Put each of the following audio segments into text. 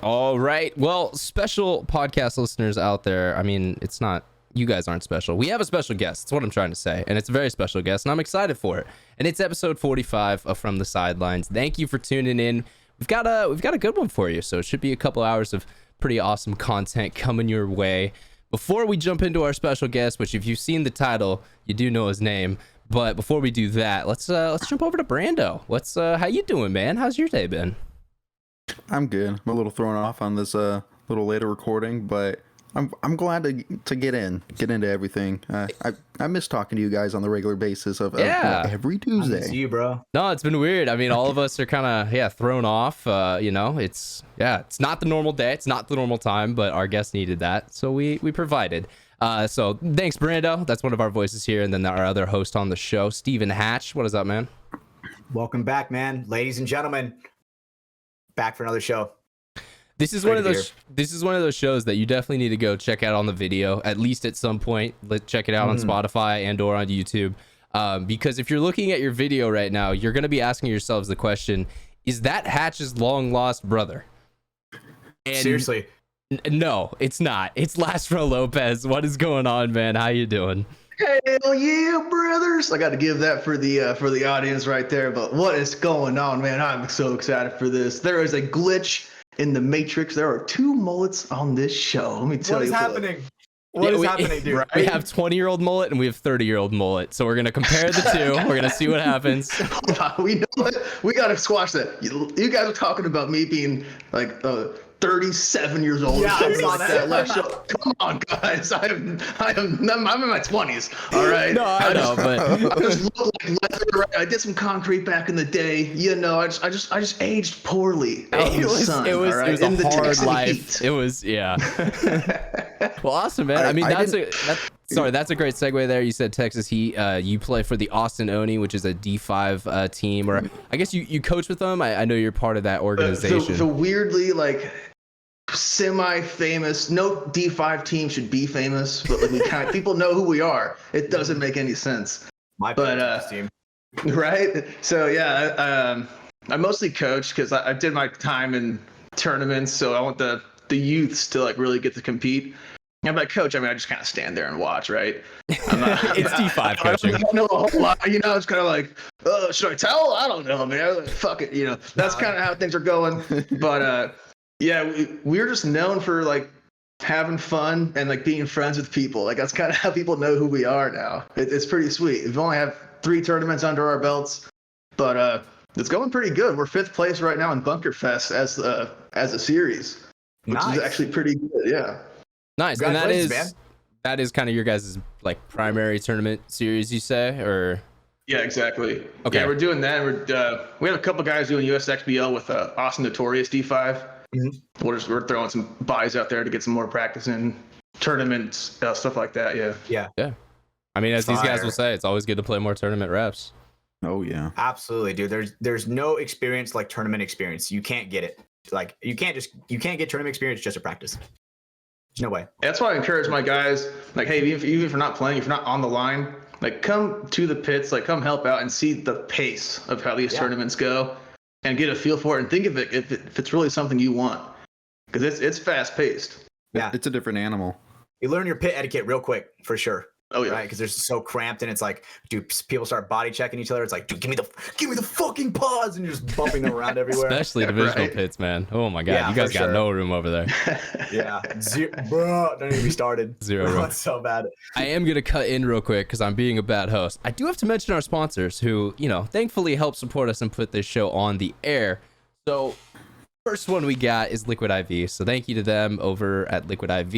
All right. Well, special podcast listeners out there. I mean, it's not, you guys aren't special. We have a special guest. That's what I'm trying to say. And it's a very special guest, and I'm excited for it. And it's episode 45 of From the Sidelines. Thank you for tuning in. We've got a good one for you. So it should be a couple hours of pretty awesome content coming your way. Before we jump into our special guest, which if you've seen the title, you do know his name. But before we do that, let's jump over to Brando. How you doing, man? How's your day been? I'm good. I'm a little thrown off on this little later recording, but I'm glad to get into everything. I miss talking to you guys on the regular basis of every Tuesday. I miss you, bro. No, it's been weird. I mean, all of us are kind of thrown off. It's not the normal day. It's not the normal time, but our guest needed that, so we provided. So thanks, Brando. That's one of our voices here, and then our other host on the show, Steven Hatch. What is up, man? Welcome back, man. Ladies and gentlemen, back for another show. This is one of those shows that you definitely need to go check out on the video, at least at some point. Check it out on Spotify and or on YouTube. Because if you're looking at your video right now, you're going to be asking yourselves the question, is that Hatch's long lost brother? And seriously? No, it's not. It's Last Row Lopez. What is going on, man? How you doing? Hell yeah, brothers! I got to give that for the audience right there. But what is going on, man? I'm so excited for this. There is a glitch in the Matrix. There are two mullets on this show. Let me tell you what is happening. What is happening, dude? Right? We have 20-year-old mullet and we have 30-year-old mullet. So we're gonna compare the two. We're gonna see what happens. We know what we gotta squash that. You guys are talking about me being like 37 years old. Yeah, I saw that last show. Come on, guys. I'm in my 20s. All right. No, I know, but I just look like leather. I did some concrete back in the day. You know, I just aged poorly. It was a hard life. It was, yeah. Well, awesome, man. I mean, that's a great segue there. You said Texas Heat. You play for the Austin Oni, which is a D5 team, or I guess you coach with them. I know you're part of that organization. So weirdly, like, semi-famous. No D5 team should be famous, but like people know who we are. It doesn't make any sense. Team, right? So yeah, I mostly coach because I did my time in tournaments, so I want the youths to like really get to compete. I'm like, coach, I just kind of stand there and watch, right? It's D5 coaching. I don't know a whole lot, it's kind of like, oh, should I tell? I don't know, man. Fuck it, That's kind of how things are going. But yeah, we're just known for like having fun and like being friends with people. Like that's kind of how people know who we are now. It's pretty sweet. We've only have 3 tournaments under our belts, but it's going pretty good. We're 5th place right now in Bunker Fest as a series, which is actually pretty good. Yeah. Nice. And that is kind of your guys' like primary tournament series, you say, or? Yeah, exactly. Okay. Yeah, we're doing that. We have a couple guys doing USXBL with Austin Notorious D5. Mm-hmm. We're throwing some buys out there to get some more practice in tournaments, stuff like that. Yeah. I mean, as these guys will say, it's always good to play more tournament reps. Oh yeah, absolutely, dude. There's no experience like tournament experience. You can't get it. Like you can't get tournament experience just to practice. There's no way. That's why I encourage my guys, like, hey, even if you're not playing, if you're not on the line, like come to the pits, like come help out and see the pace of how these tournaments go. And get a feel for it and think of it if it's really something you want, because it's fast paced. Yeah, it's a different animal. You learn your pit etiquette real quick for sure. Oh yeah, right? Because they're so cramped and it's like, dude, people start body checking each other. It's like, dude, give me the fucking pause, and you're just bumping them around everywhere. Especially divisional pits, man. Oh my god, you guys got no room over there. Yeah, bro, don't even be started. Zero room. It's so bad. I am gonna cut in real quick because I'm being a bad host. I do have to mention our sponsors, who thankfully help support us and put this show on the air. So. First one we got is Liquid IV. So thank you to them over at Liquid IV.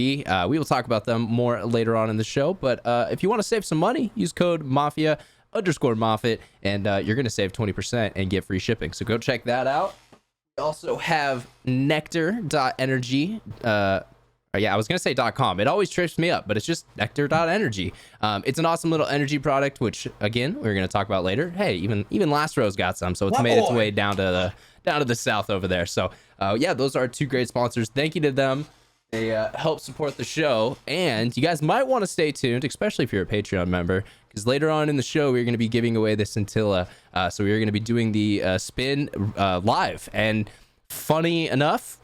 We will talk about them more later on in the show. But if you want to save some money, use code Mafia_Moffitt, and you're going to save 20% and get free shipping. So go check that out. We also have NECTR.energy. I was going to say .com. It always trips me up, but it's just NECTR.energy. It's an awesome little energy product, which, again, we're going to talk about later. Hey, even Last Row's got some, so it's made its way down to the south over there. So, yeah, those are 2 great sponsors. Thank you to them. They help support the show, and you guys might want to stay tuned, especially if you're a Patreon member, because later on in the show, we're going to be giving away this Scintilla. So we're going to be doing the spin live, and funny enough,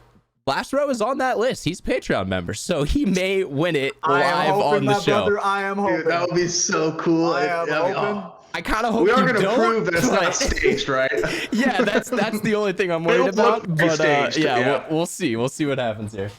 Last Row is on that list. He's a Patreon member, so he may win it live on the show. Brother, I am hoping. Dude, that would be so cool. I am hoping. I kind of hope we are going to prove that it's not staged, right? Yeah, that's the only thing I'm worried about. But we'll see. We'll see what happens here.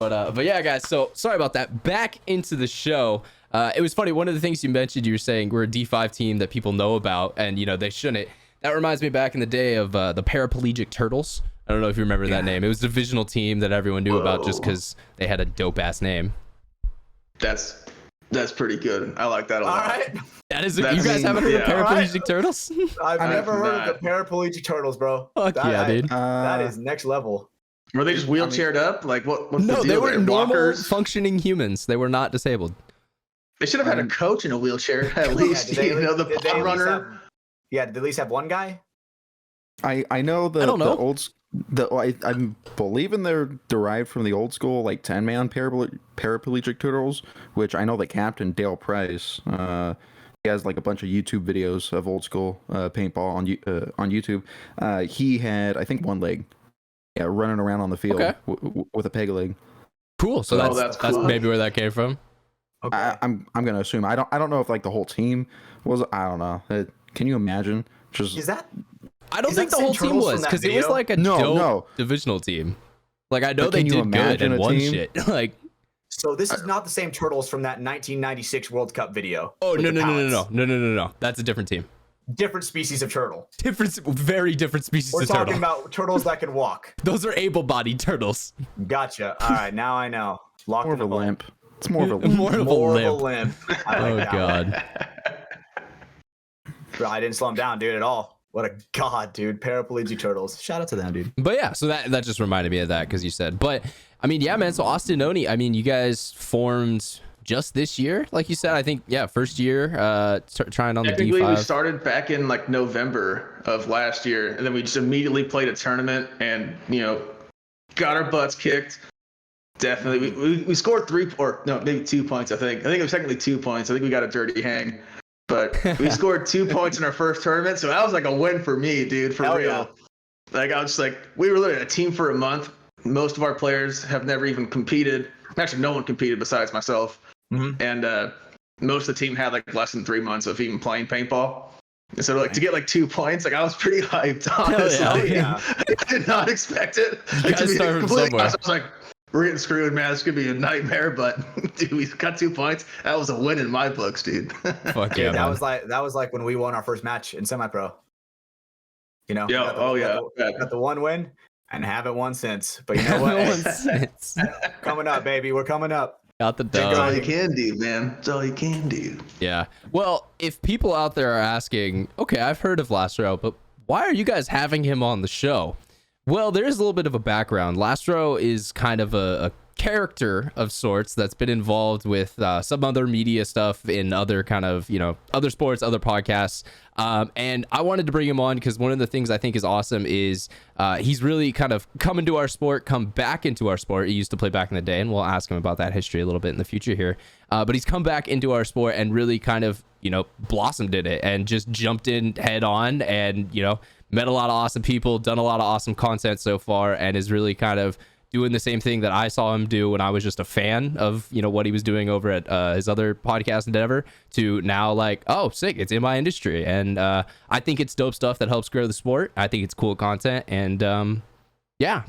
But yeah, guys. So sorry about that. Back into the show. It was funny. One of the things you mentioned, you were saying we're a D5 team that people know about, and they shouldn't. That reminds me back in the day of the Paraplegic Turtles. I don't know if you remember that name. It was a divisional team that everyone knew about just because they had a dope ass name. That's pretty good. I like that a lot. All right. You guys haven't heard of Paraplegic Turtles? I've never heard of the Paraplegic Turtles, bro. Fuck yeah, dude. That is next level. Were they just wheelchaired up? Like what? What's No, the deal? they were normal walkers? functioning humans. They were not disabled. They should have had a coach in a wheelchair at least. The pond runner. Did they at least have one guy? I know I don't know. I'm believing they're derived from the old school like 10-man paraplegic turtles, which I know the captain Dale Price. He has like a bunch of YouTube videos of old school paintball on YouTube. He had, I think, one leg, running around on the field with a peg leg. Cool. So that's cool. That's maybe where that came from. Okay. I'm gonna assume. I don't know if like the whole team was. I don't know. Can you imagine? I don't think the whole team was, because it was like a dope divisional team. Like I know they did good and won shit. Like. So this is not the same Turtles from that 1996 World Cup video. Oh no! That's a different team. Different species of turtle. Very different species of turtle. We're talking about turtles that can walk. Those are able-bodied turtles. Gotcha. All right, now I know. More of a limp. It's more of a limp. More of a limp. Oh god. Bro, I didn't slow him down, dude, at all. What a god, dude. Paraplegic Turtles. Shout out to them, dude. But yeah, so that just reminded me of that because you said. But I mean, yeah, man. So Austin Oni, I mean, you guys formed just this year, like you said. I think, first year trying on the D5. We started back in like November of last year, and then we just immediately played a tournament and got our butts kicked. Definitely, we scored maybe 2 points. I think it was technically 2 points. I think we got a dirty hang. But we scored 2 points in our first tournament, so that was like a win for me, dude, for real. Yeah. Like I was just like, we were literally a team for a month. Most of our players have never even competed. Actually, no one competed besides myself. Mm-hmm. And most of the team had like less than 3 months of even playing paintball. And so like to get like 2 points, like I was pretty hyped, honestly. Yeah. I did not expect it. Like, to be completely honest, I was like, we're getting screwed, man. It's gonna be a nightmare, but dude, we got 2 points. That was a win in my books, dude. Fuck yeah, that was like when we won our first match in semi-pro. Got the one win and haven't won since. But you know what? Coming up, baby. We're coming up. Got the dub. That's all you can do, man. That's all you can do. Yeah. Well, if people out there are asking, okay, I've heard of Last Row, but why are you guys having him on the show? Well, there is a little bit of a background. Last Row is kind of a character of sorts that's been involved with some other media stuff in other kind of, other sports, other podcasts. And I wanted to bring him on because one of the things I think is awesome is he's really kind of come back into our sport. He used to play back in the day, and we'll ask him about that history a little bit in the future here. But he's come back into our sport and really kind of, blossomed in it and just jumped in head on and, met a lot of awesome people, done a lot of awesome content so far, and is really kind of doing the same thing that I saw him do when I was just a fan of, what he was doing over at his other podcast endeavor to now like, oh, sick, it's in my industry. And I think it's dope stuff that helps grow the sport. I think it's cool content. And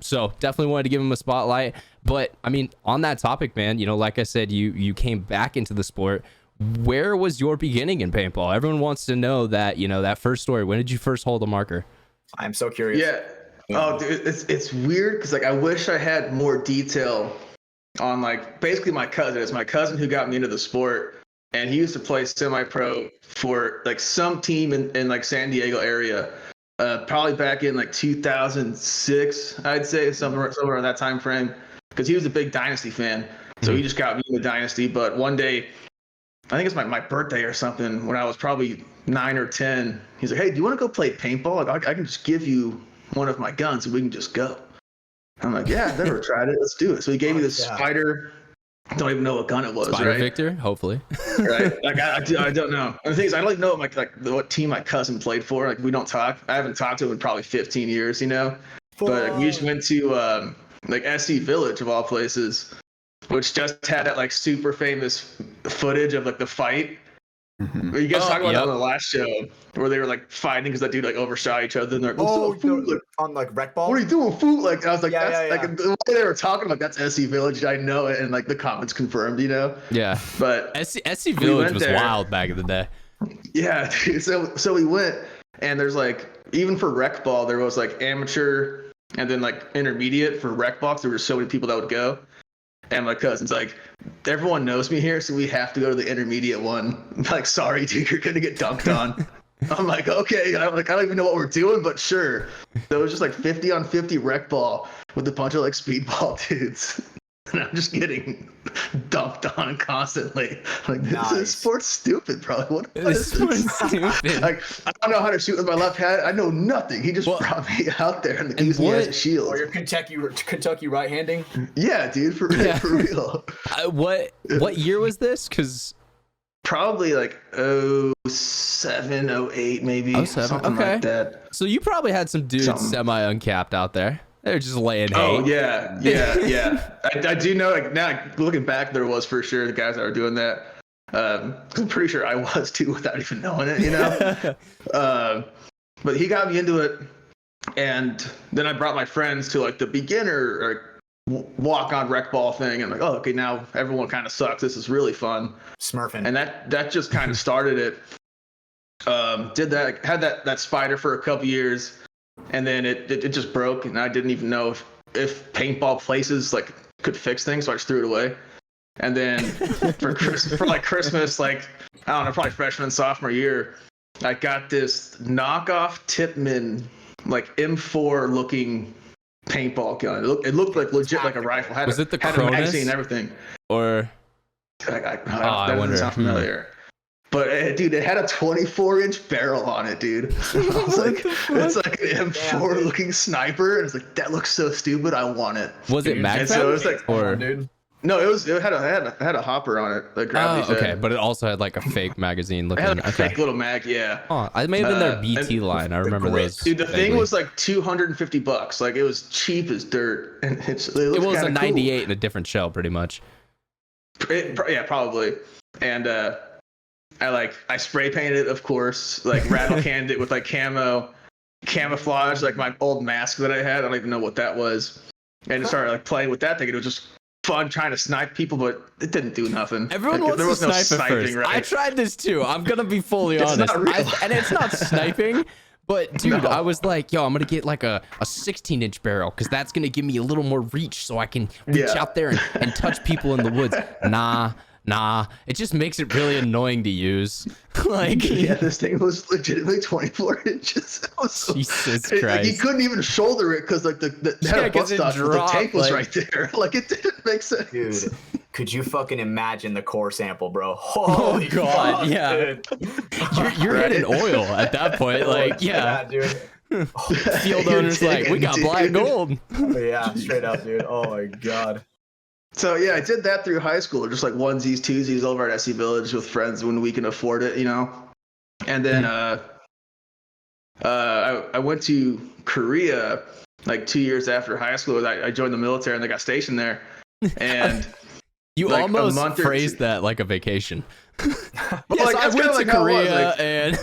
so definitely wanted to give him a spotlight. But I mean, on that topic, man, like I said, you came back into the sport. Where was your beginning in paintball? Everyone wants to know that, that first story. When did you first hold a marker? I'm so curious. Yeah. Oh, dude, it's weird because like I wish I had more detail on like basically my cousin. It's my cousin who got me into the sport, and he used to play semi-pro for like some team in like San Diego area. Probably back in like 2006, I'd say somewhere in that time frame, because he was a big Dynasty fan. So he just got me into Dynasty. But one day, I think it's my birthday or something, when I was probably 9 or 10, he's like, hey, do you want to go play paintball? Like, I can just give you one of my guns and we can just go. I'm like, yeah, I've never tried it. Let's do it. So he gave me this Spider. I don't even know what gun it was. Spider right? Victor, hopefully. Right? Like I don't know. And the thing is, I don't even know what team my cousin played for. Like we don't talk. I haven't talked to him in probably 15 years, But we just went to like SC Village of all places, which just had that like super famous footage of like the fight. You guys talked about that on the last show where they were like fighting because that dude like overshot each other and they're like, like, on like rec ball. What are you doing, fool? Like I was like, like the way they were talking like that's SC Village. I know it, and like the comments confirmed, you know. Yeah, but SC Village was wild back in the day. Yeah, dude. So we went, and there's like even for rec ball there was like amateur and then like intermediate for rec ball. There were so many people that would go. And my cousin's like, everyone knows me here, so we have to go to the intermediate one. I'm like, sorry, dude, you're gonna get dunked on. I'm like, okay. I'm like, I don't even know what we're doing, but sure. So it was just like 50 on 50 rec ball with a bunch of like speedball dudes. And I'm just getting dunked on constantly. Like, this sport's stupid, bro. What is this? Stupid. Like, I don't know how to shoot with my left hand. I know nothing. He just brought me out there and used me as a shield. Or you're Kentucky right-handing? Yeah, dude, for real. What year was this? Because probably like 07, 08, maybe. 07, something like that. So you probably had some dudes semi-uncapped out there. They're just laying hate. Oh, yeah. I do know, like, now looking back, there was for sure the guys that were doing that. I'm pretty sure I was too without even knowing it, you know? But he got me into it. And then I brought my friends to, like, the beginner walk-on rec ball thing. And, like, oh, okay, now everyone kind of sucks. This is really fun. Smurfing. And that just kind of started it. Did that, had that spider for a couple years. And then it just broke, and I didn't even know if paintball places like could fix things, so I just threw it away. And then for Christmas, like I don't know, probably freshman sophomore year, I got this knockoff Tipman like M4 looking paintball gun. It looked like legit like a rifle. Was it the had Cronus? A magazine and everything. Or that doesn't sound familiar. But dude, it had a 24-inch barrel on it, dude. I was like, it's like an M4 looking sniper. And it's like, that looks so stupid. I want it. Was it mag? So it was like, dude. No, it had a hopper on it. Like gravity okay, but it also had like a fake magazine looking. It had a fake little mag, yeah. Oh, I may have been their BT line. I remember those. Dude, the thing was like $250. Like it was cheap as dirt, and it was a 98 in a different shell, pretty much. Yeah, probably. And I spray painted it, of course, like rattle canned it with like camouflage, like my old mask that I had. I don't even know what that was. And I started like playing with that thing. It was just fun trying to snipe people, but it didn't do nothing. Everyone wants to snipe at first. Right? I tried this too. I'm gonna be fully honest. And it's not sniping. But dude, I was like, yo, I'm gonna get like a 16-inch barrel because that's gonna give me a little more reach so I can reach out there and touch people in the woods. Nah, it just makes it really annoying to use. Like, this thing was legitimately 24 inches. Jesus Christ. Like, you couldn't even shoulder it because like the had a butt stock, the tank was right there. Like it didn't make sense. Dude, could you fucking imagine the core sample, bro? Holy God, fuck, yeah. You're hitting oil at that point. Like, yeah, dude. Field owners like, we got black gold. Yeah, straight up, dude. Oh my God. So yeah, I did that through high school, just like onesies, twosies over at SC Village with friends when we can afford it, you know. And then I went to Korea like 2 years after high school. I joined the military and I got stationed there. And you like almost phrased that like a vacation. Yes, I went to Korea and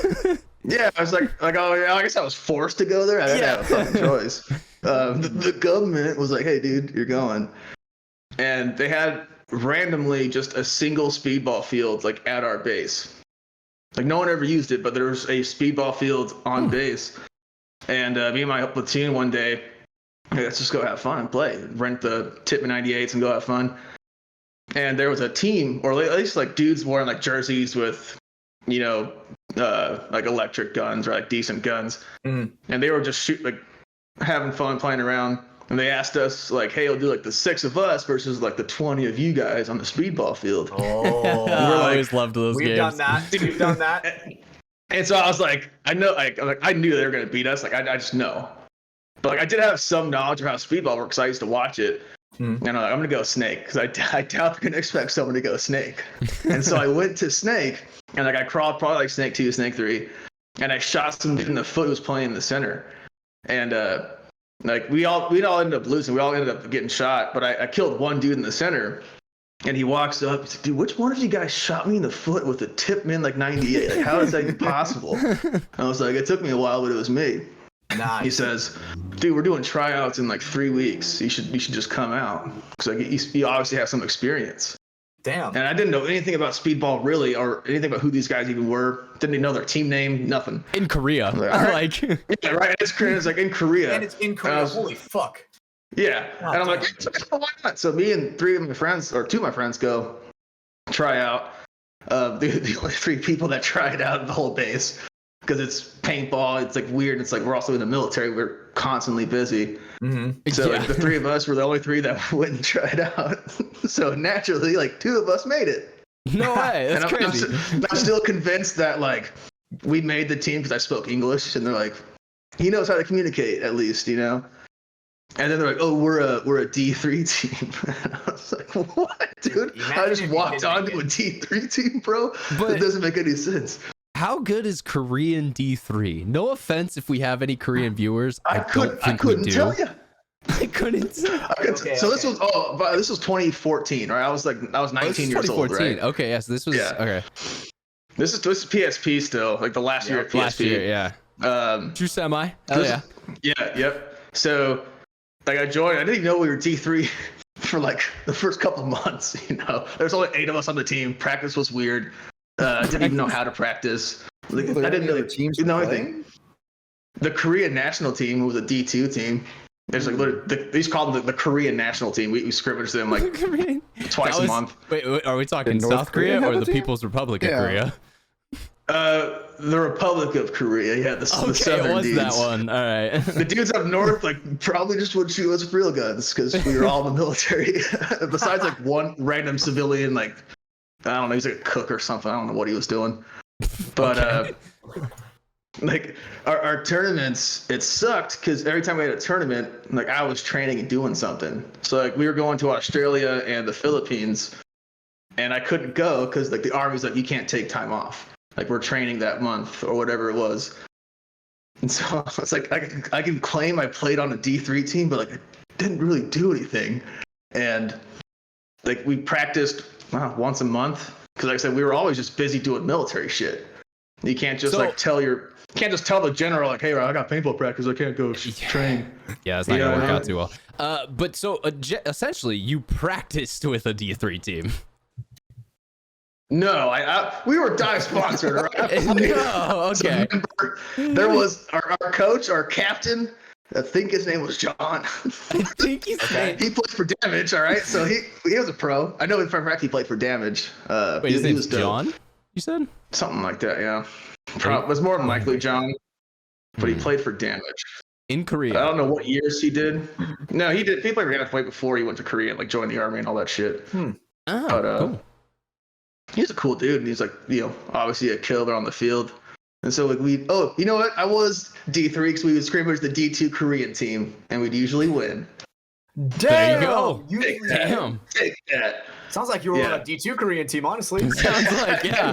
yeah, I was like, oh yeah, I guess I was forced to go there. I didn't have a fucking choice. The government was like, hey, dude, you're going. And they had randomly just a single speedball field like at our base. Like no one ever used it, but there was a speedball field on base. And me and my platoon one day, hey, let's just go have fun and play. Rent the Tipman 98s and go have fun. And there was a team, or at least like dudes wearing like jerseys with, you know, like electric guns or like decent guns. And they were just having fun playing around. And they asked us, like, hey, we'll do like the 6 of us versus like the 20 of you guys on the speedball field. Oh, I always loved those games. We've done that. And so I was like, I know, I knew they were going to beat us. Like, I just know. But like, I did have some knowledge of how speedball works. I used to watch it. And I'm like, I'm going to go Snake because I doubt they're going to expect someone to go Snake. And so I went to Snake and like I crawled probably like Snake 2, Snake 3. And I shot some dude in the foot who was playing in the center. And Like we all ended up losing. We all ended up getting shot, but I killed one dude in the center. And he walks up, he's like, dude, which one of you guys shot me in the foot with a Tipman like 98? Like, how is that even possible? I was like, it took me a while, but it was me. Nice. He says, dude, we're doing tryouts in like 3 weeks. You should just come out. Because like, you obviously have some experience. Damn. And I didn't know anything about speedball really, or anything about who these guys even were. Didn't even know their team name, nothing. In Korea. Like, yeah, right. It's like in Korea. And it's in Korea. Holy fuck. Yeah. God, and I'm like, why not? So me and two of my friends go try out. The only 3 people that tried out the whole base, because it's paintball. It's like weird. It's like we're also in the military. We're constantly busy. Mm-hmm. So like the 3 of us were the only 3 that went and tried out. So naturally, like 2 of us made it. No way. That's crazy. I'm still convinced that like we made the team because I spoke English, and they're like, he knows how to communicate at least, you know. And then they're like, oh, we're a D3 team. And I was like, what, dude? I just walked onto a D3 team, bro. But it doesn't make any sense. How good is Korean D3? No offense if we have any Korean viewers. I couldn't tell you. I couldn't. So this was 2014, right? I was 19 years old, right? Okay, yes, this was okay. This is PSP still, like the last year of PSP. Last year, yeah. True semi. Oh yeah. Yeah, yep. So like I joined. I didn't even know we were D3 for like the first couple of months. You know, there's only 8 of us on the team. Practice was weird. I didn't even know how to practice. Like, I didn't really know anything. The Korean national team was a D2 team. There's like they just call them the Korean national team. We scrimmage them like twice a month. Wait, are we talking South Korea or the People's Republic of Korea? The Republic of Korea. Yeah, the southern it was dudes. that one. All right. The dudes up north like probably just would shoot us with real guns because we were all in the military. Besides like one random civilian, like I don't know, he's like a cook or something. I don't know what he was doing. But like our tournaments, it sucked because every time we had a tournament, like I was training and doing something. So like we were going to Australia and the Philippines, and I couldn't go because like the Army's like, you can't take time off. Like we're training that month or whatever it was. And so it's like I can claim I played on a D3 team, but like I didn't really do anything. And like we practiced once a month because like I said, we were always just busy doing military shit. You can't just tell the general like, hey, I got paintball practice, I can't go train. Yeah, it's not gonna work out too well. But so essentially, you practiced with a D3 team. No, we were dive sponsored. Right? No, okay. There was our coach, our captain. I think his name was John. I think he's He played for Damage. All right, so he was a pro. I know in fact he played for Damage. Wait, his name's John? You said something like that. Yeah, it was more than likely John, but he played for Damage in Korea. I don't know what years he did. No, he did. He played for Damage way before he went to Korea, like joined the army and all that shit. Cool. He's a cool dude, and he's like, obviously a killer on the field. And so like you know what? I was D3 because we would scrimmage the D2 Korean team, and we'd usually win. There you go. Damn. Take that. Sounds like you were on a D2 Korean team, honestly. Sounds like, yeah.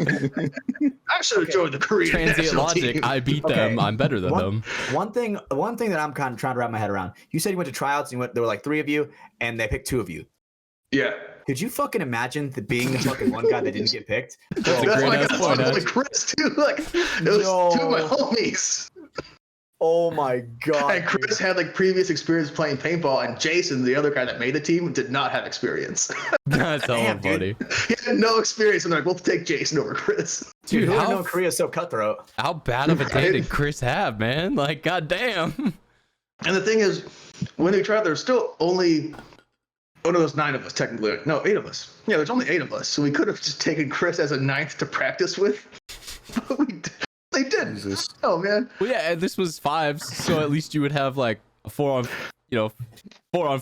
I should have joined the Korean Transient logic. team. I beat them. I'm better than them. One thing that I'm kind of trying to wrap my head around. You said you went to tryouts. And there were like 3 of you, and they picked 2 of you. Yeah. Could you fucking imagine being the fucking one guy that didn't get picked? That's a great ass point. Like Chris too. Like it was 2 of my homies. Oh my god. And Chris had like previous experience playing paintball, and Jason, the other guy that made the team, did not have experience. That's hella funny. He had no experience, and they're like, we'll take Jason over Chris. Dude, who know Korea's so cutthroat? How bad of a day did Chris have, man? Like, goddamn. And the thing is, when we tried, there's still only there was 9 of us technically. No, 8 of us. Yeah, there's only 8 of us, so we could have just taken Chris as a 9th to practice with. But they didn't. Jesus. Oh man. Well, yeah, this was 5s, so at least you would have like a 4-on-4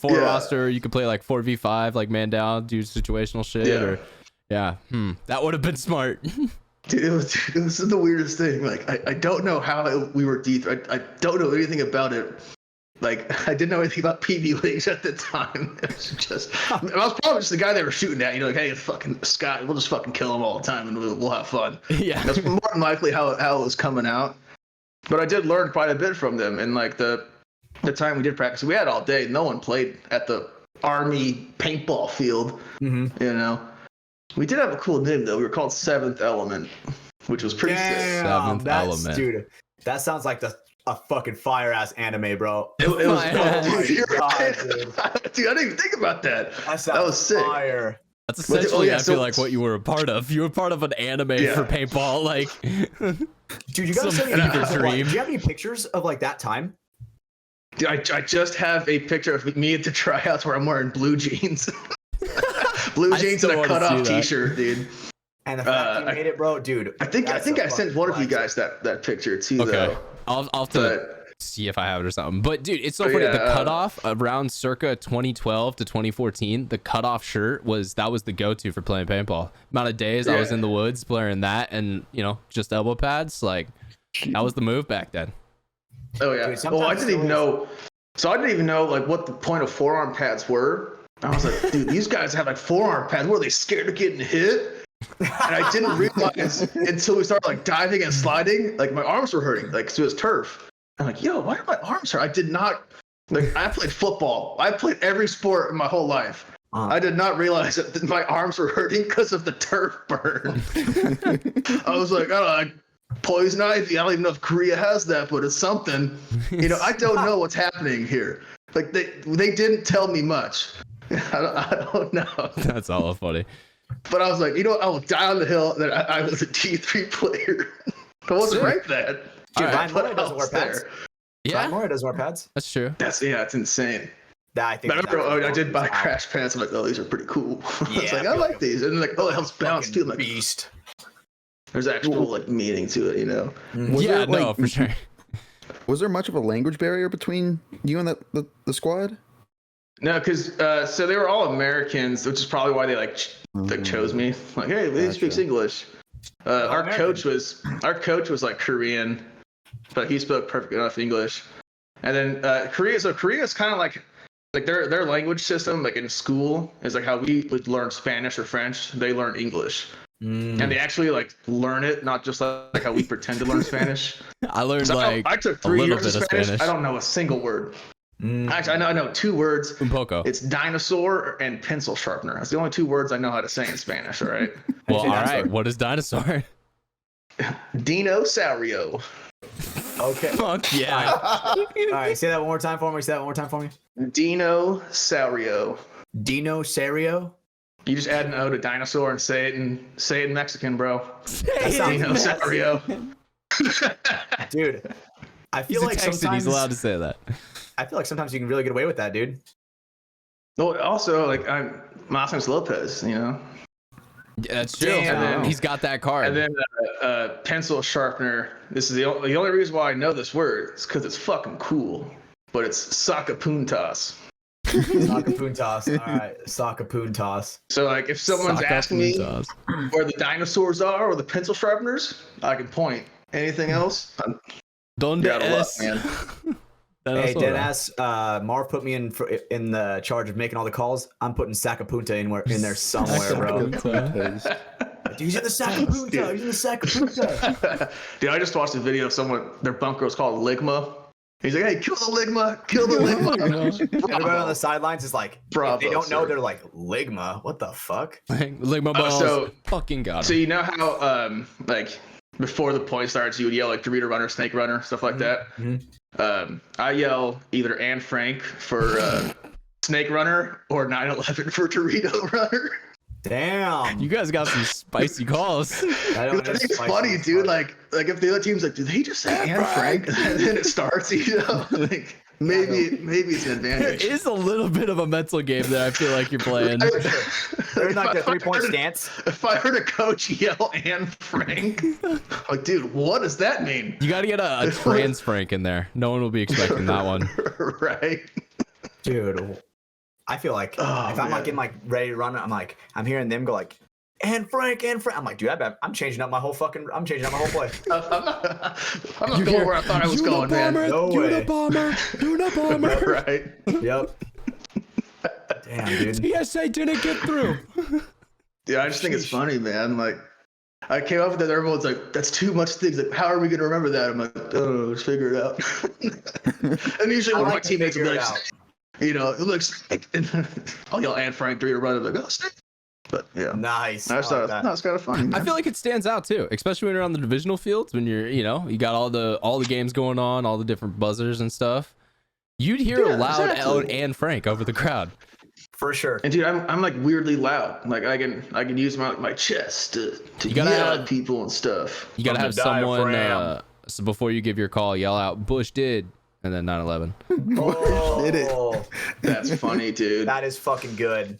roster. You could play like 4v5, like man down, do situational shit. That would have been smart. Dude, it was the weirdest thing. Like I don't know how we were D3. I don't know anything about it. Like I didn't know anything about PB leagues at the time. It was just I was probably just the guy they were shooting at. Like, hey, fucking Scott, we'll just fucking kill them all the time and we'll have fun. Yeah, that's more than likely how it was coming out. But I did learn quite a bit from them, and like the the time we did practice, we had all day. No one played at the Army paintball field. You know, we did have a cool name though. We were called Seventh Element, which was pretty sick. Seventh Element, dude. That sounds like a fucking fire ass anime, bro. It was dude. dude, I didn't even think about that. That was sick. Fire. That's essentially, I feel like, what you were a part of. You were part of an anime for paintball, like. Dude, you gotta send me dream. Do you have any pictures of like that time? Dude, I just have a picture of me at the tryouts where I'm wearing blue jeans. Blue jeans and a cut-off t-shirt, dude. And the fact you made it, bro, dude. I think I sent one of you guys that picture too, though. I'll have to see if I have it or something. But dude, it's so funny. The cutoff around circa 2012 to 2014, the cutoff shirt was the go-to for playing paintball. Amount of days I was in the woods wearing that, and just elbow pads. Like that was the move back then. Oh yeah. Dude, I didn't even know. So I didn't even know like what the point of forearm pads were. I was like, dude, these guys have like forearm pads. Were they scared of getting hit? And I didn't realize until we started like diving and sliding, like my arms were hurting, like so it was turf. I'm like, yo, why are my arms hurt? I did not like. I played football. I played every sport in my whole life. I did not realize that my arms were hurting because of the turf burn. I was like, I don't know, like poison ivy. I don't even know if Korea has that, but it's something. I don't know what's happening here. Like they didn't tell me much. I don't know. That's all funny. But I was like, I will die on the hill that I was a D3 player. I wasn't ranked that. Dude, Ryan Murray doesn't wear pads. Yeah, Ryan Murray doesn't wear pads. That's true. It's insane. I think. But I remember I did buy crash pants. I'm like, oh, these are pretty cool. I was like, I like these, and they're like, oh, it helps balance too. I'm like, beast. There's actual like meaning to it, For sure. Was there much of a language barrier between you and the squad? No, because so they were all Americans, which is probably why they chose me. Like, hey, he speaks English. Our coach was like Korean, but he spoke perfect enough English. And then Korea is kind of like their language system, like in school, is like how we would learn Spanish or French. They learn English, and they actually like learn it, not just like how we pretend to learn Spanish. I learned I took 3 years of Spanish. I don't know a single word. Actually, I know 2 words. Un poco. It's dinosaur and pencil sharpener. That's the only 2 words I know how to say in Spanish. All right. Well, all right. What is dinosaur? Dinosaurio. Okay. Fuck yeah. All right. Say that one more time for me. Dinosaurio. Dinosaurio. You just add an O to dinosaur and say it in Mexican, bro. Dinosaurio. Dude, I feel like sometimes he's allowed to say that. I feel like sometimes you can really get away with that, dude. Well, also, like I'm Last Row Lopez, Yeah, that's true. Damn. He's got that card. And then pencil sharpener. This is the only reason why I know this word is because it's fucking cool. But it's sacapuntas. Sacapuntas. All right, sacapuntas. So like, if someone's asking me where the dinosaurs are or the pencil sharpeners, I can point. Anything else? Donde es? Man. Hey, deadass, Marv put me in the charge of making all the calls. I'm putting Sacapunta in there somewhere, bro. Dude, he's in the Sacapunta. He's in the Sacapunta. Dude, I just watched a video of someone, their bunker was called Ligma. He's like, hey, kill the Ligma. Kill the Ligma. Everybody on the sidelines is like, if they don't know, they're like, Ligma? What the fuck? Ligma balls. So, fucking god. So you know how, before the point starts, you would yell like Dorito Runner, Snake Runner, stuff like that. I yell either Anne Frank for Snake Runner or 9/11 for Dorito Runner. Damn, You guys got some spicy calls. I think it's funny, dude. Like if the other team's like, did they just say Anne Frank? And then it starts, like maybe it's an advantage. There is a little bit of a mental game there. I feel like you're playing. There's like a 3-point stance. If I heard a coach yell Anne Frank, like, dude, what does that mean? You got to get a trans Frank in there. No one will be expecting that one. Right, dude. I feel like if I'm like getting like ready to run, I'm hearing them go like, Anne Frank. I'm like, dude, I'm changing up my whole play. I'm not going where I thought I was going, man. No way. Unabomber. Right. Yep. Damn, dude. TSA didn't get through. Yeah, I just think it's funny, man. Like, I came up with that. Everyone's like, "That's too much things. Like, how are we gonna remember that?" I'm like, "Oh, just figure it out." And usually one of my teammates will be like, "You know, it looks like," I'll yell Anne Frank 3 to run. I'm like, "Oh, snake." But yeah, nice. I thought that was kind of funny. I feel like it stands out too, especially when you're on the divisional fields. When you're, you know, you got all the games going on, all the different buzzers and stuff. You'd hear a loud Anne Frank over the crowd. For sure. And dude, I'm like weirdly loud. Like I can use my chest to yell at people and stuff. You gotta have someone so before you give your call, yell out Bush did, and then 9/11. Bush did it. That's funny, dude. That is fucking good.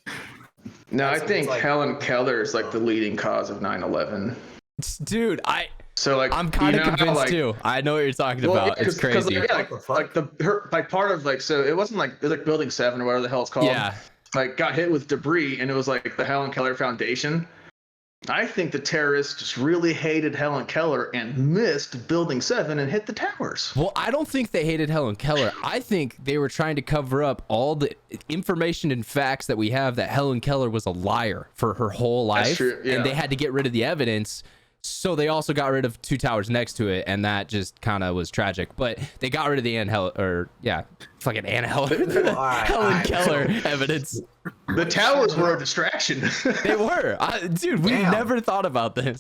No, I think Helen Keller is like the leading cause of 9/11. Dude, I'm kind of convinced too. I know what you're talking about. It's crazy. Like part of like, so it wasn't like, it was like Building 7 or whatever the hell it's called. Yeah. Like got hit with debris, and it was like the Helen Keller Foundation. I think the terrorists just really hated Helen Keller and missed Building 7 and hit the towers. Well, I don't think they hated Helen Keller. I think they were trying to cover up all the information and facts that we have that Helen Keller was a liar for her whole life. That's true, yeah. And they had to get rid of the evidence. So they also got rid of 2 towers next to it, and that just kind of was tragic. But they got rid of the Helen Keller evidence. The towers were a distraction. They were. Dude, we never thought about this.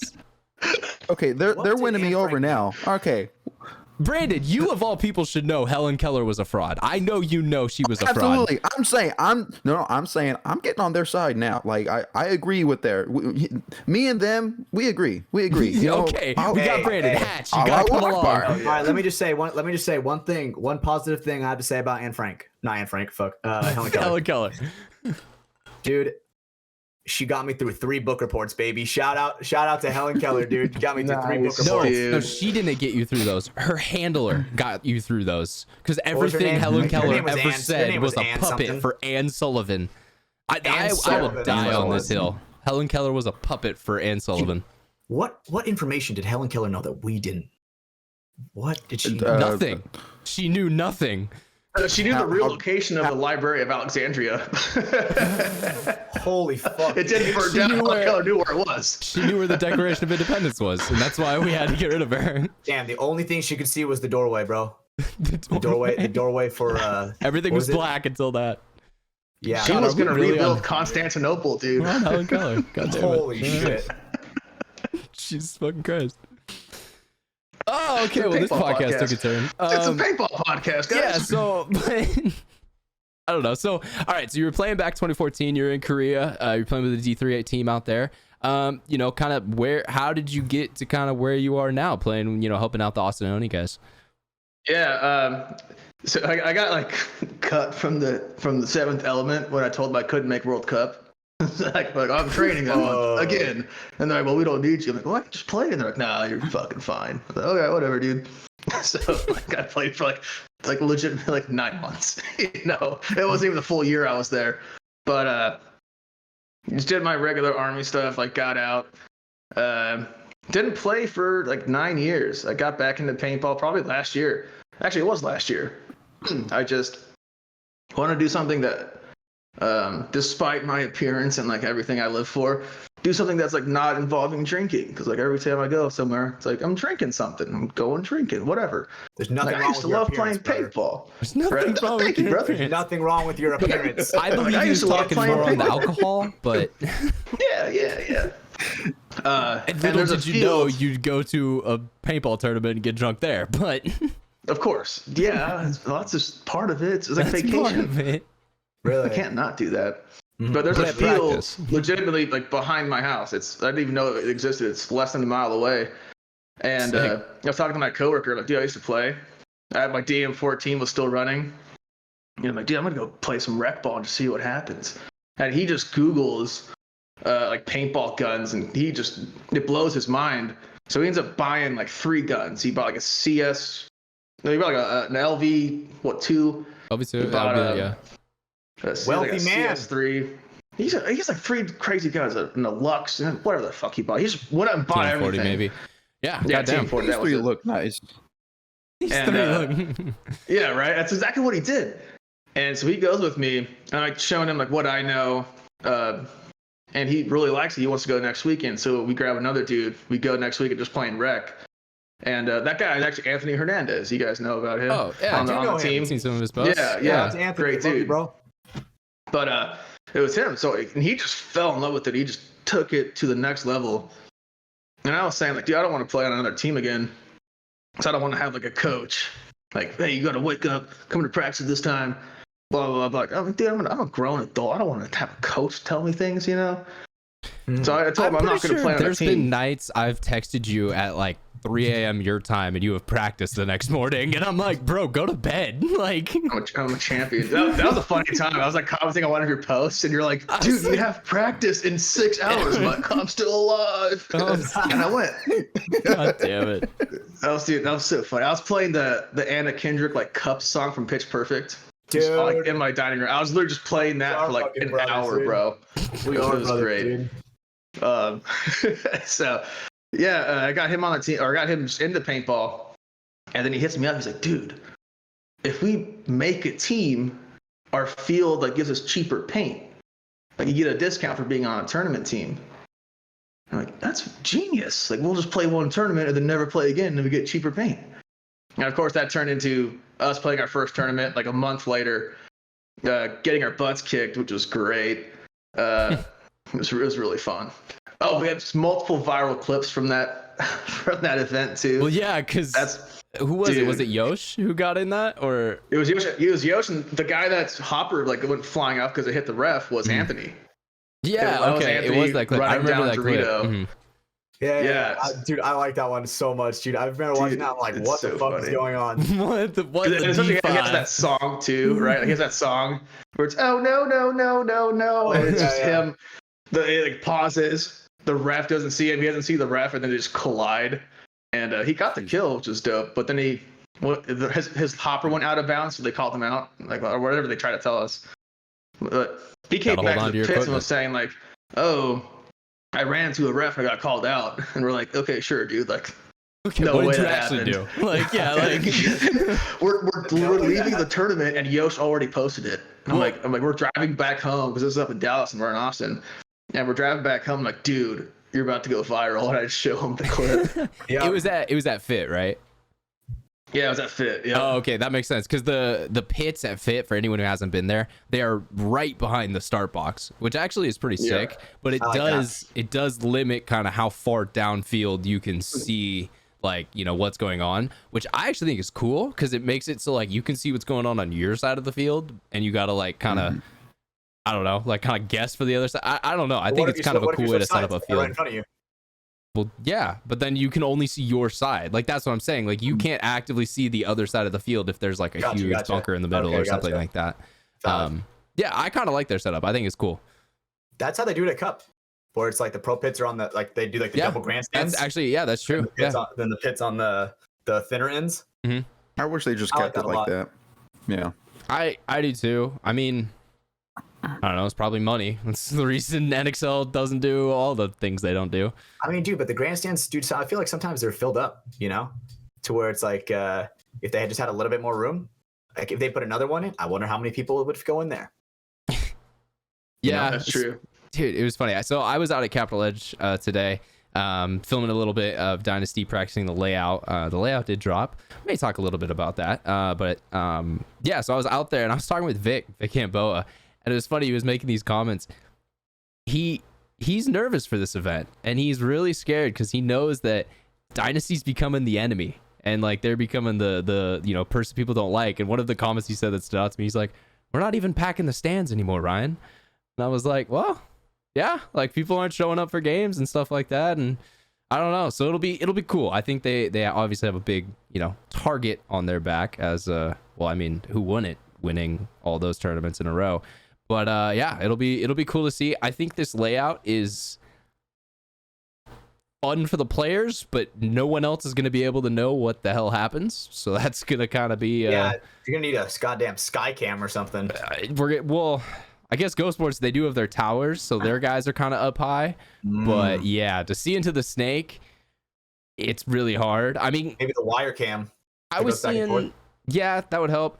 Okay, they're winning me over now. Okay. Brandon, you of all people should know Helen Keller was a fraud. I know you know she was a fraud. Absolutely. I'm saying I'm getting on their side now. Like I agree with me and them, we agree. You know, okay. We got Brandon Hatch. You gotta come along. All right, let me just say one thing, one positive thing I have to say about Anne Frank. Not Anne Frank, fuck. Helen Keller. Helen Keller. Dude, she got me through 3 book reports, baby. Shout out to Helen Keller, dude. She got me through 3 book reports. No, she didn't get you through those. Her handler got you through those. Because everything Helen Keller ever said was a puppet for Anne Sullivan. I will die on this hill. Helen Keller was a puppet for Anne Sullivan. What information did Helen Keller know that we didn't? What did she know? Nothing. She knew nothing. She knew the real location of the Library of Alexandria. Holy fuck. It didn't burn down. Helen Keller knew where it was. She knew where the Declaration of Independence was, and that's why we had to get rid of her. Damn, the only thing she could see was the doorway, bro. The doorway for everything was black until that. Yeah. She was gonna rebuild Constantinople, dude. Come on, Helen Keller. God damn it. Holy shit. Jesus fucking Christ. Oh, okay. Well, this podcast took a turn. It's a paintball podcast, guys. Yeah, so I don't know. So, all right. So you were playing back 2014. You're in Korea. You're playing with the D38 team out there. You know, kind of how did you get to kind of where you are now, playing, you know, helping out the Austin Oni guys? Yeah. So I got like cut from the 7th element when I told them I couldn't make World Cup. like I'm training that month again, and they're like, "Well, we don't need you." I'm like, "Well, I can just play." And they're like, "Nah, you're fucking fine." I'm like, "Okay, whatever, dude." So like, I played for like legitimately like 9 months. You know, it wasn't even the full year I was there, but just did my regular army stuff. Like got out, didn't play for like 9 years. I got back into paintball probably last year. Actually, it was last year. I just want to do something that. Despite my appearance and like everything I live for, do something that's like not involving drinking. Because like every time I go somewhere, it's like I'm drinking something. I'm going drinking, whatever. There's nothing wrong I used with to your love playing appearance, paintball. There's nothing wrong with your appearance. There's nothing wrong with your appearance. I believe he was talking more on the alcohol, but yeah. And little did you know you'd go to a paintball tournament and get drunk there, but of course, yeah, that's just part of it. It's like that's vacation. part of it. Really, I can't not do do But there's a field legitimately like behind my house. I didn't even know it existed. It's less than a mile away. And I was talking to my coworker, like, dude, I used to play. I had my DM14 was still running. And I'm like, dude, I'm gonna go play some rec ball and just see what happens. And he just Googles like paintball guns, and it blows his mind. So he ends up buying like 3 guns. He bought like a CS. No, he bought like an LV 2. LV2, LV, yeah. Wealthy like man. CS3. He has like 3 crazy guns and a Lux and whatever the fuck he bought. He just went out and bought everything. Maybe. Yeah. Goddamn. Team 40. These 3 look nice. Yeah, right. That's exactly what he did. And so he goes with me, and I'm like showing him like what I know. and he really likes it. He wants to go next weekend. So we grab another dude. We go next weekend just playing rec. And that guy is actually Anthony Hernandez. You guys know about him? Oh, yeah. On the team. I've seen some of his posts. Yeah. It's Anthony, Great dude, bro. But it was him. So and he just fell in love with it. He just took it to the next level. And I was saying, like, dude, I don't want to play on another team again. So I don't want to have like a coach. Like, hey, you got to wake up, come to practice this time. Blah blah blah. I'm like, dude, I'm a grown adult. I don't want to have a coach tell me things, you know. So I told him I'm not going to play on a team. There's been nights I've texted you at like 3 a.m. your time, and you have practice the next morning, and I'm like, bro, go to bed. Like, I'm a champion. That was a funny time. I was like commenting on one of your posts, and you're like, dude, you have practice in 6 hours, but I'm still alive. And I went. God damn it. That was so funny. I was playing the Anna Kendrick like Cup song from Pitch Perfect. Dude. Just, like, in my dining room. I was literally just playing that for like an hour, dude. Bro. It was great. So yeah, I got him on the team, or I got him into paintball, and then he hits me up. He's like, dude, if we make a team, our field like gives us cheaper paint. Like you get a discount for being on a tournament team. I'm like, that's genius. Like we'll just play one tournament and then never play again, and we get cheaper paint. And of course, that turned into us playing our first tournament like a month later, getting our butts kicked, which was great. It was really fun. Oh, we had multiple viral clips from that event too. Well, yeah, because who was it? Was it Yosh who got in that, or it was Yosh? It was Yosh, and the guy that's Hopper like went flying off because it hit the ref was Anthony. Yeah, okay, it was that clip. I remember that clip. Mm-hmm. Yeah. Dude, I like that one so much, dude. I've been watching that. I'm like, what the fuck is going on? What the especially he has that song too, right? Like he has that song where it's oh no, and it's just him. It like pauses. The ref doesn't see him. He doesn't see the ref, and then they just collide. And he got the kill, which is dope. But then his hopper went out of bounds, so they called him out, like or whatever they try to tell us. But he came back to the pits and was saying like, "Oh, I ran into a ref and I got called out." And we're like, "Okay, sure, dude. Like, okay, no what way did you that actually happened." Do? Like, yeah, like we're leaving the tournament, and Yosh already posted it. And I'm like, we're driving back home because this is up in Dallas and we're in Austin. And we're driving back home, like, dude, you're about to go viral. And I just show him the clip. Yeah. It was at Fit, right? Yeah, it was at Fit. Yeah. Oh, okay, that makes sense. Because the pits at Fit, for anyone who hasn't been there, they are right behind the start box, which actually is pretty sick. But it does limit kind of how far downfield you can see, like, you know, what's going on, which I actually think is cool because it makes it so like you can see what's going on your side of the field, and you gotta like kind of. I don't know, like kind of guess for the other side. I don't know. I think it's kind of a cool way to set up a field. Right in front of you. Well, yeah, but then you can only see your side. Like that's what I'm saying. Like you can't actively see the other side of the field if there's like a huge bunker in the middle or something like that. Yeah, I kind of like their setup. I think it's cool. That's how they do it at Cup, where it's like the pro pits are on the like they do like the double grandstands. That's actually that's true. Then the pits on the thinner ends. Mm-hmm. I wish they just kept it like that. Yeah, I do too. I mean, I don't know. It's probably money. That's the reason NXL doesn't do all the things they don't do. I mean, dude, but the grandstands, dude, I feel like sometimes they're filled up, you know, to where it's like if they had just had a little bit more room, like if they put another one in, I wonder how many people would go in there. Yeah, that's true. Dude, it was funny. So I was out at Capital Edge today, filming a little bit of Dynasty, practicing the layout. The layout did drop. May talk a little bit about that. But yeah, so I was out there and I was talking with Vic Gamboa. And it was funny, he was making these comments. He's nervous for this event, and he's really scared because he knows that Dynasty's becoming the enemy, and like they're becoming the you know person people don't like. And one of the comments he said that stood out to me, he's like, "We're not even packing the stands anymore, Ryan." And I was like, "Well, yeah, like people aren't showing up for games and stuff like that." And I don't know, so it'll be cool. I think they obviously have a big target on their back as well. I mean, who wouldn't, winning all those tournaments in a row? But yeah, it'll be cool to see. I think this layout is fun for the players, but no one else is going to be able to know what the hell happens. So that's going to kind of be yeah. You're gonna need a goddamn sky cam or something. Well, I guess Ghost Sports, they do have their towers, so their guys are kind of up high. But yeah, to see into the snake, it's really hard. I mean, maybe the wire cam. I was seeing, yeah, that would help.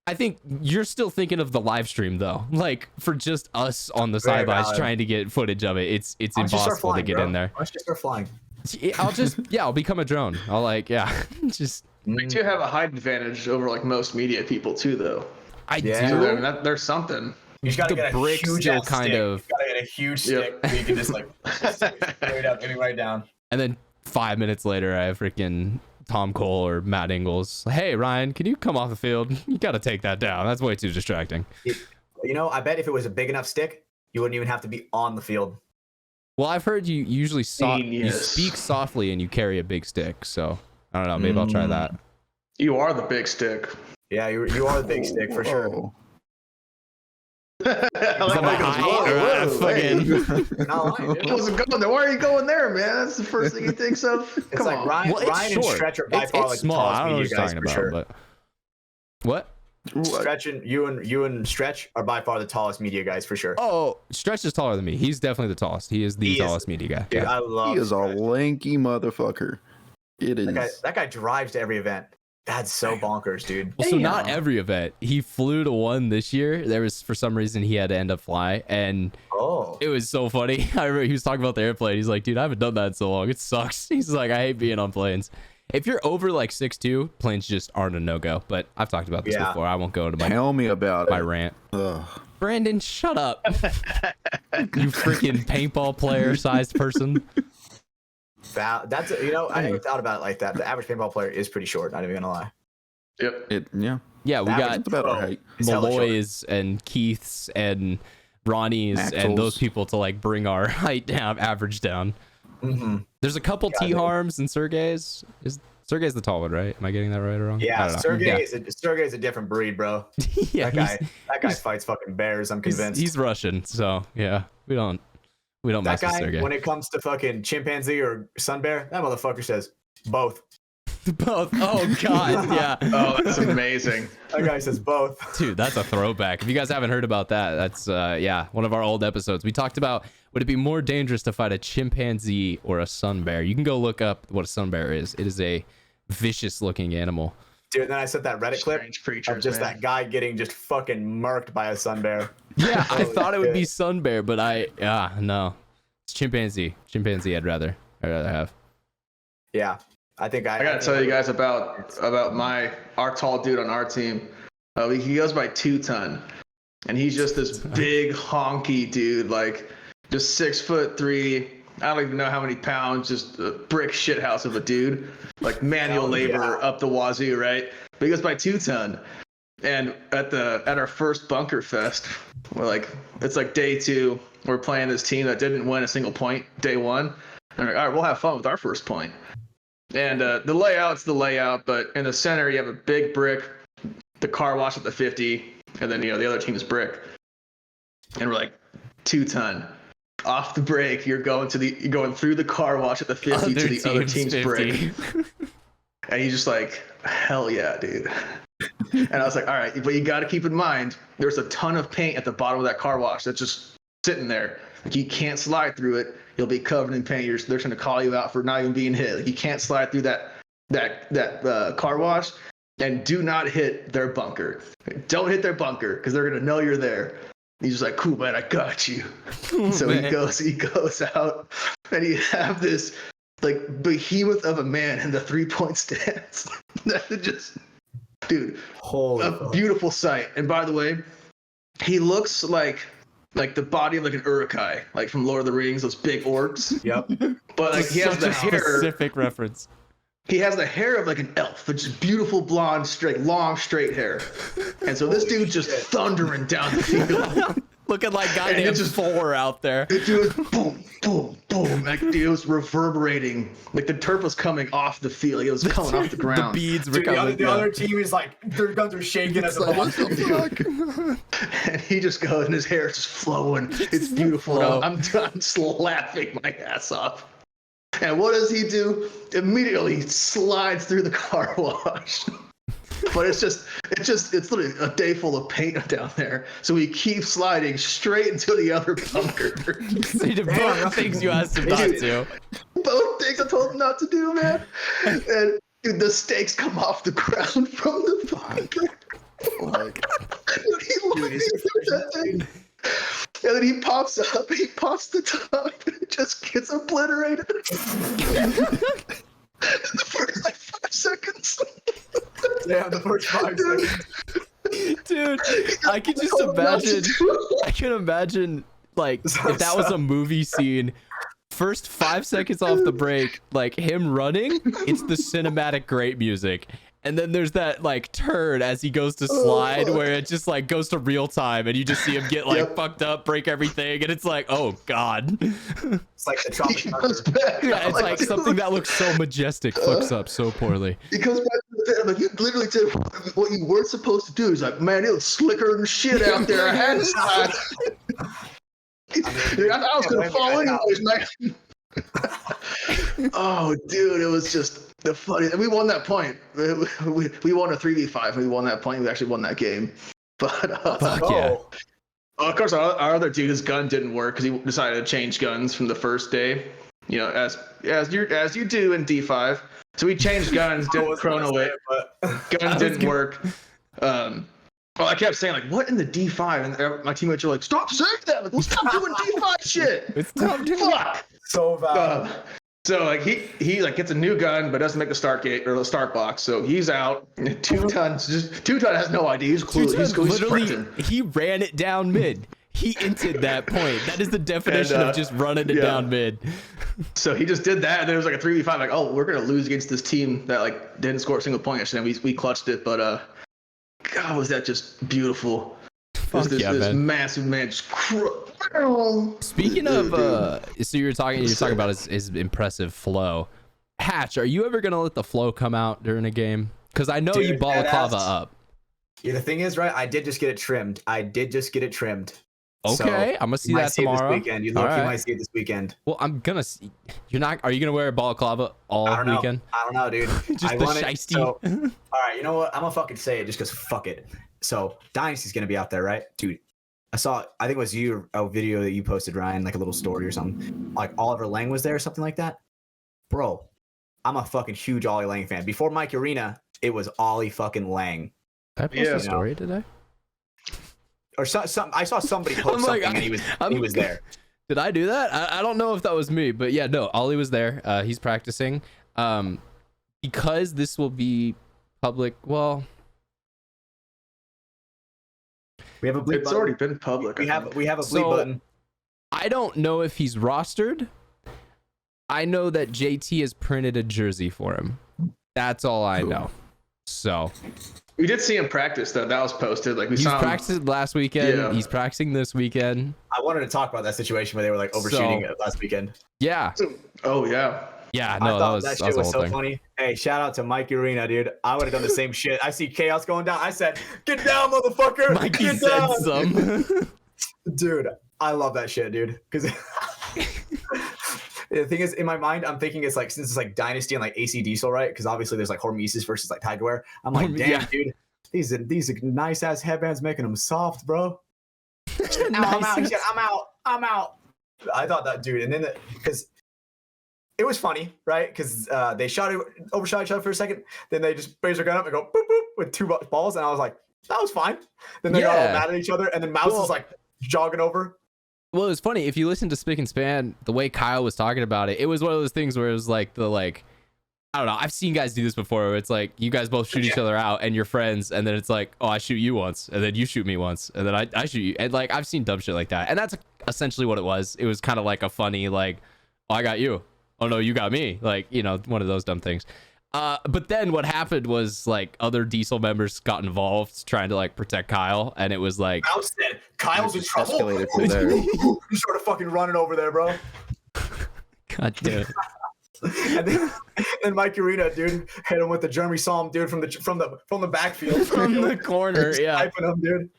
I think you're still thinking of the live stream though. Like for just us on the sidelines trying to get footage of it, it's impossible to get in there. Let's just start flying. I'll become a drone. Just. We do have a height advantage over like most media people too, though. I do. I mean, there's something. You just gotta The get a brick huge still ass kind stick. of- You gotta get a huge stick so you can just like straight up, maybe right down. And then 5 minutes later, I have freaking Tom Cole or Matt Ingles. Hey Ryan, can you come off the field? You got to take that down. That's way too distracting. You know, I bet if it was a big enough stick, you wouldn't even have to be on the field. Well, I've heard you usually you speak softly and you carry a big stick. So I don't know. Maybe I'll try that. You are the big stick. Yeah, you are the big stick for sure. I wasn't going there. Why are you going there, man? That's the first thing he thinks of. It's like Ryan and Stretch are by far like small. I don't know what you're talking about, sure. but what? Stretch and you and Stretch are by far the tallest media guys for sure. Oh, Stretch is taller than me. He's definitely the tallest. He is the tallest media guy. Dude, I love He is Stretch. a lanky motherfucker. It is. That guy drives to every event. That's so bonkers, dude. Well, so not every event. He flew to one this year. There was, for some reason, he had to end up flying, and it was so funny. I remember he was talking about the airplane. He's like, dude, I haven't done that in so long. It sucks. He's like, I hate being on planes. If you're over like 6'2", planes just aren't a no-go. But I've talked about this before. I won't go into Tell me about my rant. Ugh. Brandon, shut up. You freaking paintball player-sized person. That's I never thought about it like that. The average paintball player is pretty short. Not even gonna lie. Yep. Yeah, we got about our height. Malloy's and Keith's and Ronnie's and those people to like bring our height down, average down. Mm-hmm. There's a couple T-Harms and Sergey's. Sergey's the tall one, right? Am I getting that right or wrong? Yeah, Sergey's a different breed, bro. Yeah, that guy fights fucking bears. I'm convinced. He's Russian, so yeah, we don't mess with Sergey. When it comes to fucking chimpanzee or sun bear, that motherfucker says both. Both. Oh god, yeah. Oh, that's amazing. That guy says both. Dude, that's a throwback. If you guys haven't heard about that, that's one of our old episodes. We talked about would it be more dangerous to fight a chimpanzee or a sun bear? You can go look up what a sun bear is. It is a vicious looking animal. Dude, and then I sent that Reddit clip of just that guy getting just fucking murked by a sun bear. Yeah, I thought it would be sun bear, but no. It's chimpanzee. Chimpanzee I'd rather have. Yeah. I gotta tell you guys about our tall dude on our team. He goes by 2 ton, and he's just this big honky dude, like just 6'3". I don't even know how many pounds, just a brick shithouse of a dude, like manual labor up the wazoo, right? But he goes by 2 ton, and at our first bunker fest, it's like day 2. We're playing this team that didn't win a single point day 1. And we're like, all right, we'll have fun with our first point. And the layout's the layout, but in the center you have a big brick, the car wash at the 50, and then the other team's brick. And we're like 2 ton. Off the break, you're going through the car wash at the 50 to the other team's 50. Brick. And he's just like, hell yeah, dude. And I was like, all right, but you got to keep in mind, there's a ton of paint at the bottom of that car wash that's just sitting there. Like you can't slide through it. You'll be covered in paint. They're trying to call you out for not even being hit. Like you can't slide through that car wash, and do not hit their bunker. Don't hit their bunker because they're gonna know you're there. He's just like, cool, man, I got you. So he goes out, and you have this like behemoth of a man in the 3-point stance. Just, dude, a beautiful sight. And by the way, he looks like the body of like an Uruk-hai, like from Lord of the Rings, those big orcs. Yep. But like he has the hair. Specific reference. He has the hair of like an elf, but just beautiful blonde, long straight hair. And so this dude's just thundering down the field. Looking like goddamn Thor out there. It was boom, boom, boom. Like it was reverberating. Like the turf was coming off the field. Like, it was coming off the ground. The beads were coming. The other team is like, their guns are shaking as like, what the fuck? And he just goes, and his hair is just flowing. It's beautiful. I'm just laughing my ass off. And what does he do? Immediately slides through the car wash. But it's literally a day full of paint down there. So he keeps sliding straight into the other bunker. So he did both things you asked him not to. Both things I told him not to do, man. And dude, the stakes come off the ground from the bunker. Like, and then he pops up, he pops the top, and it just gets obliterated. The first like 5 seconds. Yeah, the first 5 seconds. Dude, I can just imagine. I can imagine, like, if that was a movie scene. First 5 seconds off the break, like him running, it's the cinematic great music. And then there's that like turn as he goes to slide where it just like goes to real time and you just see him get like fucked up, break everything, and it's like, oh god. It's like the Tropic Thunder. Yeah, it's like something that looks so majestic fucks up so poorly. He comes back to the bed, like you literally did what you weren't supposed to do. He's like, man, it was slicker than shit out there. I had to slide. I was gonna fall anyways, man. Oh, dude, it was just the funny. And we won that point. We won a 3v5. We won that point. We actually won that game. But yeah. Of course, our other dude, his gun didn't work because he decided to change guns from the first day. You know, as you do in D5. So we changed guns, didn't chrono it. Gun didn't work. Well, I kept saying, like, what in the D5? And my teammates are like, stop saying that. Like, let's stop doing D5 shit. Stop doing Fuck. So valid. So like he like gets a new gun but doesn't make the start gate or the start box, so he's out. 2-Ton has no idea. He's clueless. He's literally he ran it down mid. He inted that point. That is the definition of just running it down mid. So he just did that, and then it was like a 3v5. Like, oh, we're gonna lose against this team that like didn't score a single point yesterday. And we clutched it, but God, was that just beautiful? This massive man just. Speaking of, so you're talking about his impressive flow. Hatch, are you ever gonna let the flow come out during a game? Because I know you balaclava up. Yeah, the thing is, right? I did just get it trimmed. Okay, so I'm gonna see that tomorrow. This weekend. You might see it this weekend. Well, I'm gonna see. Are you gonna wear a balaclava all weekend? I don't know, dude. Just the shiesty. So, all right, you know what? I'm gonna fucking say it just because fuck it. So Dynasty's gonna be out there, right, dude? I think it was you, a video that you posted, Ryan, like a little story or something. Like Oliver Lang was there or something like that. Bro, I'm a fucking huge Ollie Lang fan. Before Mike Arena, it was Ollie fucking Lang. Did I post a story today? Or I saw somebody post something and he was there. Did I do that? I don't know if that was me, but yeah, no, Ollie was there. He's practicing. Because this will be public, well... We have a bleep It's button. already been public. We have a bleep button. I don't know if he's rostered. I know that JT has printed a jersey for him. That's all I know. So we did see him practice though. That was posted. Like we saw him practiced last weekend. Yeah. He's practicing this weekend. I wanted to talk about that situation where they were like overshooting it last weekend. Yeah. Oh yeah. Yeah, no, that shit was so funny. Hey, shout out to Mike Arena, dude. I would have done the same shit. I see chaos going down. I said, "Get down, motherfucker!" Mikey Get said down. some. Dude, I love that shit, dude. Because the thing is, in my mind, I'm thinking it's like since it's like Dynasty and like AC Diesel, right? Because obviously there's like Hormesis versus like Tideware. I'm like, damn, dude, these are nice ass headbands making them soft, bro. I'm out. I thought that, dude, and then because. It was funny, right? Because they overshot each other for a second. Then they just raise their gun up and go boop, boop, with 2 balls. And I was like, that was fine. Then they got all mad at each other. And then Mouse is like jogging over. Well, it was funny. If you listen to Spick and Span, the way Kyle was talking about it, it was one of those things where it was like I don't know. I've seen guys do this before where it's like you guys both shoot each other out and you're friends. And then it's like, oh, I shoot you once. And then you shoot me once. And then I shoot you. And like I've seen dumb shit like that. And that's essentially what it was. It was kind of like a funny like, oh, I got you. Oh no, you got me. Like, you know, one of those dumb things. But then what happened was like other Diesel members got involved trying to like protect Kyle, and it was like Mouse said, Kyle's in trouble. Escalated from there. You started fucking running over there, bro. God damn it. And then Mike Arena, dude, hit him with the Jeremy Psalm, dude, from the backfield. From the corner, yeah. Sniping him, dude.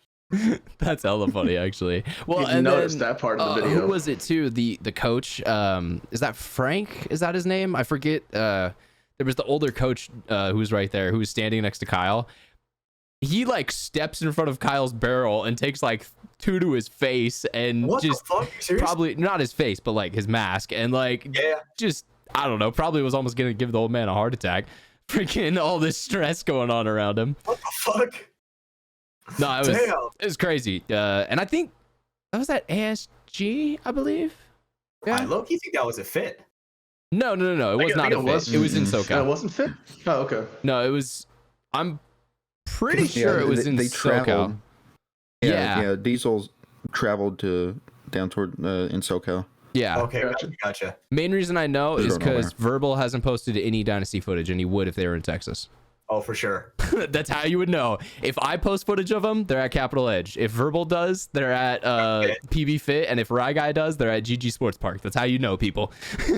That's hella funny, actually. Well, and noticed that part of the video. Who was it too? The coach. Is that Frank? Is that his name? I forget. There was the older coach who was right there, who was standing next to Kyle. He like steps in front of Kyle's barrel and takes like 2 to his face and what just the fuck? probably not his face, but like his mask and like just I don't know. Probably was almost gonna give the old man a heart attack. Freaking all this stress going on around him. What the fuck? No, it was crazy. And I think that was at ASG, I believe. Yeah. I low-key think that was a fit. No. It was not a fit. It was in SoCal. It wasn't fit? Oh, okay. No, it was. I'm pretty sure it was in SoCal. Yeah, Diesel's traveled down toward in SoCal. Yeah. Okay, gotcha. Main reason I know is because Verbal hasn't posted any Dynasty footage, and he would if they were in Texas. Oh, for sure. That's how you would know. If I post footage of them, they're at Capital Edge. If Verbal does, they're at PB Fit, and if Rye Guy does, they're at GG Sports Park. That's how you know, people.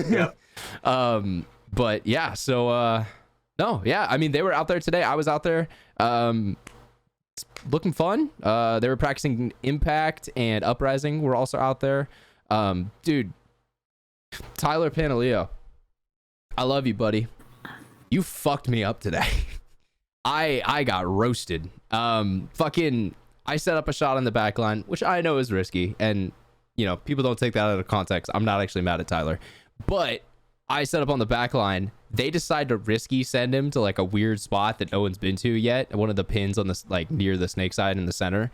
Yep. But yeah, so no, yeah. I mean, they were out there today. I was out there. Looking fun. They were practicing Impact and Uprising. We're also out there. Dude, Tyler Panaleo, I love you, buddy. You fucked me up today. I got roasted. I set up a shot on the back line, which I know is risky, and people don't take that out of context. I'm not actually mad at Tyler, but I set up on the back line. They decide to risky send him to like a weird spot that no one's been to yet, one of the pins on this near the snake side in the center,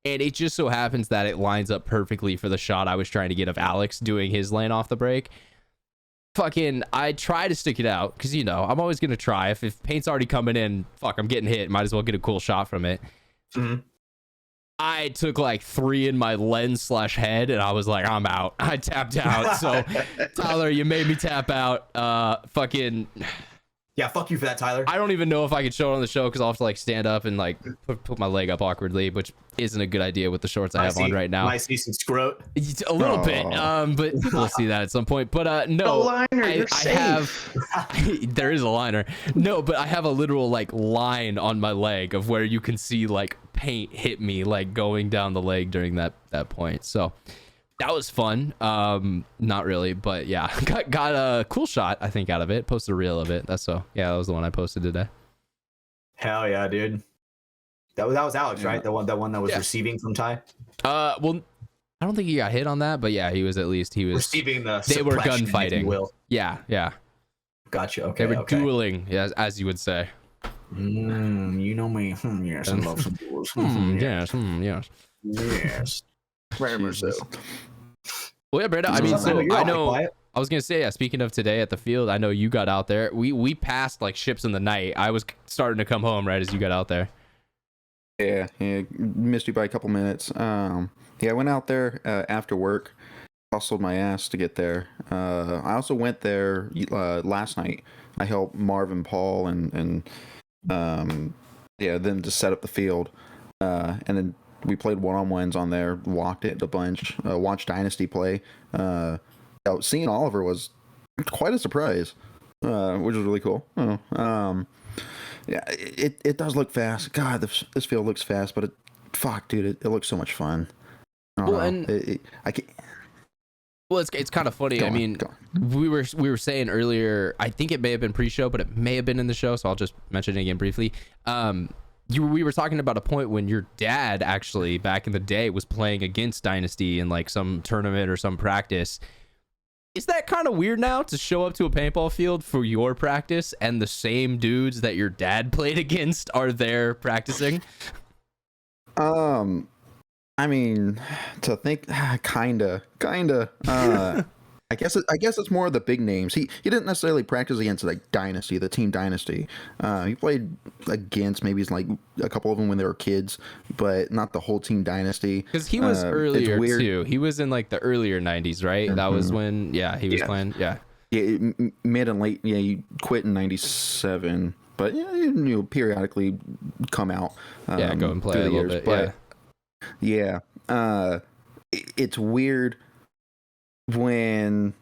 and it just so happens that it lines up perfectly for the shot I was trying to get of Alex doing his lane off the break. I try to stick it out because I'm always gonna try. If paint's already coming in, I'm getting hit. Might as well get a cool shot from it. Mm-hmm. I took like 3 in my lens/head, and I was like, I'm out. I tapped out. So Tyler, you made me tap out. Yeah, fuck you for that, Tyler. I don't even know if I could show it on the show because I'll have to stand up and put my leg up awkwardly, which isn't a good idea with the shorts I have on right now. Might see some scrot. A little bit, but people will see that at some point. But no, liner, I have. There is a liner. No, but I have a literal line on my leg of where you can see paint hit me going down the leg during that point. So that was fun. Not really, but yeah, got a cool shot I think out of it. Posted a reel of it. That was the one I posted today. Hell yeah, dude. That was Alex, right? The one that was receiving from Ty. Well, I don't think he got hit on that, but yeah, he was receiving the. They were gunfighting. Yeah. Gotcha. Okay. They were dueling, as you would say. You know me. Yes, I love some duels. Yes. Very much so. Well, yeah, Brenda. I mean, so I know. I was gonna say, speaking of today at the field, I know you got out there. We passed ships in the night. I was starting to come home right as you got out there. Yeah, missed you by a couple minutes. I went out there after work, hustled my ass to get there. I also went there last night. I helped Marvin, Paul, and them to set up the field, and then we played one-on-ones on there, walked it a bunch, watched Dynasty play. Seeing Oliver was quite a surprise, which was really cool. Yeah, it does look fast. God, this field looks fast, but dude, it looks so much fun. Well, it's kind of funny. I mean, we were saying earlier, I think it may have been pre-show, but it may have been in the show, so I'll just mention it again briefly. We were talking about a point when your dad actually back in the day was playing against Dynasty in some tournament or some practice. Is that kind of weird now to show up to a paintball field for your practice and the same dudes that your dad played against are there practicing? I mean, to think, kinda. I guess it's more of the big names. He didn't necessarily practice against Dynasty, the team Dynasty. He played against maybe a couple of them when they were kids, but not the whole team Dynasty. Because he was earlier too. He was in the earlier 90s, right? Mm-hmm. That was when he was playing. Yeah, mid and late. Yeah, he quit in 97, but periodically come out. Go and play a little bit. But it's weird when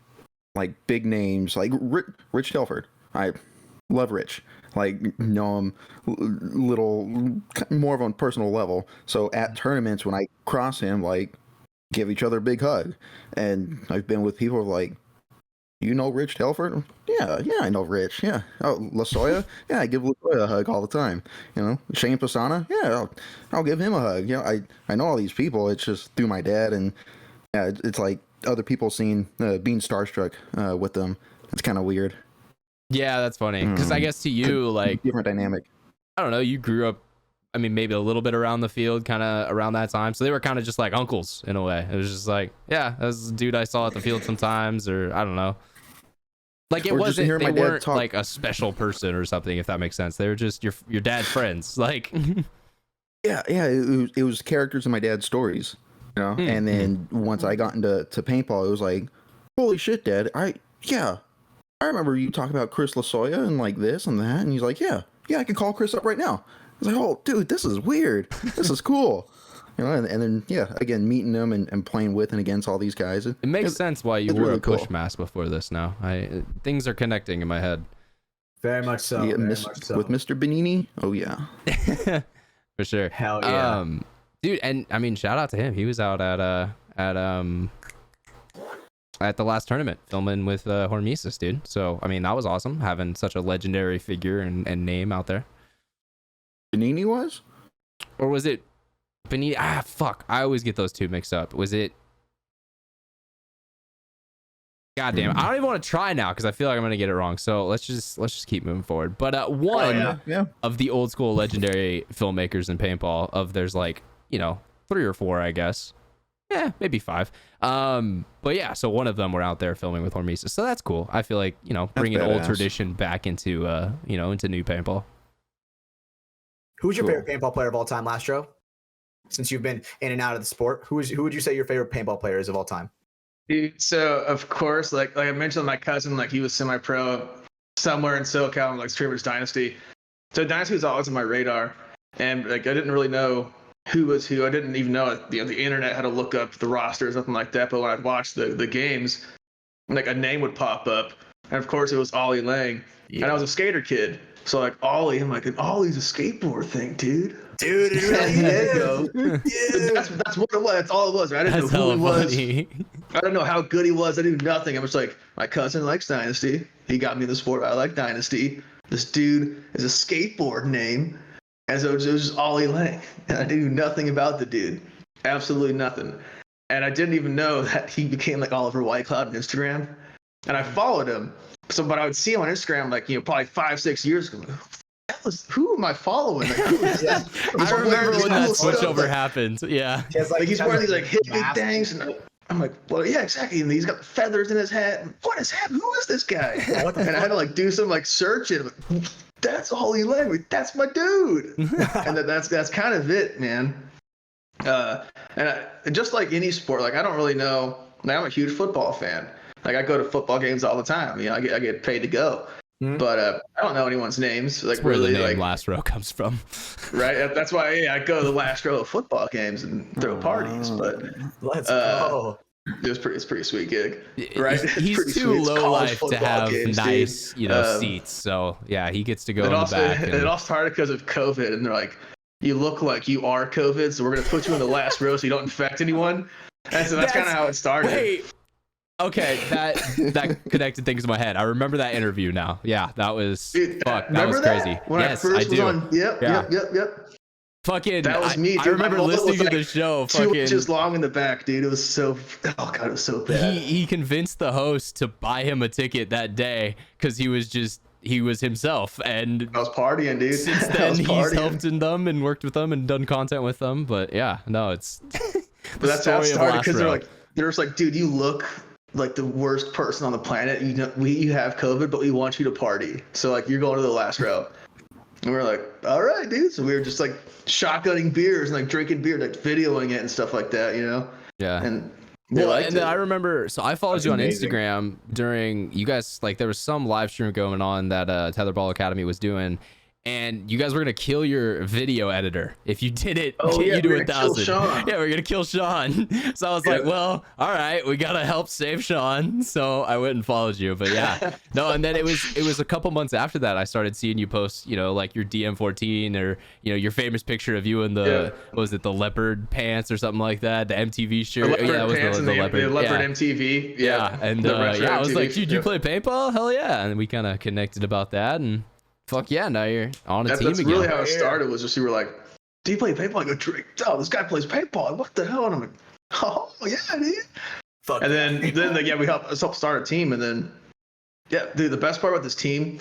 big names like Rich Telford. I love Rich, know him little more of on a personal level, so at tournaments when I cross him, give each other a big hug. And I've been with people Rich Telford? Yeah, I know Rich. Yeah. Oh, LaSoya? Yeah, I give LaSoya a hug all the time. Shane Pasana? Yeah, I'll give him a hug. I know all these people. It's just through my dad, and it's other people being starstruck with them. It's kind of weird. Yeah, that's funny. Because I guess to you, different dynamic. I don't know. You grew up I mean, maybe a little bit around the field, kind of around that time. So they were kind of just like uncles in a way. It was just like, yeah, that was a dude I saw at the field sometimes, or I don't know. Like it wasn't, they weren't like a special person or something, if that makes sense. They were just your dad's friends. Like, yeah, it was characters in my dad's stories, you know. And then once I got into paintball, it was like, holy shit, Dad! I remember you talking about Chris Lasoya and like this and that, and he's like, yeah, I can call Chris up right now. I was like, oh, dude, this is weird. This is cool. You know, and then again, meeting them and playing with and against all these guys. It makes sense why you wore really a push cool. mask before this. Now, things are connecting in my head. Very much so. Yeah, very much so. With Mr. Benini. Oh yeah, for sure. Hell yeah, dude. And I mean, shout out to him. He was out at the last tournament filming with Hormesis, dude. So I mean, that was awesome having such a legendary figure and name out there. Benini was, or was it? Benito, fuck. I always get those two mixed up. Was it? God damn it. I don't even want to try now because I feel like I'm going to get it wrong. So let's just keep moving forward. But one of the old school legendary filmmakers in paintball, there's like, 3 or 4, I guess. Yeah, maybe 5. But yeah, so one of them were out there filming with Hormesis. So that's cool. I feel like, bringing old tradition back into, into new paintball. Who's your favorite paintball player of all time, Last Row? Since you've been in and out of the sport, who would you say your favorite paintball player is of all time? Dude, so of course, like I mentioned, my cousin, like he was semi-pro somewhere in SoCal, like Streamers Dynasty. So Dynasty was always on my radar, and like I didn't really know who was who. I didn't even know the internet had to look up the rosters, nothing like that. But when I'd watch the games, like a name would pop up, and of course it was Ollie Lang, and I was a skater kid. So like Ollie, I'm like, Ollie's a skateboard thing, dude. Dude, it really is, though. Yeah, that's what it was. That's all it was. Right? I didn't know who he was. I don't know how good he was. I knew nothing. I was like, my cousin likes Dynasty. He got me the sport. I like Dynasty. This dude is a skateboard name, and so it was just Ollie Lang, and I knew nothing about the dude. Absolutely nothing. And I didn't even know that he became like Oliver Whitecloud on Instagram, and I followed him. So, but I would see him on Instagram, like, probably 5-6 years ago. Who am I following? Like, who is that? I remember when that switchover happened. Yeah. Like he's wearing these like hippie things, and I'm like, well, yeah, exactly. And he's got the feathers in his hat. What is happening? Who is this guy? And I had to like do some like searching. Like, that's Ollie Lang. That's my dude. And that's kind of it, man. Just like any sport, like I don't really know. Like, I'm a huge football fan. Like I go to football games all the time. I get paid to go. But I don't know anyone's names. Like that's where really, the name like Last Row comes from, right? That's why I go to the last row of football games and throw parties. But let's go. It's pretty sweet gig, right? He's too low life to have games, nice, seats. So yeah, he gets to go in the back. It all started because of COVID, and they're like, "You look like you are COVID, so we're gonna put you in the last row so you don't infect anyone." And so that's kind of how it started. Wait. Okay, that connected things in my head. I remember that interview now. Yeah, that was fuck. That was crazy. When yes, I first was on. Yep. Fucking. That was me. Dude. I remember listening to the show. 2 inches long in the back, dude. It was so. Oh god, it was so bad. He convinced the host to buy him a ticket that day because he was himself, and I was partying, dude. Since then, he's helped in them and worked with them and done content with them. But yeah, no, it's. But that's how it started because they're like, dude, you look like the worst person on the planet. You have COVID, but we want you to party. So like you're going to the last row. And we're like, all right, dude. So we were just like shotgunning beers and like drinking beer, like videoing it and stuff like that, Yeah. And then I remember, so I followed you on Instagram during you guys, like there was some live stream going on that Tetherball Academy was doing. And you guys were gonna kill your video editor if you did it. You do 1,000. Yeah, we're gonna kill Sean. So I was like, well, all right, we gotta help save Sean. So I went and followed you. But yeah, no. And then it was a couple months after that I started seeing you post, like your DM14 or your famous picture of you in the what was it, the leopard pants or something like that, the MTV shirt. That was the leopard. The leopard MTV. Yeah. And I was like, dude, you play paintball? Hell yeah! And we kind of connected about that and. Fuck yeah, now you're on a team again. That's really how it started, was just you were like, do you play paintball? I go, oh, this guy plays paintball. What the hell? And I'm like, oh, yeah, dude. Fuck. And then we helped start a team. And then, yeah, dude, the best part about this team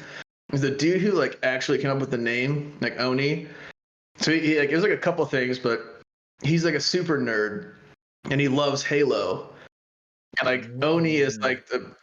is the dude who, like, actually came up with the name, like, Oni. So he like, there's like a couple things, but he's like a super nerd, and he loves Halo. And like Oni is like the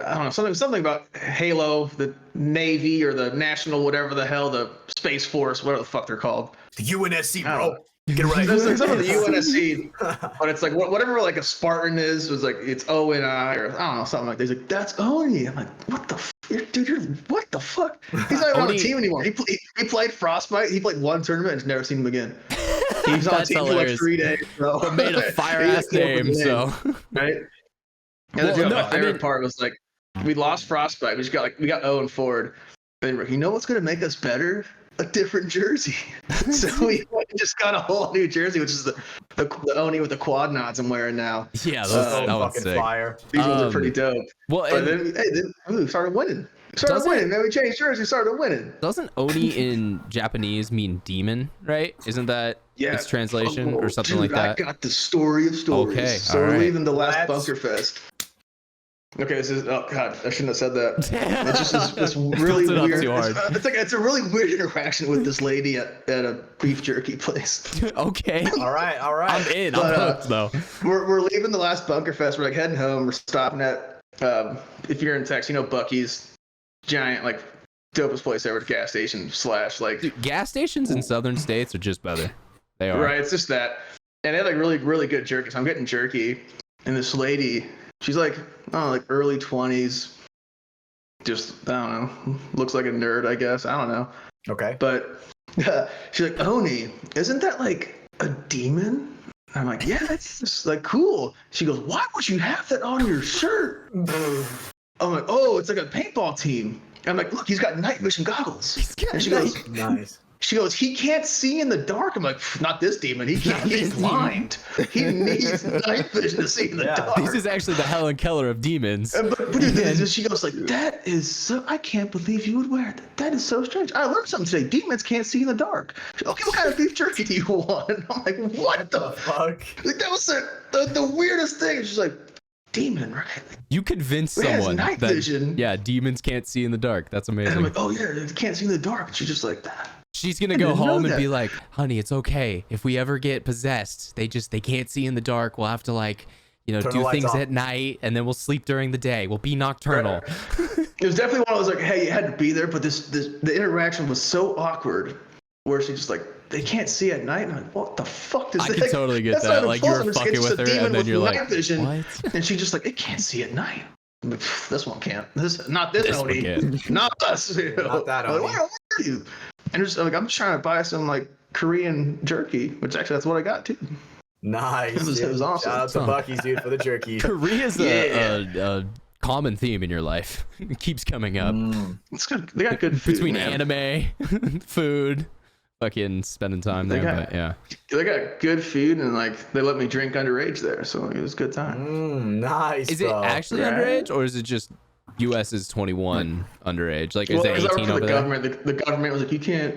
I don't know, something about Halo, the Navy or the National whatever the hell, the Space Force, whatever the fuck they're called. The UNSC, bro. Get it right. There's like some of the UNSC, but it's like whatever like a Spartan is was like it's ONI or I don't know, something like that. He's like, that's Oni. I'm like, what the dude, what the fuck? He's not on the team anymore. He played Frostbite. He played one tournament and never seen him again. He was on the team for like 3 days. So. But made a fire ass name, so right. And my favorite part was like we lost Frostbite. We got Owen Ford. And you know what's gonna make us better? A different jersey. So we just got a whole new jersey, which is the Oni with the quad nods I'm wearing now. Yeah, that was fucking sick. fire. These ones are pretty dope. Well, but then we started winning. Then we changed jerseys, started winning. Doesn't Oni in Japanese mean demon, right? Isn't that its translation or something like that? I got the story of stories. Okay, so we're leaving the last Bunker Fest. Okay, this is oh god, I shouldn't have said that. It's just this really weird. It's a really weird interaction with this lady at a beef jerky place. Okay. All right. I'm in. I'm hooked though. We're leaving the last Bunker Fest. We're like heading home. We're stopping at if you're in Texas, you know Buc-ee's, giant like dopest place ever, gas station / like. Dude, gas stations in southern states are just better. They are. Right. It's just that, and they have like really good jerky. So I'm getting jerky, and this lady. She's like, like early 20s. Just, I don't know. Looks like a nerd, I guess. I don't know. Okay. But she's like, Oni, isn't that like a demon? I'm like, yeah, that's just like cool. She goes, why would you have that on your shirt? I'm like, oh, it's like a paintball team. I'm like, look, he's got night vision goggles. And she goes, nice. She goes, he can't see in the dark. I'm like, not this demon. He can't. He's blind. He needs night vision to see in the dark. This is actually the Helen Keller of demons. But dude, she goes like, that is so. I can't believe you would wear that. That is so strange. I learned something today. Demons can't see in the dark. Okay, what kind of beef jerky do you want? I'm like, what the fuck? Like that was the weirdest thing. She's like, demon, right? You convinced someone night that vision. Yeah, demons can't see in the dark. That's amazing. And I'm like, oh yeah, they can't see in the dark. And she's just like that. She's gonna go home and be like, honey, it's okay. If we ever get possessed, they can't see in the dark. We'll have to like, do things at night, and then we'll sleep during the day. We'll be nocturnal. It was definitely one I was like, hey, you had to be there, but the interaction was so awkward where she's just like, they can't see at night. And I'm like, what the fuck does that? I can totally get that. Like you were fucking with her, and then you're like, vision. What? And she's just like, it can't see at night. I'm like, this one can't. Not this Oni. Not us. Not that Oni. Like, where are you? And just like I'm just trying to buy some like Korean jerky, which actually that's what I got too. Nice. It was awesome. Shout out to Buc-ee's, dude, for the jerky. Korea's a common theme in your life. It keeps coming up. It's good. They got good food. Between anime, food, fucking spending time there. They got good food and like they let me drink underage there, so it was a good time. Nice. Is it actually underage or is it just U.S. is 21 underage? Like, is it 18 over there? The government was like, you can't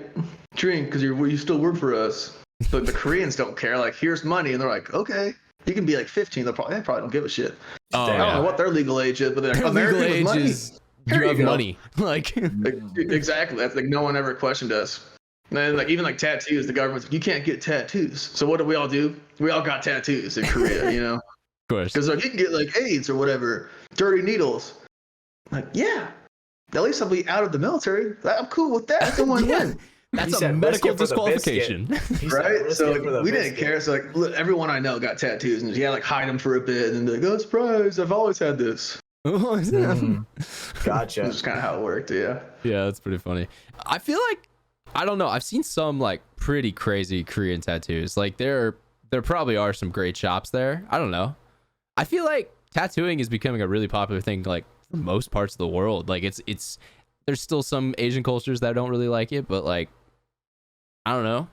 drink because you still work for us. But the Koreans don't care. Like, here's money, and they're like, okay, you can be like 15. They probably don't give a shit. Oh, I don't know what their legal age is, but they're like, legal age money. is you have money. Like, exactly. That's like no one ever questioned us. And then like even like tattoos, the government's like, you can't get tattoos. So what do? We all got tattoos in Korea, Of course. Because like you can get like AIDS or whatever, dirty needles. Like, yeah, at least I'll be out of the military. I'm cool with that. That's a win-win. That's a medical disqualification. Right? So like, we didn't care. So like everyone I know got tattoos and you had like hide them for a bit and be like, oh, surprise, I've always had this. Gotcha. That's kind of how it worked, yeah. Yeah, that's pretty funny. I feel like, I don't know, I've seen some like pretty crazy Korean tattoos. Like there probably are some great shops there. I don't know. I feel like tattooing is becoming a really popular thing like for most parts of the world. Like it's there's still some Asian cultures that don't really like it, but like I don't know.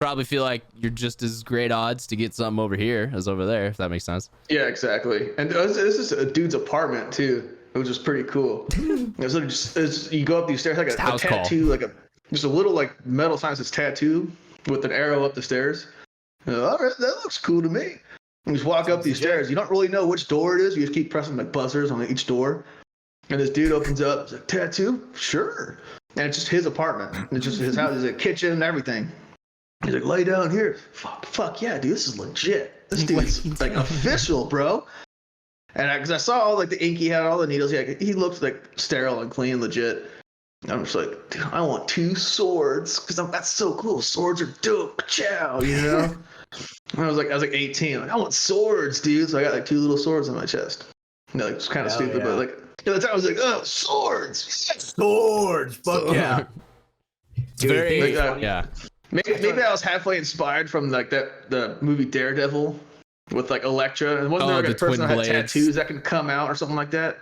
Probably feel like you're just as great odds to get something over here as over there, if that makes sense. Yeah, exactly. And this is a dude's apartment too, which is pretty cool. You go up these stairs like a tattoo, like just a little like metal sign that says tattoo with an arrow up the stairs. All right, that looks cool to me. You just walk up these stairs. You don't really know which door it is. You just keep pressing like buzzers on each door. And this dude opens up. He's like, tattoo? Sure. And it's just his apartment. It's just his house. There's a kitchen and everything. He's like, lay down here. Fuck yeah, dude, this is legit. This dude's like official, bro. And because I saw all like the ink he had, all the needles, he looked like sterile and clean, legit. I'm just like, dude, I want 2 swords because that's so cool. Swords are dope. Chow, you know. I was like 18. Like, I want swords, dude. So I got like 2 little swords on my chest. You know, like, it's kind of stupid, but like at the time I was like, oh, swords, yes. Swords, fuck yeah. Dude, very, yeah. Maybe I was halfway inspired from like the movie Daredevil with like Elektra. And wasn't there like a person that had tattoos that can come out or something like that?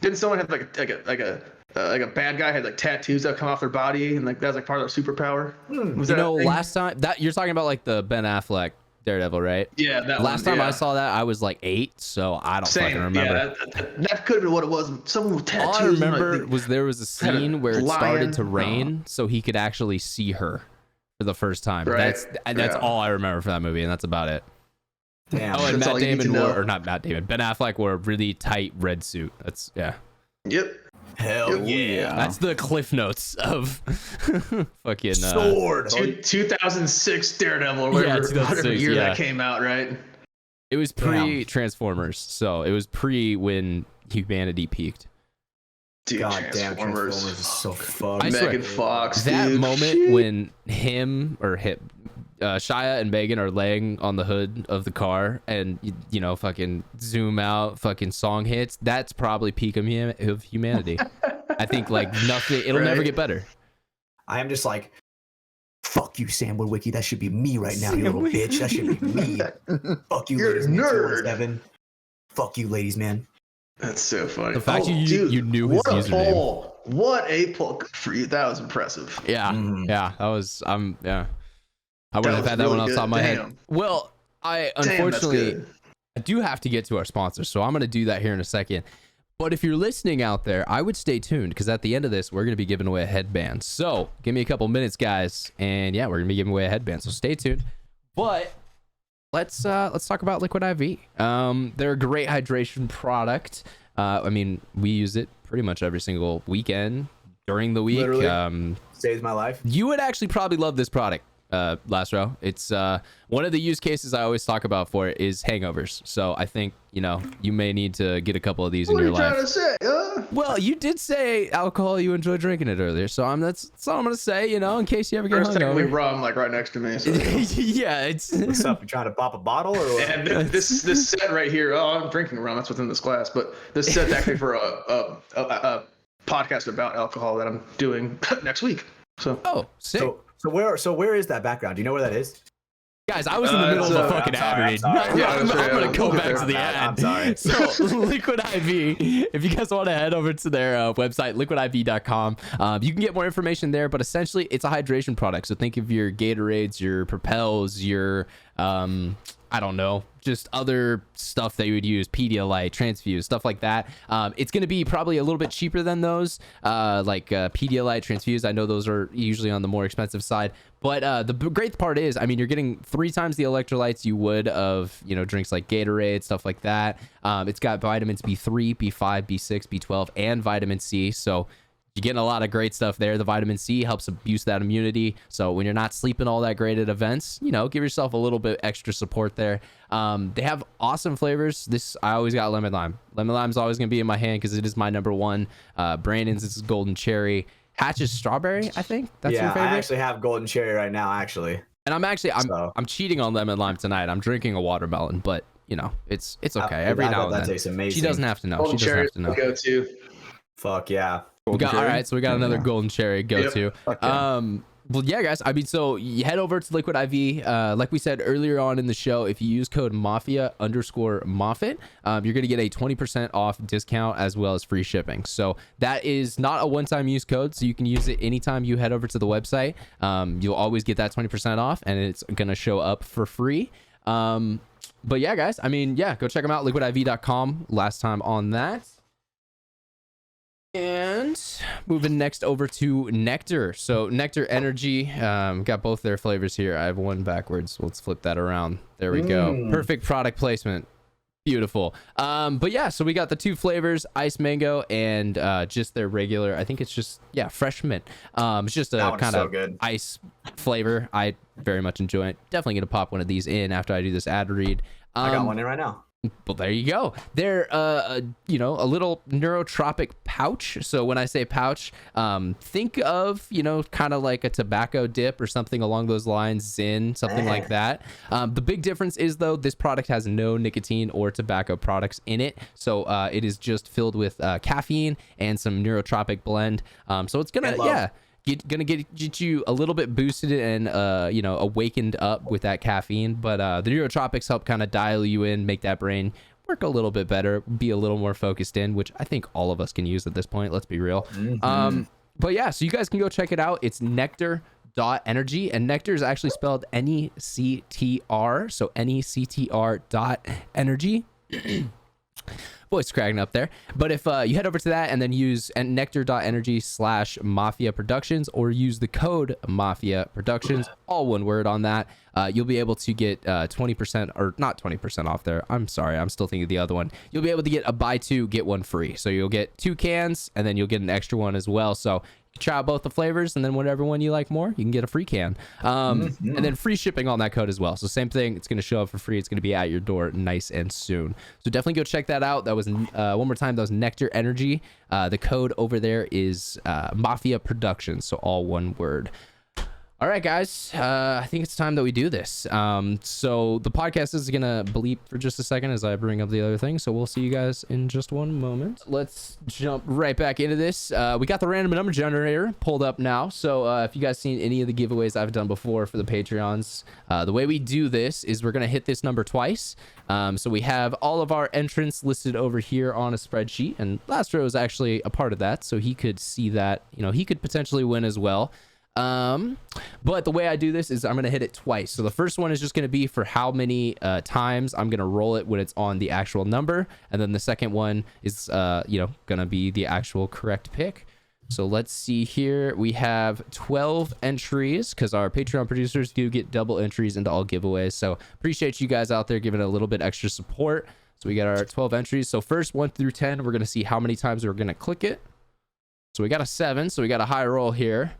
Didn't someone have like a bad guy had like tattoos that come off their body and like that's like part of their superpower? Was that last time that you're talking about like the Ben Affleck Daredevil, right? Yeah, that last time I saw that I was like 8, so I don't fucking remember. Yeah, that could have been what it was. Someone with tattoos. All I remember was there was a scene where it started to rain, so he could actually see her for the first time. Right. That's all I remember from that movie, and that's about it. Damn. Oh, and Matt Damon or not Matt Damon, Ben Affleck wore a really tight red suit. That's Yep. Hell yeah. That's the cliff notes of fucking sword. 2006 Daredevil or whatever year that came out, right? It was pre-Transformers, so it was pre when humanity peaked. Dude, God damn, Transformers is so fucked. Megan Fox, that moment when Shia and Megan are laying on the hood of the car and you know fucking zoom out, fucking song hits, that's probably peak of humanity. I think like nothing, it'll never get better. I am just like, fuck you, Sam Witwicky, that should be me right now, you little bitch. That should be me. Fuck you, you're ladies, a nerd. Evan. Fuck you, ladies, man. That's so funny. The fact you knew his username. What a pull. Good for you. That was impressive. Yeah. Yeah. That was I wouldn't have had that one off the top of my head. Well, unfortunately I do have to get to our sponsors, so I'm going to do that here in a second. But if you're listening out there, I would stay tuned because at the end of this, we're going to be giving away a headband. So give me a couple minutes, guys, and yeah, we're going to be giving away a headband. So stay tuned. But let's talk about Liquid IV. They're a great hydration product. I mean, we use it pretty much every single weekend during the week. Literally, saves my life. You would actually probably love this product. Last Row. It's one of the use cases I always talk about for it is hangovers. So I think you may need to get a couple of these in your life. What are you trying to say? Well, you did say alcohol. You enjoy drinking it earlier, so that's all I'm gonna say. In case you ever get hungover. Rum like right next to me. So. Yeah, it's. What's up? You trying to pop a bottle or what? And this set right here. Oh, I'm drinking rum. That's what's in this glass. But this set's actually for a podcast about alcohol that I'm doing next week. So. Sick. So where is that background? Do you know where that is? Guys, I was in the middle of a fucking ad read. I'm gonna go back to the ad. I'm sorry. So Liquid IV, if you guys want to head over to their website, liquidiv.com, you can get more information there. But essentially, it's a hydration product. So think of your Gatorades, your Propels, your I don't know, just other stuff that you would use, Pedialyte, Transfuse, stuff like that. It's going to be probably a little bit cheaper than those, like Pedialyte, Transfuse. I know those are usually on the more expensive side. But the great part is, I mean, you're getting 3 times the electrolytes you would of, drinks like Gatorade, stuff like that. It's got vitamins B3, B5, B6, B12, and vitamin C. So you're getting a lot of great stuff there. The vitamin C helps boost that immunity. So when you're not sleeping all that great at events, give yourself a little bit extra support there. They have awesome flavors. I always got lemon lime. Lemon lime's always going to be in my hand because it is my number one. Brandon's is golden cherry. Hatch's strawberry, I think. That's your favorite? I actually have golden cherry right now, actually. And I'm cheating on lemon lime tonight. I'm drinking a watermelon, but it's okay. Every now and then. That tastes amazing. She doesn't have to know. Golden she doesn't have to know. Go to. Fuck yeah. All right, so we got another golden cherry go-to. Well, yeah, guys. I mean, so you head over to Liquid IV. Like we said earlier on in the show, if you use code Mafia_Moffat, you're going to get a 20% off discount as well as free shipping. So that is not a one-time use code, so you can use it anytime you head over to the website. You'll always get that 20% off, and it's going to show up for free. But yeah, guys. I mean, yeah, go check them out. liquidiv.com. Last time on that. And moving next over to NECTR. So NECTR Energy, got both their flavors here. I have one backwards. Let's flip that around. There we go. Perfect product placement. Beautiful. But yeah, so we got the 2 flavors, ice mango and just their regular, I think it's just, fresh mint. It's just a kind of ice flavor. I very much enjoy it. Definitely gonna pop one of these in after I do this ad read. I got one in right now. Well, there you go. They're, a little neurotropic pouch. So when I say pouch, think of, kind of like a tobacco dip or something along those lines, Zin, something like that. The big difference is, though, this product has no nicotine or tobacco products in it. So it is just filled with caffeine and some neurotropic blend. So it's going to, gonna get you a little bit boosted and awakened up with that caffeine, but the neurotropics help kind of dial you in, make that brain work a little bit better, be a little more focused in, which I think all of us can use at this point, let's be real. But yeah, so you guys can go check it out. It's NECTR.energy, and NECTR is actually spelled NECTR, so NECTR.energy. Voice cracking up there. But if you head over to that and then use NECTR.energy/MafiaProductions or use the code MafiaProductions, all one word on that, you'll be able to get 20%, or not 20% off there. I'm sorry, I'm still thinking of the other one. You'll be able to get a buy 2, get 1 free. So you'll get 2 cans and then you'll get an extra one as well. So you can try out both the flavors, and then whatever one you like more, you can get a free can. And then free shipping on that code as well. So same thing, it's going to show up for free. It's going to be at your door nice and soon. So definitely go check that out. That was one more time, that was NECTR Energy. The code over there is Mafia Productions, so all one word. All right, guys, I think it's time that we do this. So the podcast is going to bleep for just a second as I bring up the other thing. So we'll see you guys in just one moment. Let's jump right back into this. We got the random number generator pulled up now. So if you guys seen any of the giveaways I've done before for the Patreons, the way we do this is we're going to hit this number twice. So we have all of our entrants listed over here on a spreadsheet, and Last Row is actually a part of that. So he could see that, he could potentially win as well. But the way I do this is I'm going to hit it twice. So the first one is just going to be for how many times I'm going to roll it when it's on the actual number. And then the second one is, going to be the actual correct pick. So let's see here. We have 12 entries because our Patreon producers do get double entries into all giveaways. So appreciate you guys out there giving a little bit extra support. So we got our 12 entries. So first 1 through 10, we're going to see how many times we're going to click it. So we got a 7. So we got a high roll here.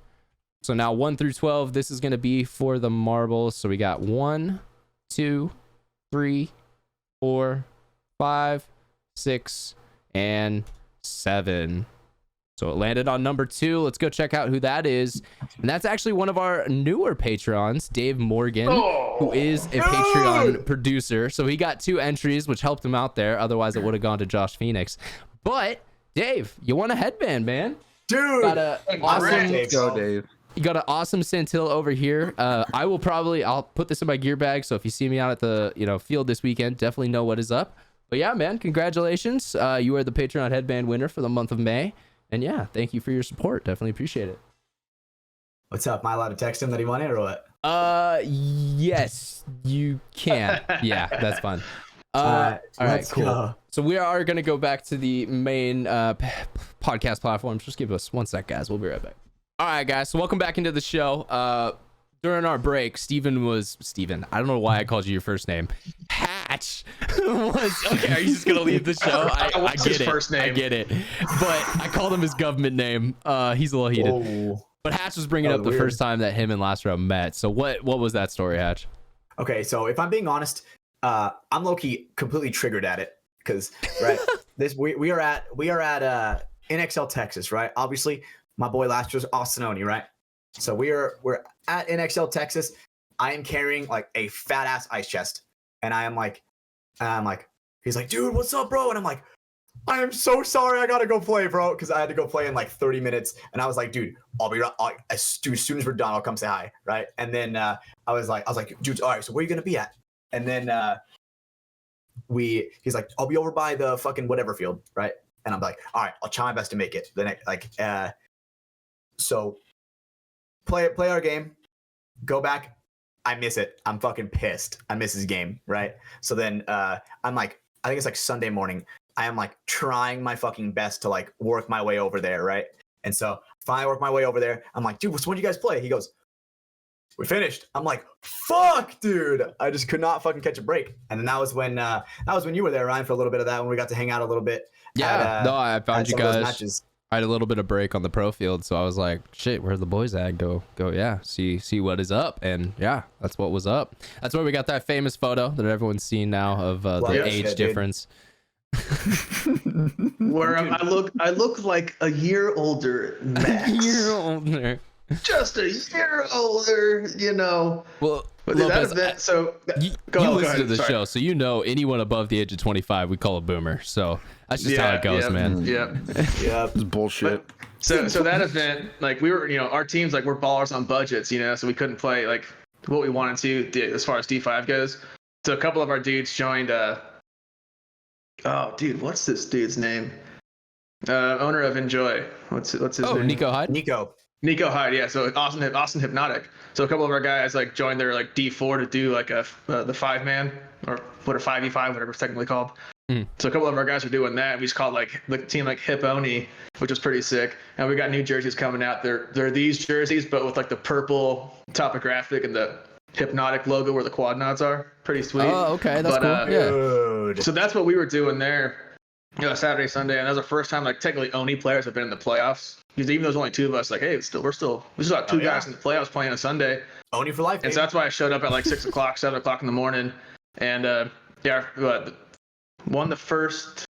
So now 1 through 12, this is going to be for the marbles. So we got 1, 2, 3, 4, 5, 6, and 7. So it landed on number 2. Let's go check out who that is. And that's actually one of our newer patrons, Dave Morgan, who is a Patreon producer. So he got 2 entries, which helped him out there. Otherwise, it would have gone to Josh Phoenix. But Dave, you won a headband, man. Dude, got a awesome, Let's go, Dave. You got an awesome Scintilla over here. I'll put this in my gear bag. So if you see me out at the field this weekend, definitely know what is up. But yeah, man, congratulations. You are the Patreon headband winner for the month of May. And yeah, thank you for your support. Definitely appreciate it. What's up? Am I allowed to text him that he won it or what? Yes, you can. Yeah, that's fun. All right, cool. Go. So we are going to go back to the main podcast platforms. Just give us 1 sec, guys. We'll be right back. All right, guys. So welcome back into the show. During our break, Steven. I don't know why I called you your first name. Hatch was okay. Are you just gonna leave the show? I get it. First name? I get it. But I called him his government name. He's a little heated. Whoa. But Hatch was bringing up the first time that him and Last Row met. So what was that story, Hatch? Okay, so if I'm being honest, I'm low-key completely triggered at it because we are at NXL Texas, right? Obviously. My boy Last Row's Austinoni, right? So we're at NXL Texas. I am carrying like a fat ass ice chest, and I'm like, he's like, dude, what's up, bro? And I'm like, I am so sorry, I gotta go play, bro, because I had to go play in like 30 minutes. And I was like, dude, I'll be right. As soon as we're done, I'll come say hi, right? And then I was like, dude, all right, so where are you gonna be at? And then he's like, I'll be over by the fucking whatever field, right? And I'm like, all right, I'll try my best to make it. The next So play our game, go back. I miss it. I'm fucking pissed. I miss his game, right? So then I'm like, I think it's like Sunday morning. I am like trying my fucking best to like work my way over there, right? And so finally work my way over there. I'm like, dude, when do you guys play? He goes, we finished. I'm like, fuck, dude. I just could not fucking catch a break. And then that was when you were there, Ryan, for a little bit of that, when we got to hang out a little bit. Yeah, no, I found you guys. I had a little bit of break on the pro field, so I was like, shit, where the boys at? Go, yeah, see what is up. And yeah, that's what was up. That's where we got that famous photo that everyone's seen now of the age difference. Where I look like a year older, max. A year older. Just a year older, you know. Well, but Lopez, that event, so you listen to the show, so you know anyone above the age of 25 we call a boomer. So that's just how it goes, man. Yeah, it's bullshit. But, so that event, like we were, you know, our teams like we're ballers on budgets, you know, so we couldn't play like what we wanted to as far as D5 goes. So a couple of our dudes joined. Oh, dude, what's this dude's name? Owner of Enjoy. What's his name? Oh, Nico Hyde. Nico Hyde, yeah. So Austin Hypnotic. So a couple of our guys like joined their like D4 to do like the 5-man or what a 5v5, whatever it's technically called. So a couple of our guys are doing that. We just called like the team like Hip Oni, which was pretty sick. And we got new jerseys coming out. They're these jerseys, but with like the purple topographic and the Hypnotic logo where the quad nods are. Pretty sweet. Oh, okay, that's cool. Yeah. So that's what we were doing there. You know, Saturday, Sunday, and that was the first time like technically Oni players have been in the playoffs. Because even though there's only two of us, like, hey, we still got two guys in the playoffs playing on Sunday. Oni for life. And so that's why I showed up at like 6 o'clock, 7 o'clock in the morning, and won the first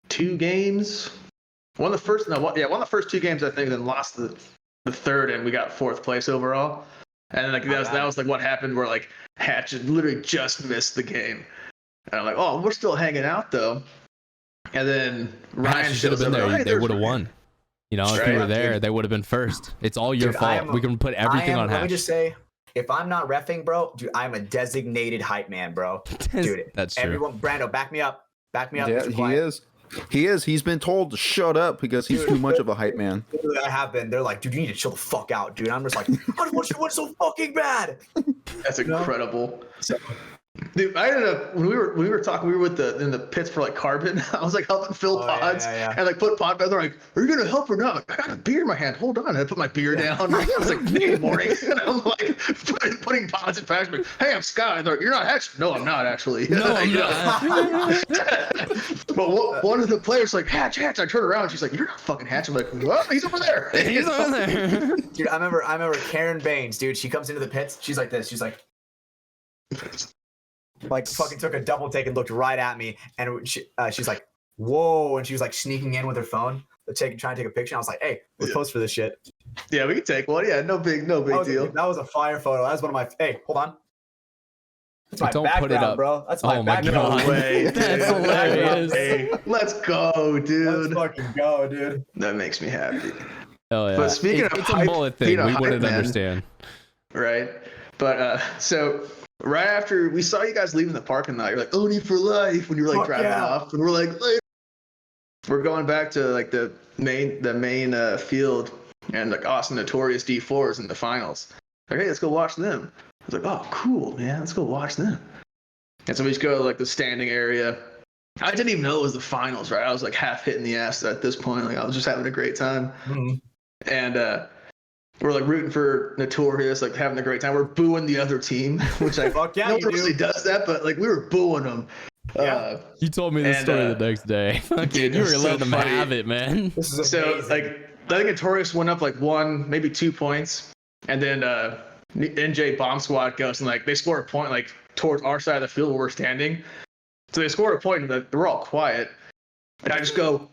two games. Won the first 2 games I think, then lost the third, and we got 4th place overall. And like that was like what happened where like Hatch literally just missed the game, and I'm like, oh, we're still hanging out though. And then Ryan should have been there. They would have won. You know, if you were there, they would have been first. It's all your fault. We can put everything on Hatch. Let me just say, if I'm not reffing, bro, dude, I'm a designated hype man, bro. Dude, that's true. Everyone, Brando, back me up. Yeah, he is. He is. He's been told to shut up because he's too much of a hype man. I have been. They're like, dude, you need to chill the fuck out, dude. I'm just like, how do you want you to win so fucking bad? That's incredible. Dude, I ended up when we were talking, we were in the pits for like carbon. I was like helping fill pods and like put pod back. They're like, "Are you gonna help or not?" I got a beer in my hand. Hold on. And I put my beer down. I was like, "Good morning," and I'm like putting pods in packs. Like, "Hey, I'm Scott." And they're like, "You're not Hatch." No, I'm not actually. No, I'm not. But one of the players like, "Hatch." I turn around. And she's like, "You're not fucking Hatch." I'm like, "Well, he's over there." He's over there. Dude, I remember Karen Baines. Dude, she comes into the pits. She's like this. She's like fucking took a double take and looked right at me, and she's like, whoa, and she was like sneaking in with her phone trying to take a picture. I was like, hey, let's post for this shit. Yeah, we can take one. Yeah, no big deal. That was a fire photo. That was one of my hold on. That's my Don't background, put it up, bro. That's my background. No way. That's hilarious. Hey, let's go, dude. Let's fucking go, dude. That makes me happy. Oh yeah. But speaking of it's hype, a mullet thing. We wouldn't understand. Right. But so right after we saw you guys leaving the parking lot, you're like, Oni for life, when you were like driving off, and we're like, we're going back to like the main field, and like Austin Notorious D4s in the finals. Like, hey, let's go watch them. I was like, oh, cool, man, let's go watch them. And so we just go to like the standing area. I didn't even know it was the finals, right? I was like half hitting the ass at this point. Like I was just having a great time. Mm-hmm. And we're like rooting for Notorious, like having a great time. We're booing the other team, which I no one really does that, but like we were booing them. Yeah. You told me this story the next day. Dude, you were letting them have it, man. This is so like I think Notorious went up like 1, maybe 2 points, and then NJ Bomb Squad goes and like they score a point like towards our side of the field where we're standing. So they score a point and we're all quiet, and I just go,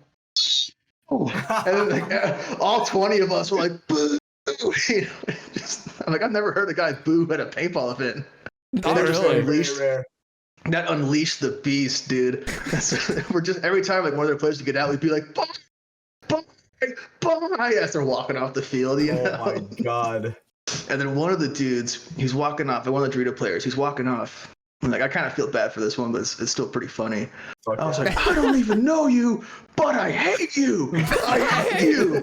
oh, and then like all 20 of us were like, boo. You know, I'm like, I've never heard a guy boo at a paintball event. That unleashed the beast, dude. We're just every time like one of their players would get out, we'd be like, bye, as they're walking off the field. You know? Oh my god! And then one of the dudes, he's walking off, and one of the Dorito players, he's walking off. I'm like, I kind of feel bad for this one, but it's still pretty funny. I was like, I don't even know you, but I hate you. I hate you.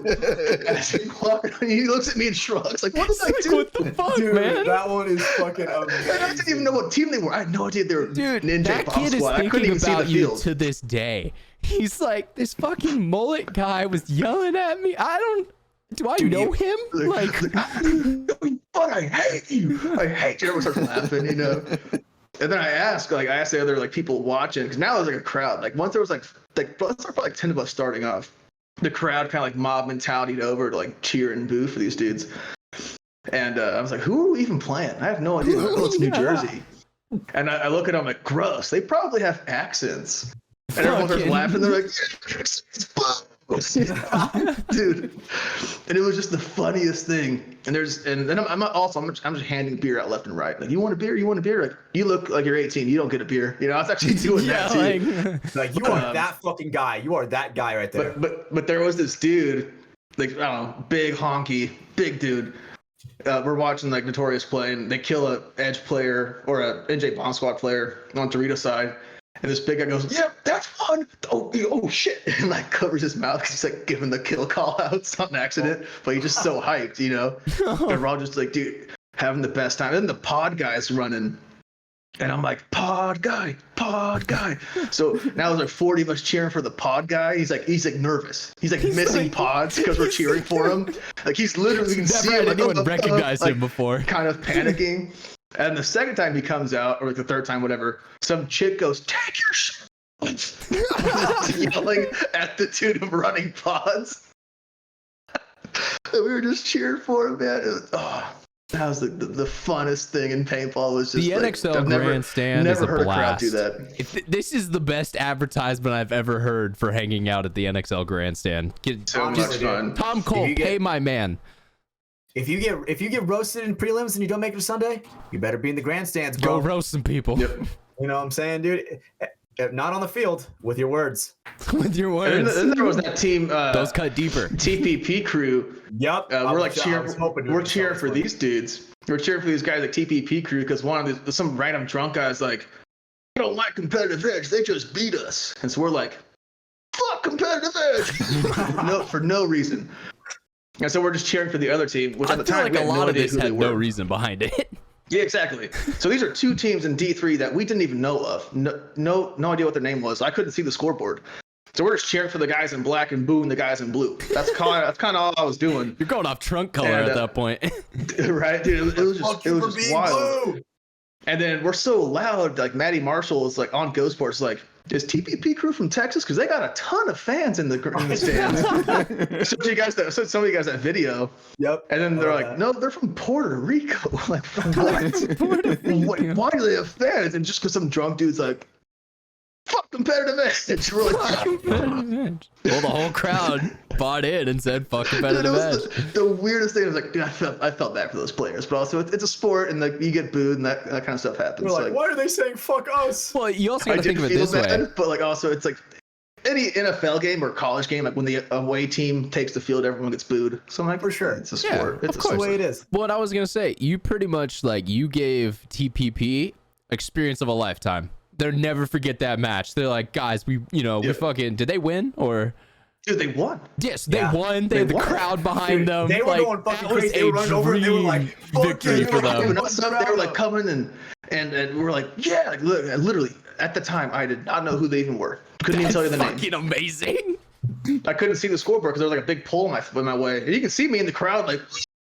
And he looks at me and shrugs, like, what did I do? What the fuck, dude, man? That one is fucking amazing. And I didn't even know what team they were. I had no idea they were Ninja that Bomb kid Squad. is thinking about you to this day. He's like, this fucking mullet guy was yelling at me. Do I know him? Like, but I hate you. I hate you. Everyone starts laughing, you know. And then I asked the other like people watching, because now there's like a crowd. Like once there was like let's start like 10 of us starting off. The crowd kind of like mob mentality over to like cheer and boo for these dudes. And I was like, who are we even playing? I have no idea. It's New Jersey. And I look at them like, gross. They probably have accents. And everyone starts laughing. They're like, dude. And it was just the funniest thing. And then I'm just handing beer out left and right. Like, you want a beer? You want a beer? Like, you look like you're 18. You don't get a beer. You know, I was actually doing that too. Like you are that fucking guy. You are that guy right there. But there was this dude, like, I don't know, big honky, big dude. We're watching like Notorious play, and they kill a Edge player or a NJ Bomb Squad player on Dorito's side. And this big guy goes, "Yeah, that's fun." Oh shit! And like covers his mouth because he's like giving the kill call outs on accident, but he's just so hyped, you know. And we're all just like, dude, having the best time. And then the pod guy's running, and I'm like, pod guy. So now there's like 40 of us cheering for the pod guy. He's like nervous. He's missing pods because we're cheering for him. Like he's literally, you can see him, like, anyone recognized him before. Kind of panicking. And the second time he comes out, or like the third time, whatever, some chick goes, "Take your shit," yelling at the dude of running pods. And we were just cheering for him, man. That was the funnest thing in paintball. Was just the NXL grandstand is a heard blast. A crowd do that. This is the best advertisement I've ever heard for hanging out at the NXL grandstand. So much fun. Tom Cole, pay my man. If you get roasted in prelims and you don't make it to Sunday, you better be in the grandstands, bro. Go roast some people. Yep. You know what I'm saying, dude? Not on the field, with your words. With your words. And then there was that team. Those cut deeper. TPP crew. Yep. We're like cheering. We're cheering for these dudes. We're cheering for these guys like TPP crew because some random drunk guy's like, "I don't like competitive edge. They just beat us." And so we're like, "Fuck competitive edge!" for no reason. And so we're just cheering for the other team, which at the time like a lot of this had no reason behind it. Yeah, exactly. So these are two teams in D3 that we didn't even know of. No idea what their name was. I couldn't see the scoreboard. So we're just cheering for the guys in black and booing the guys in blue. That's kind of all I was doing. You're going off trunk color at that point. Right, dude. It was just wild. Blue. And then we're so loud, like Maddie Marshall is like on Ghost Sports, like, "Is TPP crew from Texas? Because they got a ton of fans in the stands." So some of you guys that video. Yep. And then they're like, "No, they're from Puerto Rico." Like, what? Why do they have fans? And just because some drunk dude's like, "Fuck competitive edge." It's really well, the whole crowd bought in and said, "Fuck competitive edge." The weirdest thing was like, dude, I felt bad for those players, but also it's a sport and like you get booed and that kind of stuff happens. We're like, why are they saying "fuck us"? Well, you also got to think of it this way. But like also, it's like any NFL game or college game, like when the away team takes the field, everyone gets booed. So I'm like, for sure, it's a sport. Yeah, it's of course. The way it is. What I was gonna say, you pretty much like you gave TPP experience of a lifetime. They'll never forget that match. They're like, guys, we fucking, did they win or? Dude, they won. Yes, they won. They had the crowd behind them. They were going fucking crazy. They were running over and they were like, victory for them. They were like coming and we were like, yeah, like literally at the time I did not know who they even were. Couldn't even tell you the name. Fucking amazing. I couldn't see the scoreboard because there was like a big pole in my way. And you can see me in the crowd like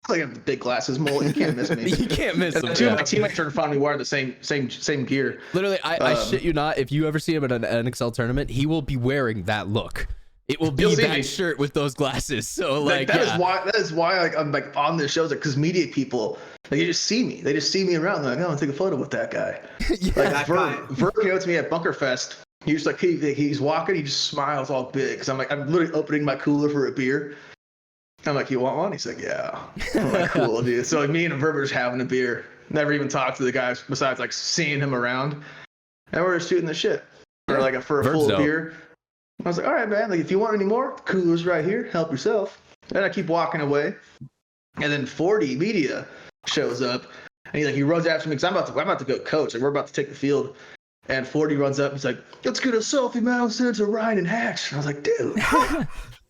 I have the big glasses, mullet. You can't miss me. You can't miss them. Two of my teammates are finally wearing the same gear. Literally, I shit you not. If you ever see him at an NXL tournament, he will be wearing that look. It will be that shirt with those glasses. So like that is why like I'm like on this shows, like because media people like you just see me. They just see me around. They're like, "I want to take a photo with that guy." Like Vert came out to me at Bunkerfest. He was like, he's walking. He just smiles all big because I'm literally opening my cooler for a beer. I'm like, "You want one?" He's like, "Yeah." I'm like, "Cool, dude." So like me and Vert were just having a beer. Never even talked to the guys besides like seeing him around. And we're just shooting the shit for a full beer. I was like, "All right, man. Like, if you want any more, cooler's right here. Help yourself." And I keep walking away, and then 40 media shows up, and he runs after me because I'm about to go coach. Like, we're about to take the field, and 40 runs up. He's like, "Let's get a selfie, man. Let's send it to Ryan and Hatch." And I was like, "Dude."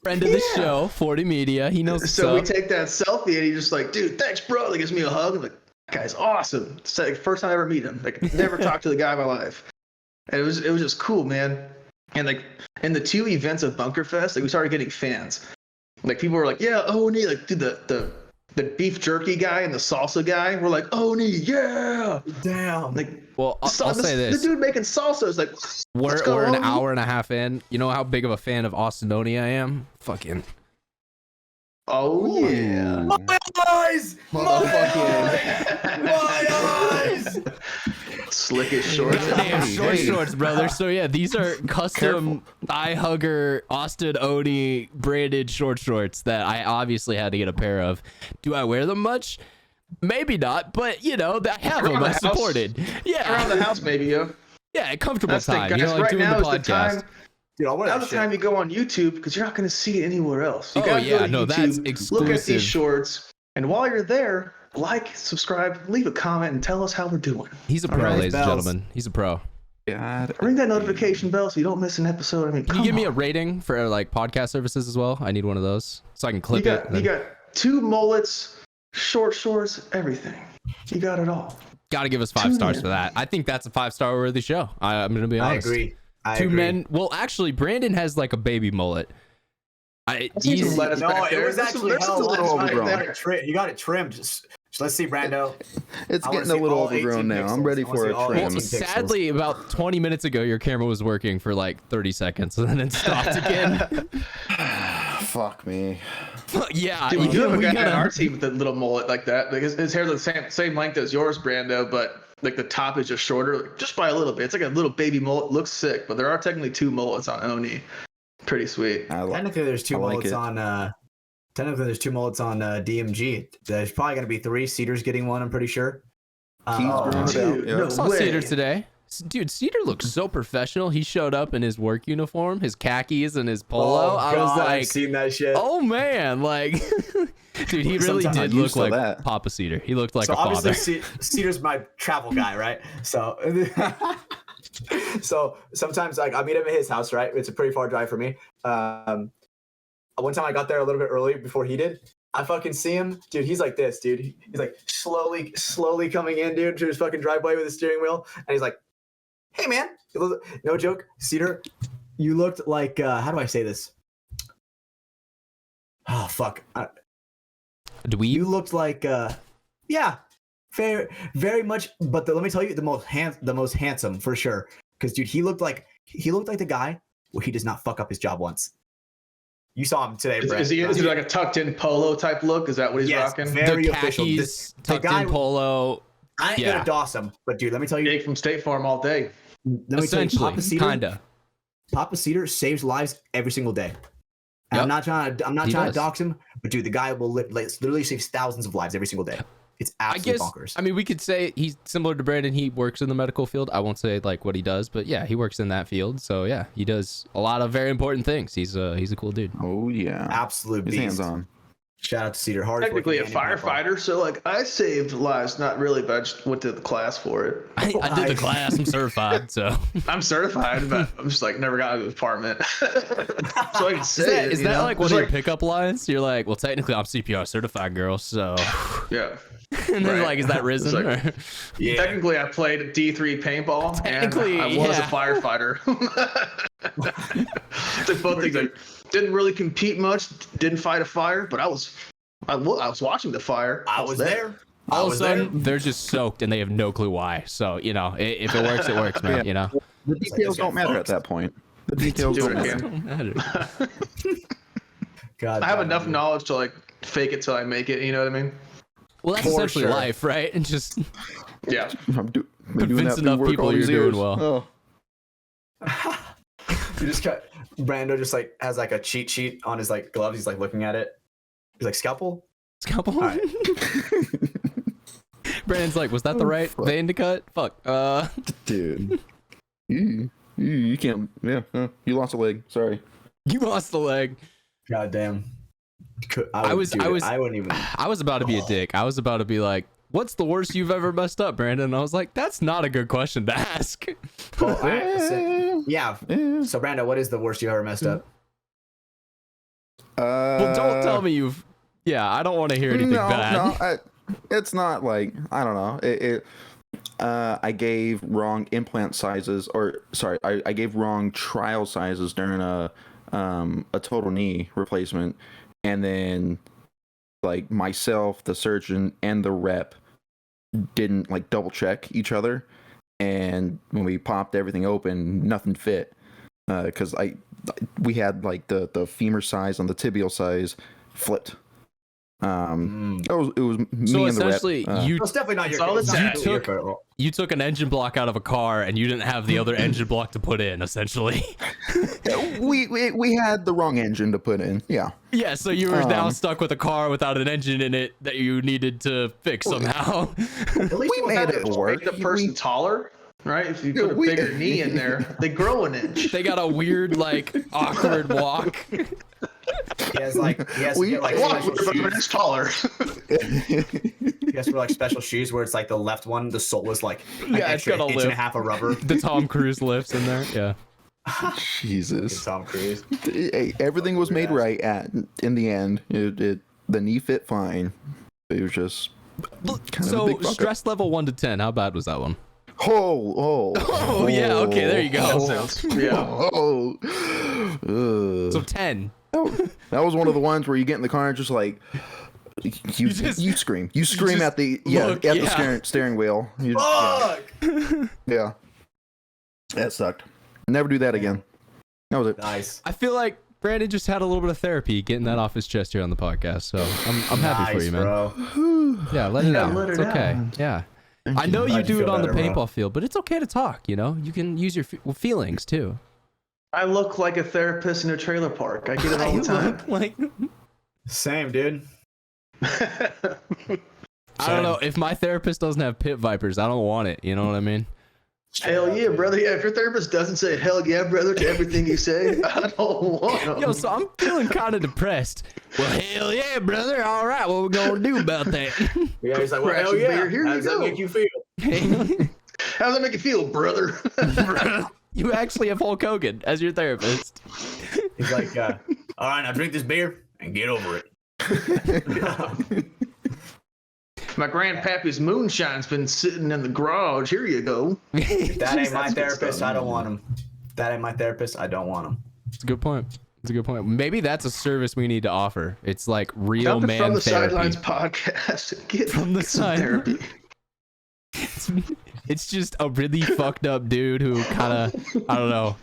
Friend of the show, 40 Media. He knows. So we take that selfie, and he's just like, "Dude, thanks, bro." He gives me a hug. I'm like, "That guy's awesome." It's like first time I ever meet him. Like, never talked to the guy in my life, and it was just cool, man. And like in the two events of Bunkerfest, like we started getting fans. Like people were like, yeah, Oni, like dude, the beef jerky guy and the salsa guy were like, Oni, yeah. Damn. Like, well, I'll say this. The dude making salsa is like, we're an hour and a half in. You know how big of a fan of Austin Oni I am? Fucking. Oh yeah. My eyes! Motherfucking. My eyes! Slick as shorts. Damn, shorts, brother. So yeah, these are custom eye hugger Austin Oni branded shorts that I obviously had to get a pair of. Do I wear them much? Maybe not, but you know, I have them. I supported. Yeah, around the house, maybe. Yeah, comfortable that's time. Guys, You know, like right doing now the is the podcast. time. Dude, I'll wear that Now's the time you go on YouTube because you're not going to see it anywhere else. You gotta go to YouTube, that's exclusive. look at these shorts, and while you're there, like, subscribe, leave a comment, and tell us how we're doing. He's a pro, ladies and gentlemen. He's a pro. God. Ring that notification bell so you don't miss an episode. I mean, Can you give me a rating for like podcast services as well? I need one of those so I can clip it. You got 2 mullets, short shorts, everything. You got it all. Got to give us 5 stars for that. I think that's a 5-star worthy show. I'm going to be honest. I agree. 2 men. Well, actually, Brandon has like a baby mullet. No, it was actually hell last time. You got it trimmed. Just let's see, Brando. It's getting a little overgrown now. I'm ready for a trim. Well, sadly, about 20 minutes ago, your camera was working for like 30 seconds and then it stopped again. Fuck me. Yeah. Dude, we do have a guy on our team with a little mullet like that. Like his hair's the same length as yours, Brando, but like the top is just shorter, just by a little bit. It's like a little baby mullet. Looks sick, but there are technically 2 mullets on Oni. Pretty sweet. Technically, there's 2 mullets on. Technically, there's 2 mullets on DMG. There's probably gonna be 3. Cedar's getting one, I'm pretty sure. Dude, I saw Cedar today. Dude, Cedar looks so professional. He showed up in his work uniform, his khakis, and his polo. I was like, I've seen that shit. Oh man, like, dude, he really did look like that. Papa Cedar. He looked like a father. Obviously, Cedar's my travel guy, right? So, so sometimes like I meet him at his house, right? It's a pretty far drive for me. One time I got there a little bit early before he did. I fucking see him, dude. He's like this, dude. He's like slowly coming in, dude, to his fucking driveway with his steering wheel, and he's like, "Hey, man." No joke, Cedar. You looked like how do I say this? Oh fuck. You looked like yeah, very much. But let me tell you, the most handsome for sure. Because dude, he looked like the guy where he does not fuck up his job once. You saw him today, Brett. Is he like a tucked in polo type look? Is that what he's rocking? Very the official. Khakis, tucked in polo. I ain't gonna doss him, but dude, let me tell you. Jake from State Farm all day. Let me tell you, kinda. Papa Cedar saves lives every single day. Yep. I'm not trying to dox him, but dude, the guy will literally saves thousands of lives every single day. It's absolutely bonkers. I mean, we could say he's similar to Brandon. He works in the medical field. I won't say like what he does, but yeah, he works in that field. So yeah, he does a lot of very important things. He's a cool dude. Oh yeah, absolute beast. Hands on. Shout out to Cedar. Hard. Technically a firefighter, so like I saved lives, not really, but I just went to the class for it. I did the class. I'm certified, so I'm certified, but I'm just like never got out of the department. So I can say is that like one of your pickup lines? You're like, well, technically I'm CPR certified, girl. So yeah. And then like, is that risen? Like, yeah. Technically, I played D3 paintball. Technically, and I was a firefighter. It's both things. Like, didn't really compete much. Didn't fight a fire, but I was watching the fire. I was there. All of a sudden, they're just soaked and they have no clue why. So you know, if it works, it works, man. You know, the details don't matter at that point. The details don't matter. God, I have enough knowledge to like fake it till I make it. You know what I mean? Well, that's essentially life, right? And just convince enough people you're doing well. Oh. You just got Brando just like has like a cheat sheet on his like gloves. He's like looking at it. He's like scalpel. All right. Brandon's like, was that the right vein to cut? Fuck. Dude, you can't. Yeah, you lost a leg. Sorry. You lost the leg. God damn. I was about to be a dick. I was about to be like, what's the worst you've ever messed up, Brandon? And I was like, that's not a good question to ask. Well, so Brando, what is the worst you ever messed up? Well, don't tell me you've. Yeah, I don't want to hear anything bad. No, it's not like, I don't know. I gave wrong implant sizes, or sorry, I gave wrong trial sizes during a total knee replacement. and then like myself, the surgeon, and the rep didn't like double check each other, and when we popped everything open, nothing fit because we had like the femur size and the tibial size flipped. It was me so and the rep. essentially, it's definitely not your fault. You took an engine block out of a car and you didn't have the other engine block to put in, essentially. we had the wrong engine to put in. Yeah. Yeah, so you were now stuck with a car without an engine in it that you needed to fix somehow. At least we made it work. Make the person taller, right? If you put a bigger knee in there, they grow an inch. They got a weird, like, awkward walk. He has like special shoes. It's taller. He has like special shoes where it's like the left one, the sole is like an extra got a inch lip. and a half of rubber. The Tom Cruise lifts in there. Yeah. Jesus. Tom Cruise. Hey, everything was made right in the end. The knee fit fine. It was just kind of a big stress level 1 to 10. How bad was that one? Oh, yeah. Okay, there you go. So 10. That was one of the ones where you get in the car and just like you scream. You scream at the steering wheel. Fuck! Yeah. That sucked. Never do that again. That was it. Nice. I feel like Brandon just had a little bit of therapy getting that off his chest here on the podcast, so I'm happy for you, man. Bro. Yeah, let it out. let It's it okay. out. Yeah. I know you Glad you do it feel on the better, bro. paintball field, but it's okay to talk, you know? You can use your feelings too. I look like a therapist in a trailer park. I get it all the time. Like, Same, dude. I don't know. If my therapist doesn't have pit vipers, I don't want it. You know what I mean? Hell yeah, brother. Yeah, if your therapist doesn't say hell yeah, brother, to everything you say, I don't want them. Yo, so I'm feeling kind of depressed. Well, hell yeah, brother. All right, what we gonna do about that? Yeah, he's like, well, Crash hell a yeah. beer, here How you does that go. make you feel? How does that make you feel, brother? You actually have Hulk Hogan as your therapist. He's like, all right, now drink this beer and get over it. My grandpappy's moonshine's been sitting in the garage. Here you go. That ain't my therapist. I don't want him. That ain't my therapist. I don't want him. It's a good point. It's a good point. Maybe that's a service we need to offer. It's like real Come to man From The therapy. Sidelines podcast. Get From the some side. therapy. It's just a really fucked up dude who kind of, I don't know,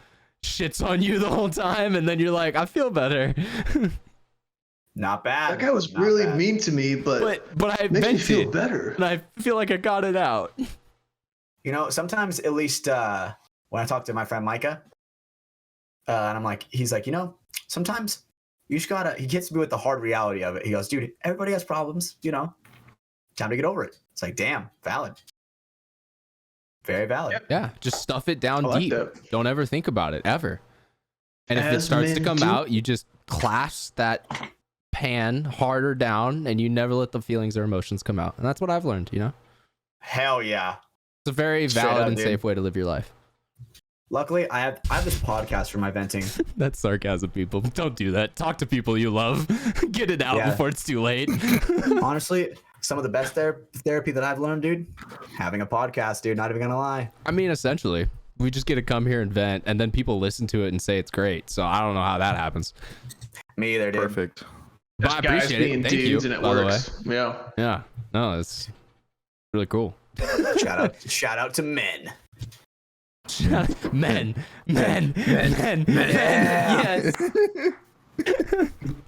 shits on you the whole time, and then you're like, I feel better. Not bad. That guy was Not really bad. mean to me, but I makes me vented, feel better. and I feel like I got it out. You know, sometimes at least when I talk to my friend Micah, and I'm like, he's like, you know, sometimes you just gotta, he gets me with the hard reality of it. He goes, dude, everybody has problems, you know, time to get over it. It's like, damn, valid. Very valid. Yep. Yeah, just stuff it down I like deep. that. Don't ever think about it, ever. And if it As starts to men come do. out, you just clasp that pan harder down, and you never let the feelings or emotions come out. And that's what I've learned, you know? Hell yeah. It's a very Straight valid up, and dude. safe way to live your life. Luckily, I have this podcast for my venting. That's sarcasm, people. Don't do that. Talk to people you love. Get it out Yeah. before it's too late. Honestly, some of the best therapy that I've learned, dude, having a podcast, dude, not even gonna lie. I mean, essentially, we just get to come here and vent, and then people listen to it and say it's great. So I don't know how that happens. Me either, dude. Perfect. But I Guys appreciate being it. Thank dudes you, and it by the way. works. Yeah. Yeah. No, it's really cool. Shout out to men. Men. Yes.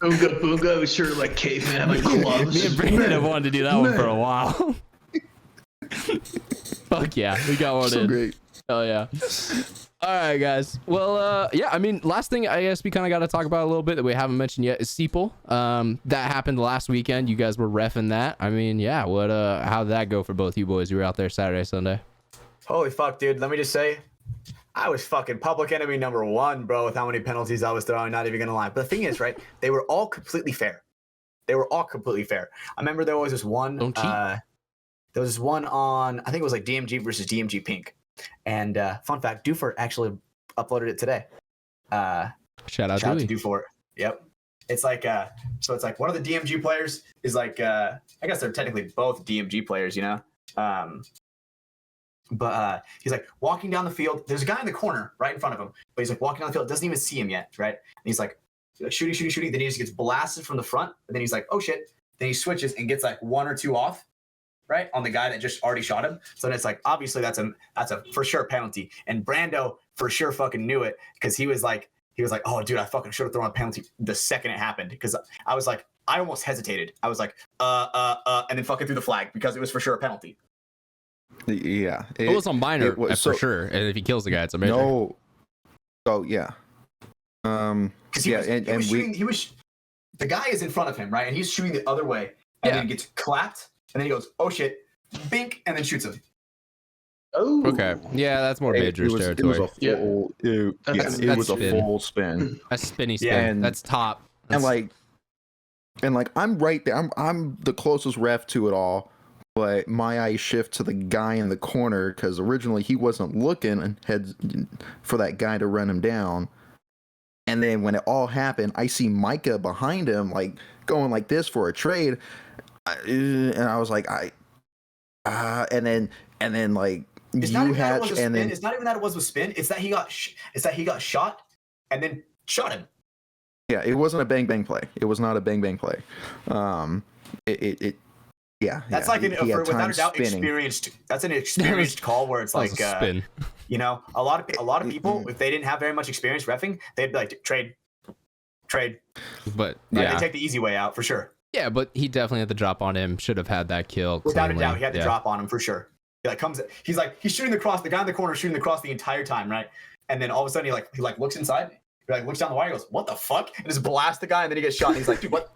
Boonga boonga was sure like caveman like gloves. Me and Brandon have wanted to do that one for a while. Fuck yeah, we got one So in. great. Hell yeah. All right, guys. Well, yeah, I mean, last thing I guess we kind of got to talk about a little bit that we haven't mentioned yet is Steeple. That happened last weekend. You guys were reffing that. I mean, yeah, how did that go for both you boys? You were out there Saturday, Sunday. Holy fuck, dude. Let me just say, I was fucking public enemy number one, bro, with how many penalties I was throwing, not even gonna lie. But the thing is, right, they were all completely fair. I remember there was this one, Don't cheat. there was this one on, I think it was like DMG versus DMG Pink. And fun fact, Doofer actually uploaded it today. Shout out Shout out to to Doofer. Yep. It's like, so it's like one of the DMG players is like, I guess they're technically both DMG players, you know? But he's like walking down the field. There's a guy in the corner right in front of him, but he's like walking down the field, doesn't even see him yet, right? And he's like, like shooting. Then he just gets blasted from the front, and then he's like, oh shit. Then he switches and gets like 1 or 2 off, right, on the guy that just already shot him. So then it's like, obviously that's a for sure penalty. And Brando for sure fucking knew it, because he was like, oh dude, I fucking should have thrown a penalty the second it happened, because I was like, I almost hesitated. I was like, and then fucking threw the flag because it was for sure a penalty. Yeah, it was a minor for sure, and if he kills the guy, it's a major. No. Oh yeah. Because the guy is in front of him, right, and he's shooting the other way, and then he gets clapped, and then he goes, oh shit, bink, and then shoots him. Oh. Okay. Yeah, that's more major territory. It was a full spin. A spinny spin. That's top. And I'm right there. I'm the closest ref to it all, but my eyes shift to the guy in the corner, because originally he wasn't looking and had for that guy to run him down. And then when it all happened, I see Micah behind him, like going like this for a trade, and I was like, and then like it's you hatch, and then it's not even that it was a spin. It's that he got shot and then shot him. Yeah, it wasn't a bang bang play. It was not a bang bang play. That's like without a doubt experienced. That's an experienced call where it's like spin. You know, a lot of people, if they didn't have very much experience reffing, they'd be like trade. But they take the easy way out for sure. Yeah, but he definitely had the drop on him. Should have had that kill. Without a doubt, he had the drop on him for sure. He like comes, he's shooting the cross. The guy in the corner is shooting the cross the entire time, right? And then all of a sudden he looks inside. He like looks down the wire. He goes, "What the fuck?" And just blasts the guy, and then he gets shot. And he's like, "Dude, what?"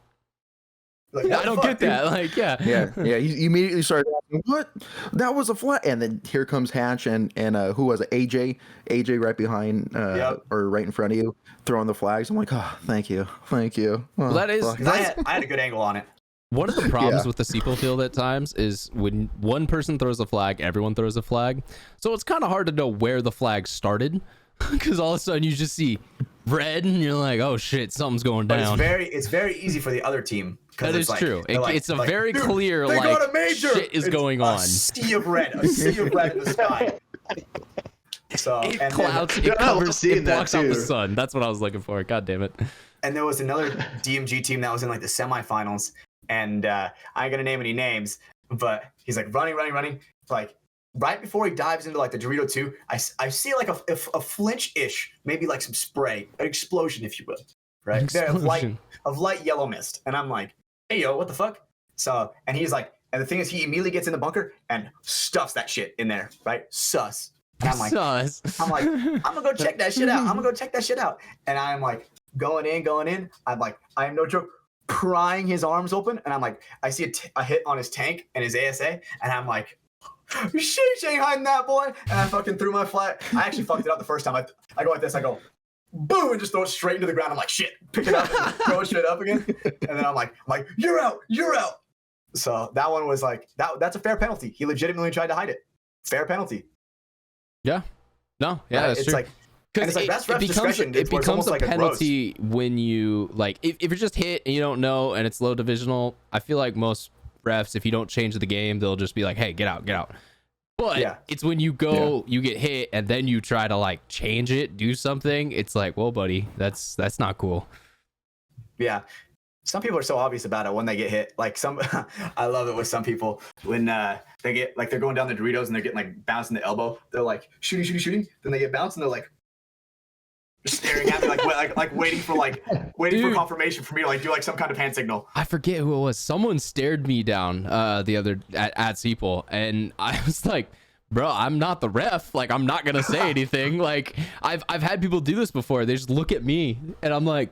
Like, I don't get that. Like, yeah. He immediately started asking, "What? That was a flag." And then here comes Hatch and who was it? AJ right behind or right in front of you, throwing the flags. I'm like, "Oh, thank you." Oh, well, that is. I had a good angle on it. One of the problems with the Seaple field at times is when one person throws a flag, everyone throws a flag. So it's kind of hard to know where the flag started, because all of a sudden you just see red and you're like, oh shit, something's going down. But it's very easy for the other team. That is true. It's a very clear, like, shit is going on. A sea of red in the sky. So it clouds, it covers, it blocks out the sun. That's what I was looking for. God damn it. And there was another DMG team that was in like the semifinals, and I ain't gonna name any names, but he's like running. Like right before he dives into like the Dorito 2, I see like a flinch-ish, maybe like some spray, an explosion, if you will, right? Of light yellow mist, and I'm like, hey yo, what the fuck? So, and he's like, and the thing is, he immediately gets in the bunker and stuffs that shit in there, right? Sus. And I'm like, I'm gonna go check that shit out. And I'm like, going in. I'm like, I am no joke, prying his arms open, and I'm like, I see a hit on his tank and his ASA, and I'm like, shit, hiding that boy. And I fucking threw my flag. I actually fucked it up the first time. I go like this, I go, boom, and just throw it straight into the ground. I'm like, shit, pick it up and throw it straight up again. And then I'm like, you're out. So that one was like, that's a fair penalty. He legitimately tried to hide it. Fair penalty. Yeah. No, yeah, that's true. Because it becomes a penalty when you, like, if you're just hit and you don't know and it's low divisional, I feel like most refs, if you don't change the game, they'll just be like, hey, get out. But it's when you go, you get hit, and then you try to like change it, do something. It's like, well, buddy, that's not cool. Yeah. Some people are so obvious about it when they get hit. Like I love it with some people when they get like, they're going down the Doritos and they're getting like bounced in the elbow. They're like shooting. Then they get bounced and they're like staring at me like waiting for confirmation for me to like do like some kind of hand signal. I forget who it was. Someone stared me down the other at Seaple, and I was like, bro, I'm not the ref. Like, I'm not gonna say anything. Like, I've had people do this before. They just look at me and I'm like,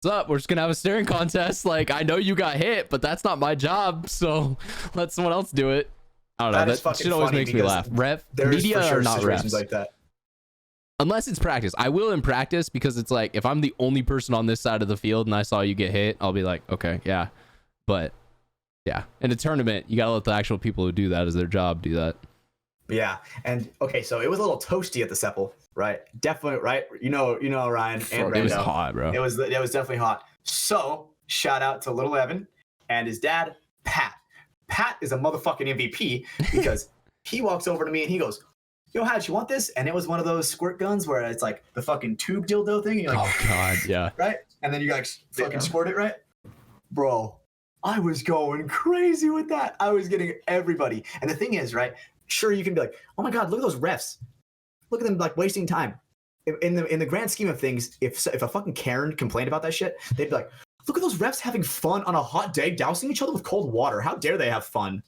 what's up? We're just gonna have a staring contest. Like, I know you got hit, but that's not my job, so let someone else do it. I don't know. That shit always makes me laugh. Media are not refs like that. Unless it's practice. I will in practice, because it's like, if I'm the only person on this side of the field and I saw you get hit, I'll be like, okay, yeah. But yeah, in a tournament, you gotta let the actual people who do that as their job do that. Yeah, and okay, so it was a little toasty at the Seppel, right? Definitely, right? You know, Ryan and Brando. It was hot, bro. It was definitely hot. So shout out to little Evan and his dad, Pat. Pat is a motherfucking MVP because he walks over to me and he goes, yo, Hatch, you want this? And it was one of those squirt guns where it's like the fucking tube dildo thing. And you're like, oh god, yeah. Right? And then you like fucking squirt it, right? Bro, I was going crazy with that. I was getting everybody. And the thing is, right? Sure, you can be like, oh my god, look at those refs. Look at them like wasting time. In the grand scheme of things, if a fucking Karen complained about that shit, they'd be like, look at those refs having fun on a hot day, dousing each other with cold water. How dare they have fun?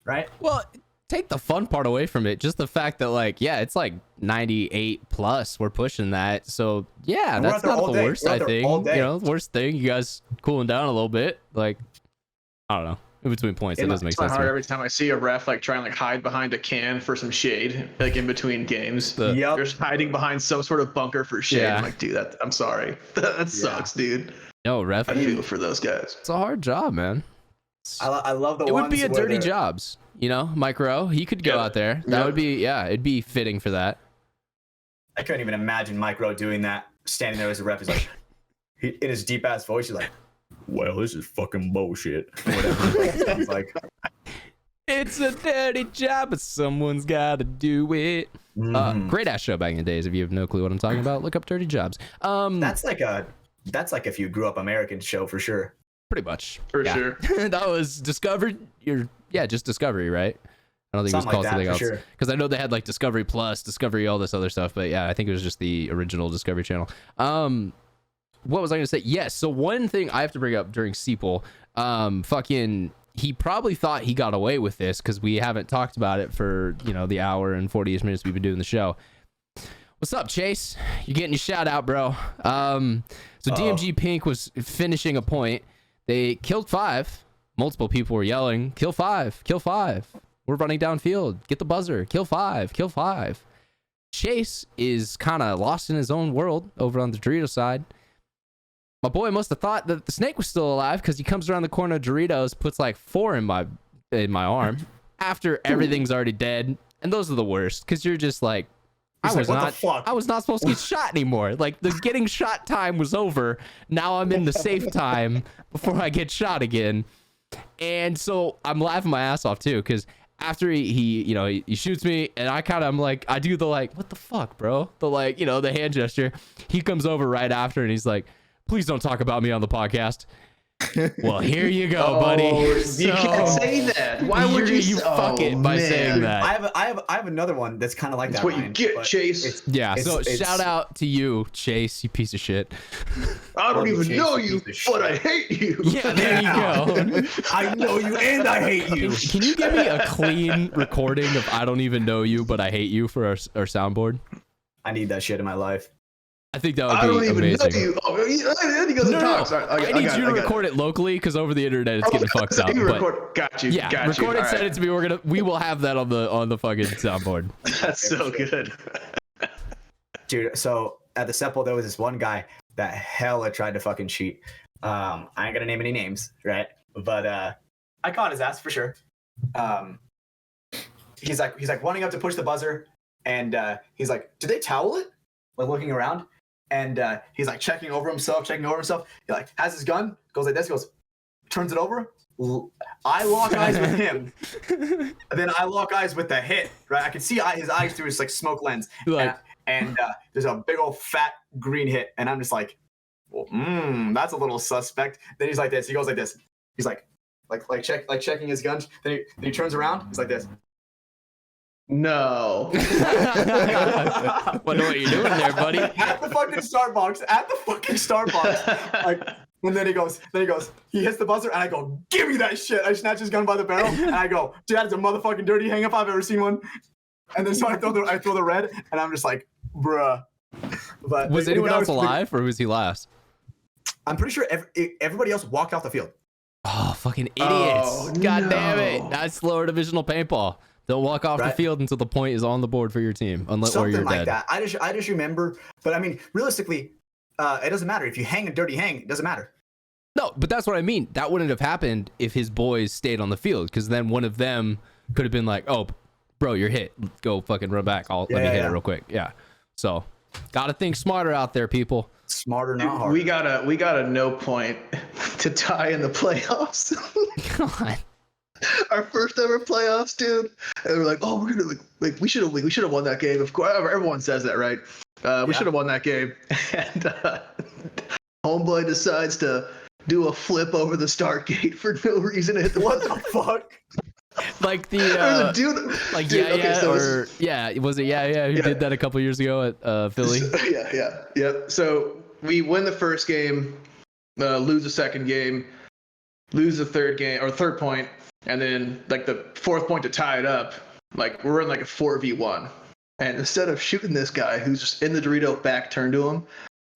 Right? Well, take the fun part away from it. Just the fact that, like, yeah, it's like 98 plus. We're pushing that. So, yeah, that's not the worst, I think. You know, the worst thing, you guys cooling down a little bit. Like, I don't know. In between points, it doesn't make sense. It's hard every time I see a ref like try and like hide behind a can for some shade, like in between games. They're just hiding behind some sort of bunker for shade. Yeah. I'm like, dude, I'm sorry. That sucks, dude. No, ref. I feel for those guys. It's a hard job, man. I love the ones. It would be a dirty jobs, you know, Mike Rowe. He could go out there. That would be, it'd be fitting for that. I couldn't even imagine Mike Rowe doing that, standing there as a ref. He's like, in his deep ass voice, he's like, well, this is fucking bullshit. Whatever it sounds like. It's a dirty job, but someone's got to do it. Great ass show back in the days. If you have no clue what I'm talking about, look up Dirty Jobs. That's like if you grew up American show for sure. Pretty much. For sure. That was Discovery. Just Discovery, right? I don't think it was called something else. Because I know they had like Discovery Plus, Discovery, all this other stuff. But yeah, I think it was just the original Discovery Channel. What was I going to say? Yes. So one thing I have to bring up during Seeple, he probably thought he got away with this because we haven't talked about it for, the hour and 48 minutes we've been doing the show. What's up, Chase? You're getting your shout out, bro. So DMG Pink was finishing a point. They killed 5. Multiple people were yelling, kill 5, kill 5. We're running downfield. Get the buzzer. Kill 5, kill 5. Chase is kind of lost in his own world over on the Dorito side. My boy must have thought that the snake was still alive because he comes around the corner of Doritos, puts like 4 in my arm after everything's already dead. And those are the worst because you're just like, I was not supposed to get shot anymore. Like the getting shot time was over. Now I'm in the safe time before I get shot again. And so I'm laughing my ass off too because after he shoots me and I'm like, I do the like, what the fuck, bro? The like, the hand gesture. He comes over right after and he's like, please don't talk about me on the podcast. Well, here you go, buddy. You can't say that. Why would you fuck it by saying that? I have another one that's kind of like that. That's what you get, Chase. Shout out to you, Chase, you piece of shit. I don't even know you, but I hate you. Yeah, there you go. I know you and I hate you. Can you give me a clean recording of I don't even know you, but I hate you for our soundboard? I need that shit in my life. I think that would be amazing. I don't even know you. Oh, then he goes and talks. I need you to record it locally because over the internet it's getting fucked up. Got you. Yeah, record it, send it to me. We will have that on the fucking soundboard. That's so good. Dude, so at the Sepul there was this one guy that hella tried to fucking cheat. I ain't gonna name any names, right? But I caught his ass for sure. He's like running up to push the buzzer, and he's like, "Did they towel it?" Like looking around. And he's like checking over himself. He like has his gun, goes like this, turns it over. I lock eyes with him. And then I lock eyes with the hit, right? I can see his eyes through his like smoke lens. And there's a big old fat green hit. And I'm just like, well, that's a little suspect. Then he's like this. He goes like this. He's like checking his gun. Then he turns around. He's like this. No. Wonder what you're doing there, buddy. At the fucking Starbucks. Like, and then he goes, he hits the buzzer, and I go, give me that shit. I snatch his gun by the barrel, and I go, dude, that is a motherfucking dirty hang up I've ever seen one. And then so I throw the red, and I'm just like, bruh. But was anyone else alive, or was he last? I'm pretty sure everybody else walked off the field. Oh, fucking idiots. God damn it. That's lower divisional paintball. They'll walk off the field until the point is on the board for your team, unless or you're dead. That. I just remember, but I mean, realistically, it doesn't matter if you hang a dirty hang. It doesn't matter. No, but that's what I mean. That wouldn't have happened if his boys stayed on the field, because then one of them could have been like, "Oh, bro, you're hit. Go fucking run back. Let me hit it real quick." Yeah. So, gotta think smarter out there, people. Smarter, not harder. We got a no point to tie in the playoffs. God. our first ever playoffs, dude. And we're like, oh, we're gonna like we should have won that game. Of course, everyone says that, right? We should have won that game. And homeboy decides to do a flip over the start gate for no reason. What the fuck? Like the was it who did that a couple years ago at Philly? Yep. So we win the first game, lose the second game, lose the third point, and then like the fourth point to tie it up. Like we're in like a 4v1, and instead of shooting this guy who's just in the Dorito back turned to him,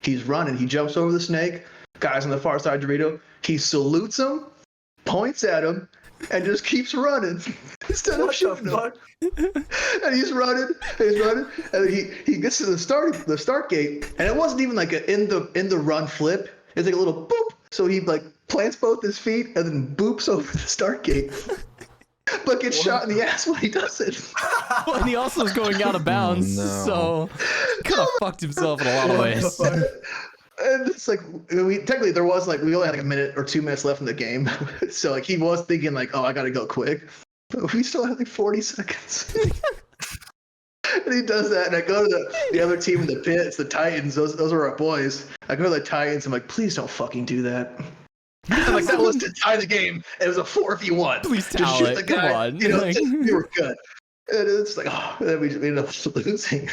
he's running. He jumps over the snake. Guys on the far side Dorito. He salutes him, points at him, and just keeps running instead of shooting him. And he's running, and he gets to the start gate, and it wasn't even like a in the run flip. It's like a little boop. So he like plants both his feet and then boops over the start gate, but gets shot in the ass when he does it. Well, and he also is going out of bounds, so he kind of fucked himself in a lot of ways. And it's like technically there was we only had like a minute or 2 minutes left in the game, so like he was thinking like, oh, I gotta go quick, but we still had like 40 seconds. And he does that, and I go to the other team in the pit. It's the Titans. Those are our boys. I go to the Titans. I'm like, please don't fucking do that. And like that was to tie the game. And it was a 4v1. Please tell it. Come on. You know, we were good. And it's like, oh, and then we ended up losing.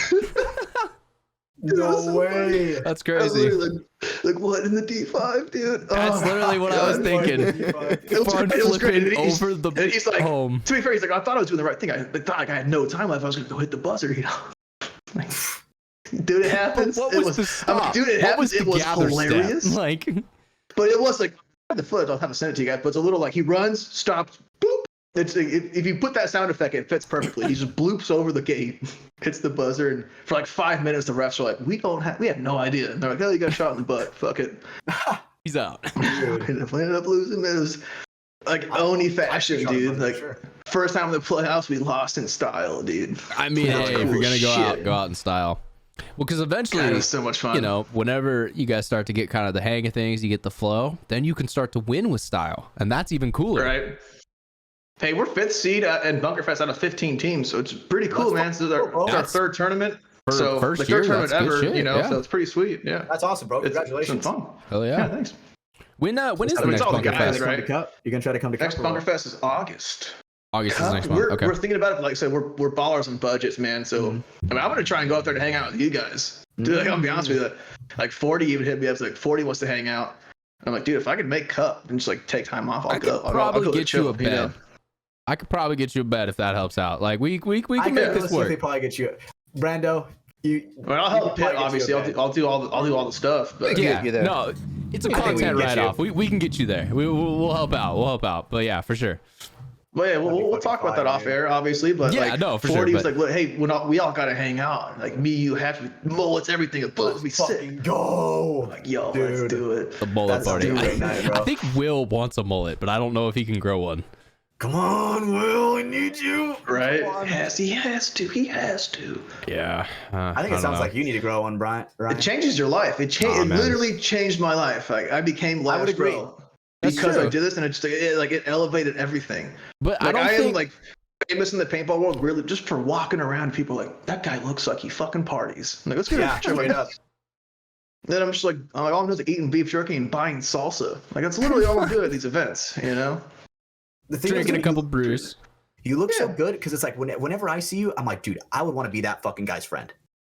No way. That's crazy. Like what in the D5, dude? That's literally what I was thinking. It was great. Over the and he's like, home. To be fair, he's like, I thought I was doing the right thing. I thought like I had no time left. I was gonna go hit the buzzer, you know. Like, dude, it happens. What was the stop? I mean, dude, it happens. It was hilarious. Step? Like, but it was like the footage. I'll have to send it to you guys. But it's a little like he runs, stops, boop. It's if you put that sound effect, it fits perfectly. He just bloops over the gate, hits the buzzer, and for like 5 minutes, the refs are like, we have no idea. And they're like, oh, you got shot in the butt. Fuck it. He's out. And if we ended up losing, it was like Oni fashion, dude. Like first time in the playoffs, we lost in style, dude. I mean, hey, if you're gonna go out in style. Well, because eventually, God, it was so much fun. You know, whenever you guys start to get kind of the hang of things, you get the flow, then you can start to win with style, and that's even cooler. Right. Hey, we're 5th seed in Bunkerfest out of 15 teams, so it's pretty cool, man. This is our third tournament. So the third tournament ever, you know, so it's pretty sweet. Yeah. That's awesome, bro. Congratulations. It's been fun. Hell yeah. Yeah, thanks. When is the next Bunkerfest? Right? You're gonna try to come to next Bunkerfest is August. August is the next one. Okay. We're thinking about it. Like I said, we're ballers on budgets, man. So I mean, I'm gonna try and go out there to hang out with you guys. Dude, like, I'll be honest with you. Like 40 even hit me up. Like 40 wants to hang out. I'm like, dude, if I could make cup and just like take time off, I'll go. I'll go get chill, you a bed. You know? I could probably get you a bed if that helps out. Like we can make this work. They probably get you, Brando. I'll help Pit, obviously. I'll do all the stuff. But yeah, no, it's a content write-off. We can get you there. We'll help out. We'll help out. But yeah, for sure. Well, yeah, we'll talk about that off air, obviously. But yeah, like, no, for 40 sure. was like, well, hey, we all gotta hang out. Like me, you have to mullets, everything. Let's be sick. Go. Like, yo, dude, let's do it. The mullet party. I think Will wants a mullet, but I don't know if he can grow one. Come on, Will, I need you. Right? Yes, he has to. Yeah. I think it sounds like you need to grow one, Brian. It changes your life. It literally changed my life. Like I became Last Row because I did this, and it elevated everything. But like, I am like famous in the paintball world, really, just for walking around. People are like, that guy looks like he fucking parties. I'm like, let's get a picture right up. Then I'm just like, all I'm doing is eating beef jerky and buying salsa. Like that's literally all I'm doing at these events, you know. The thing drinking a couple brews. You look so good because it's like whenever I see you, I'm like, dude, I would want to be that fucking guy's friend.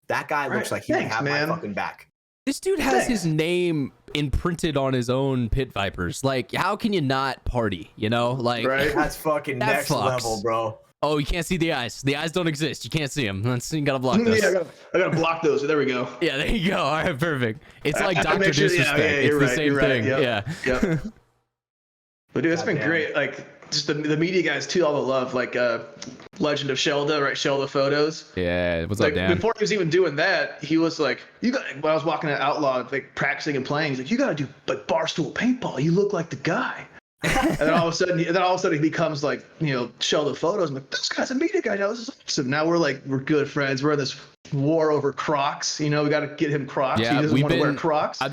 That guy looks like he would have my fucking back. This dude has his name imprinted on his own Pit Vipers. Like, how can you not party? You know, like that's fucking next level, bro. Oh, you can't see the eyes. The eyes don't exist. You can't see them. You gotta block those. Yeah, I gotta block those. There we go. Yeah, there you go. All right, perfect. It's like Dr. Disrespect. It's the same thing. Yep. Yeah. But dude, it's been great. Like just the media guys too, all the love. Like Legend of Shelda, right? Shelda Photos. Yeah, what's up, Dan? Before he was even doing that, he was like, "You got." When I was walking at Outlaw, like practicing and playing, he's like, "You gotta do like barstool paintball. You look like the guy." And then all of a sudden he becomes like, you know, Shelda Photos. I'm like, this guy's a media guy now. This is awesome. Now we're good friends. We're in this war over Crocs. You know, we got to get him Crocs. Yeah, he doesn't want to wear Crocs. He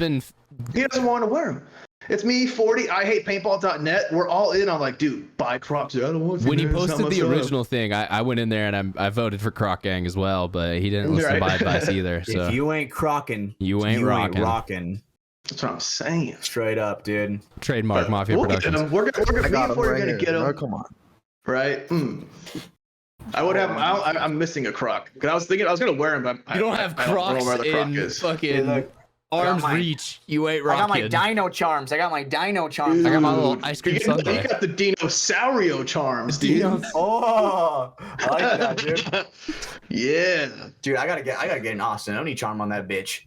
doesn't want to wear them. It's me, 40. I hate paintball.net. We're all in. I'm like, dude, buy Crocs. I don't want. When he posted the original thing, I went in there and I voted for Croc Gang as well, but he didn't listen to my advice either. So if you ain't crocking, you ain't rocking. That's what I'm saying. Straight up, dude. Trademark Mafia Productions. We're gonna get him. Oh, come on. Right. I would have. I'm missing a Croc. Cause I was thinking I was gonna wear him, but you don't have Crocs in fucking arm's reach. You ain't rocking. I got my Dino Charms. I got my little ice cream sundae. You got the Dinosaurio Charms, dude. Oh, I like that, dude. Yeah, dude. I gotta get an Austin Oni charm on that bitch.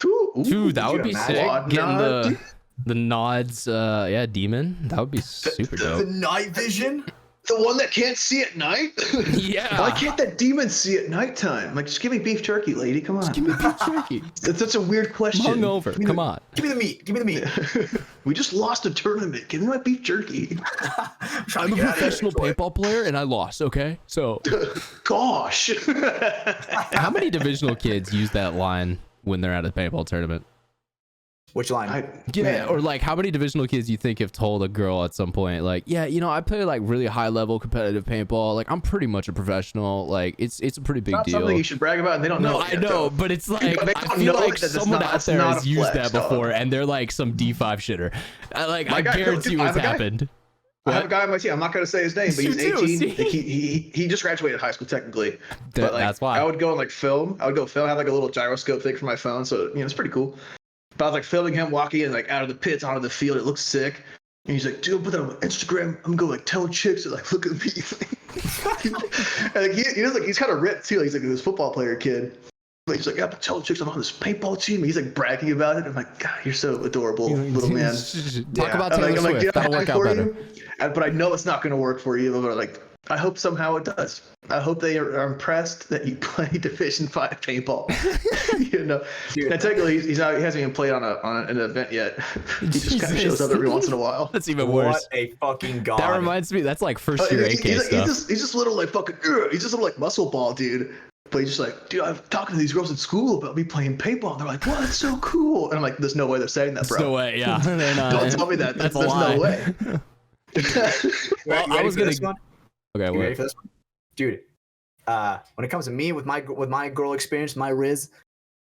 Dude, that would be sick. Getting the nods, demon. That would be super dope. The night vision. The one that can't see at night? Yeah. Why can't that demon see at nighttime? Like, just give me beef jerky, lady. Come on. Just give me beef jerky. That's such a weird question. Hungover. Come on. Give me the meat. Give me the meat. We just lost a tournament. Give me my beef jerky. I'm a professional paintball player and I lost, okay? So. Gosh. How many divisional kids use that line when they're at a paintball tournament? Which line? Or like how many divisional kids you think have told a girl at some point, like, yeah, you know, I play like really high level competitive paintball. Like I'm pretty much a professional. Like it's a pretty big deal. Something you should brag about, and they don't know. I know, but it's like I feel like someone out there has used that before, and they're like some D5 shitter. I guarantee you it's happened. I have a guy on my team. I'm not going to say his name, but he's 18. He just graduated high school technically. But like, that's why I would go and like film. I have like a little gyroscope thing for my phone, so it's pretty cool. But I was like filming him walking in like out of the pits onto the field. It looks sick. And he's like, dude, put that on Instagram. I'm gonna go like tell chicks to like look at me. And like he's kind of ripped too. Like, he's like this football player kid. But he's like, yeah, but tell chicks I'm on this paintball team. And he's like bragging about it. I'm like, God, you're so adorable, little man. Talk about Taylor Swift. Like, that'll work out better. But I know it's not gonna work for you. But like, I hope somehow it does. I hope they are impressed that you play Division 5 paintball. Dude, and technically he hasn't even played on an event yet. He just kind of shows up every once in a while. That's even worse. What a fucking god. That reminds me. That's like first year AK stuff. He's just little like fucking. He's just little like muscle ball, dude. But he's just like, dude, I'm talking to these girls at school about me playing paintball. And they're like, what? That's so cool. And I'm like, there's no way they're saying that, bro. There's no way. Yeah. Don't tell me that. There's no way. Well, I was gonna. Okay, you ready for this one? Dude, when it comes to me with my girl experience, my Riz,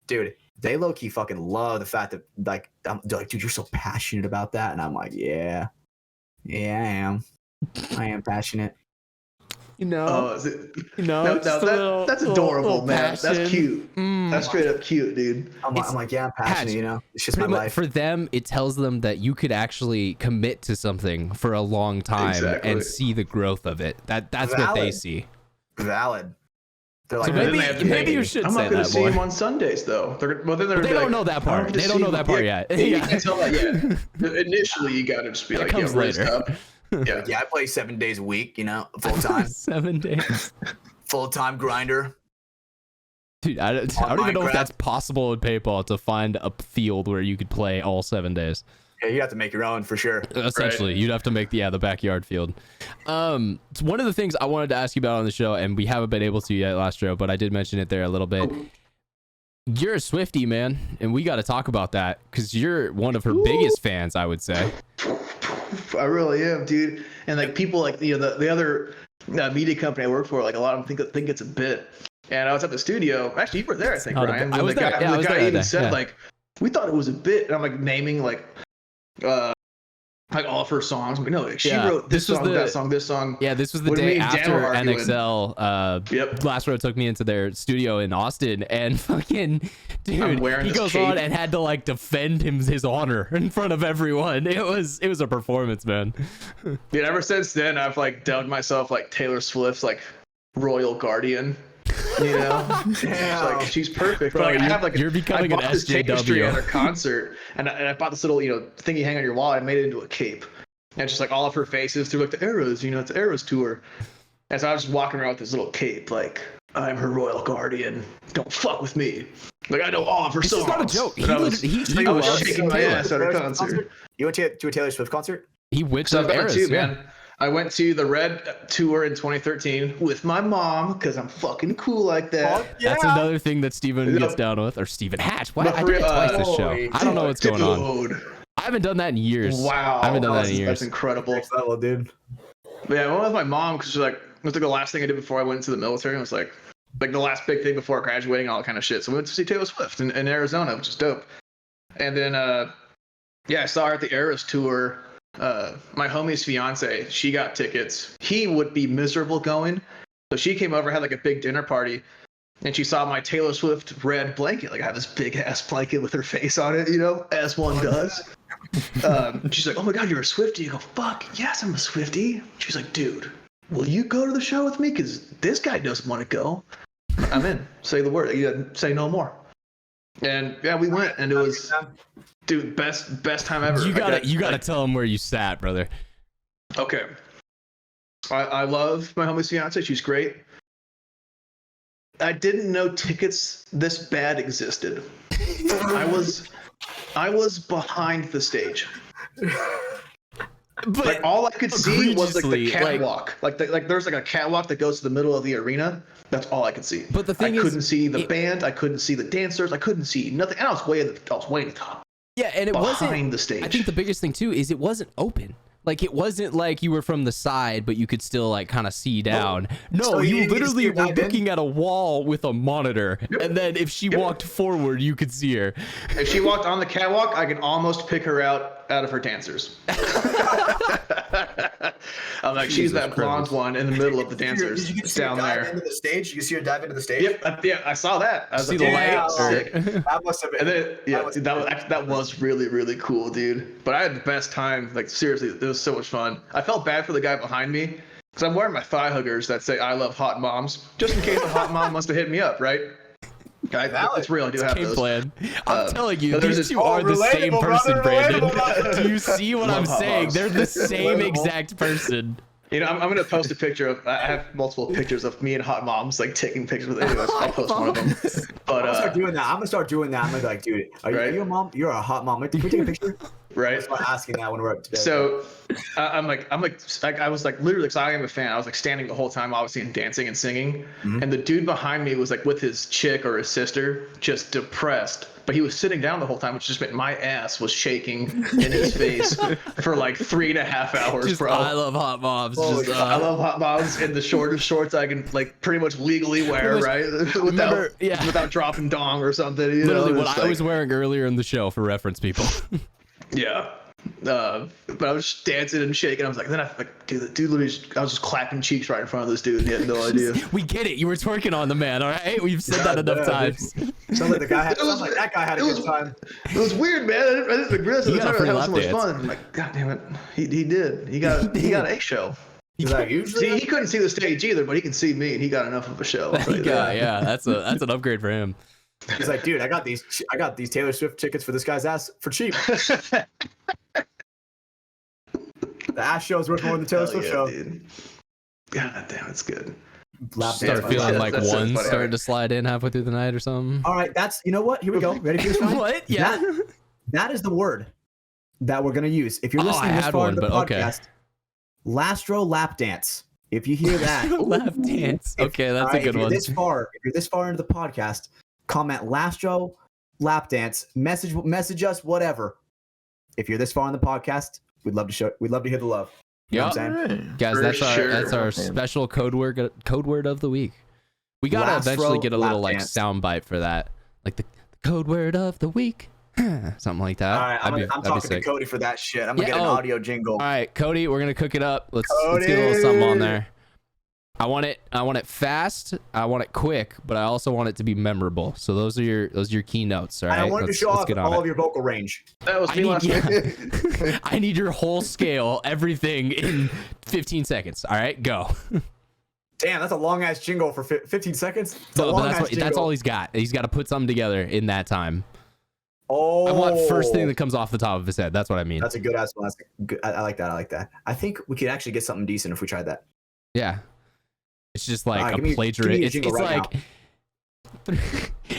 dude, they low key fucking love the fact that like they're like, dude, you're so passionate about that, and I'm like, yeah, I am passionate. That's adorable, man. Passion. That's cute. That's straight up cute, dude. I'm like, yeah, I'm passionate. It's just my life. For them, it tells them that you could actually commit to something for a long time and see the growth of it. That's valid. What they see. Valid. They're like, so maybe you should say that. I'm not going to see them on Sundays though. They don't know that part. They don't know that part yet. You can't tell that yet. Initially, you got to just be like, comes later. Yeah, I play 7 days a week, full time. 7 days. Full time grinder. Dude, I don't even know if that's possible in paintball to find a field where you could play all 7 days. Yeah, you have to make your own for sure. Essentially, you'd have to make the backyard field. It's one of the things I wanted to ask you about on the show, and we haven't been able to yet, Last Row, but I did mention it there a little bit. You're a Swiftie, man, and we got to talk about that because you're one of her biggest fans, I would say. I really am, dude. And like people like the other media company I work for, like a lot of them think it's a bit. And I was at the studio. Actually, you were there, I think, Ryan. I was there. The guy even said like, we thought it was a bit. And I'm like naming like all of her songs. But no, like, she wrote this song, that song, this song. Yeah, this was the day after NXL. Last Row took me into their studio in Austin, and fucking dude, he goes on and had to like defend his honor in front of everyone. It was a performance, man. Dude, ever since then, I've like dubbed myself like Taylor Swift's like royal guardian. Like she's perfect. Bro, like, I have like you're becoming an SJW at her concert, and I bought this little thing you hang on your wall. I made it into a cape, and just like all of her faces through like the Eras. It's the Eras tour. And so I was just walking around with this little cape, like I'm her royal guardian. Don't fuck with me. Like I know all of her songs. It's not a joke. I was shaking my ass at her concert. You went to a Taylor Swift concert? He went to the Eras too, man. I went to the Red tour in 2013 with my mom because I'm fucking cool like that. Yeah. That's another thing that Steven gets down with, or Steven Hatch. Why? I did it twice this show. I don't know what's going on. haven't done that in years. Wow. I haven't done that in years. That's incredible. Next level, dude. But yeah, I went with my mom because she's like, it was like the last thing I did before I went into the military. It was like the last big thing before graduating, all that kind of shit. So we went to see Taylor Swift in Arizona, which is dope. And then, I saw her at the Eras tour. My homie's fiance, she got tickets. He would be miserable going. So she came over, had like a big dinner party. And she saw my Taylor Swift red blanket. Like I have this big ass blanket with her face on it, as one does. She's like, "Oh my God, you're a Swiftie." You go, "Fuck, yes, I'm a Swiftie." She's like, "Dude, will you go to the show with me? Because this guy doesn't want to go." I'm in. Say the word. Say no more. And yeah, we went, and it was, dude, best time ever. You gotta tell him where you sat, brother. Okay. I love my homie's fiance. She's great. I didn't know tickets this bad existed. I was behind the stage. But all I could see was like the catwalk. Like there's like a catwalk that goes to the middle of the arena. That's all I could see. But the thing is, I couldn't see the band. I couldn't see the dancers. I couldn't see nothing. And I was way at the top. Yeah, and it wasn't behind the stage. I think the biggest thing too is it wasn't open. Like it wasn't like you were from the side, but you could still like kind of see down. No, So you you literally just were looking at a wall with a monitor, and then if she walked forward, you could see her. If she walked on the catwalk, I could almost pick her out of her dancers. I'm like, she's that blonde one in the middle of the dancers down there. Into the stage? You can see her dive into the stage? Yep, yeah, I saw that. I was See like, the light? sick. That must have been. And then, that was really, really cool, dude. But I had the best time. Like, seriously, it was so much fun. I felt bad for the guy behind me because I'm wearing my thigh huggers that say "I love hot moms," just in case a hot mom wants to hit me up, right? It's real. I do have Game those. plan. I'm telling you, there's these this- two are the same person, Brandon. Do you see what I'm hot saying? moms. They're the same exact person. You know, I'm gonna post a picture of. I have multiple pictures of me and hot moms like taking pictures with. Anyways, I'll post one of them. But I'm gonna start doing that. I'm gonna start doing that. I'm gonna be like, dude, are you a mom? You're a hot mom. Can we take a picture? right. Start asking that when we're up today. So I was like literally, because I am a fan. I was like standing the whole time, obviously, and dancing and singing. Mm-hmm. And the dude behind me was like with his chick or his sister, just depressed. But he was sitting down the whole time, which just meant my ass was shaking in his face for like 3.5 hours, Just, bro. I love hot moms. I love hot moms in the shortest shorts I can like pretty much legally wear, right? Without dropping dong or something. You Literally know, what I was wearing earlier in the show for reference, people. Yeah. But I was just dancing and shaking. I was like, then I dude, the dude literally I was just clapping cheeks right in front of this dude. And he had no idea. We get it. You were twerking on the man, all right? We've said that enough times. Sounds like that guy had a good time. It was weird, man. I didn't realize at the time I had so much dance. fun. I'm like, God damn it. He did. He got a show. Like, usually See, he couldn't see the stage either, but he can see me, and he got enough of a show. Yeah, that's an upgrade for him. He's like, dude, I got these Taylor Swift tickets for this guy's ass for cheap. The ass show is worth more than the Taylor Swift show. Dude. God damn, it's good. Start feeling like one starting to slide in halfway through the night or something. All right, you know what? Here we go. Ready for this? What? Yeah. That is the word that we're gonna use. If you're listening this far into the podcast, Last Row Lap Dance. If you hear that, lap dance. Okay, that's a good one. If you're this far into the podcast, comment Last Row Lap Dance. Message us, whatever. If you're this far in the podcast, we'd love to hear the love. You know what I'm saying? Guys, that's our special code word of the week. We gotta eventually get a little like sound bite for that, like the code word of the week, something like that. All right, I'm talking to Cody for that shit. I'm gonna get an audio jingle. All right, Cody, we're gonna cook it up. Let's get a little something on there. I want it fast. I want it quick, but I also want it to be memorable. So those are your keynotes. All right. I wanted to show off all of your vocal range. That was me last week. I need your whole scale, everything in 15 seconds. All right, go. Damn, that's a long ass jingle for 15 seconds. That's all he's got. He's got to put something together in that time. Oh, I want first thing that comes off the top of his head. That's what I mean. That's a good ass one. I like that. I think we could actually get something decent if we tried that. Yeah. It's just like a plagiarism. It's like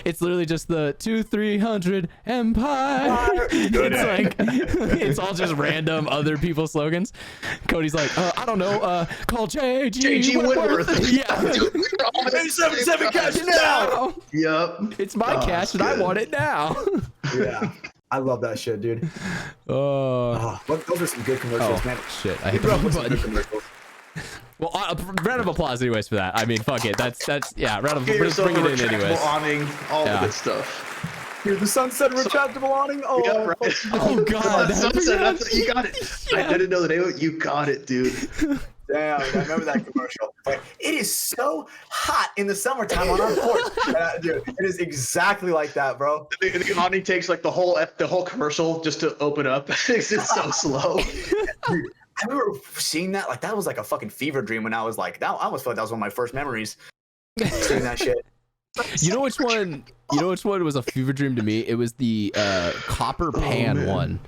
it's literally just the 2-300 Empire. It's like it's all just random other people's slogans. Cody's like, I don't know, call JG Whitworth. Yeah. 77 cash now. Yep. It's my cash and I want it now. Yeah. I love that shit, dude. Those are some good commercials, man. Shit, I hit the wrong button. Well, round of applause anyways for that. I mean, fuck it. That's yeah. Round of bring it in anyways. Awning, all the good stuff. Dude, the sunset retractable awning. Oh, yeah, right. Oh god, sunset. You got it. Yeah. I didn't know the name of it. You got it, dude. Damn, I remember that commercial. Like, it is so hot in the summertime on our porch. Dude, it is exactly like that, bro. The awning takes like the whole commercial just to open up. It's just so slow. Dude, I remember seeing that. Like, that was like a fucking fever dream when I was like, I almost felt like that was one of my first memories. Seeing that shit. You know which one? You know which one was a fever dream to me? It was the copper pan one.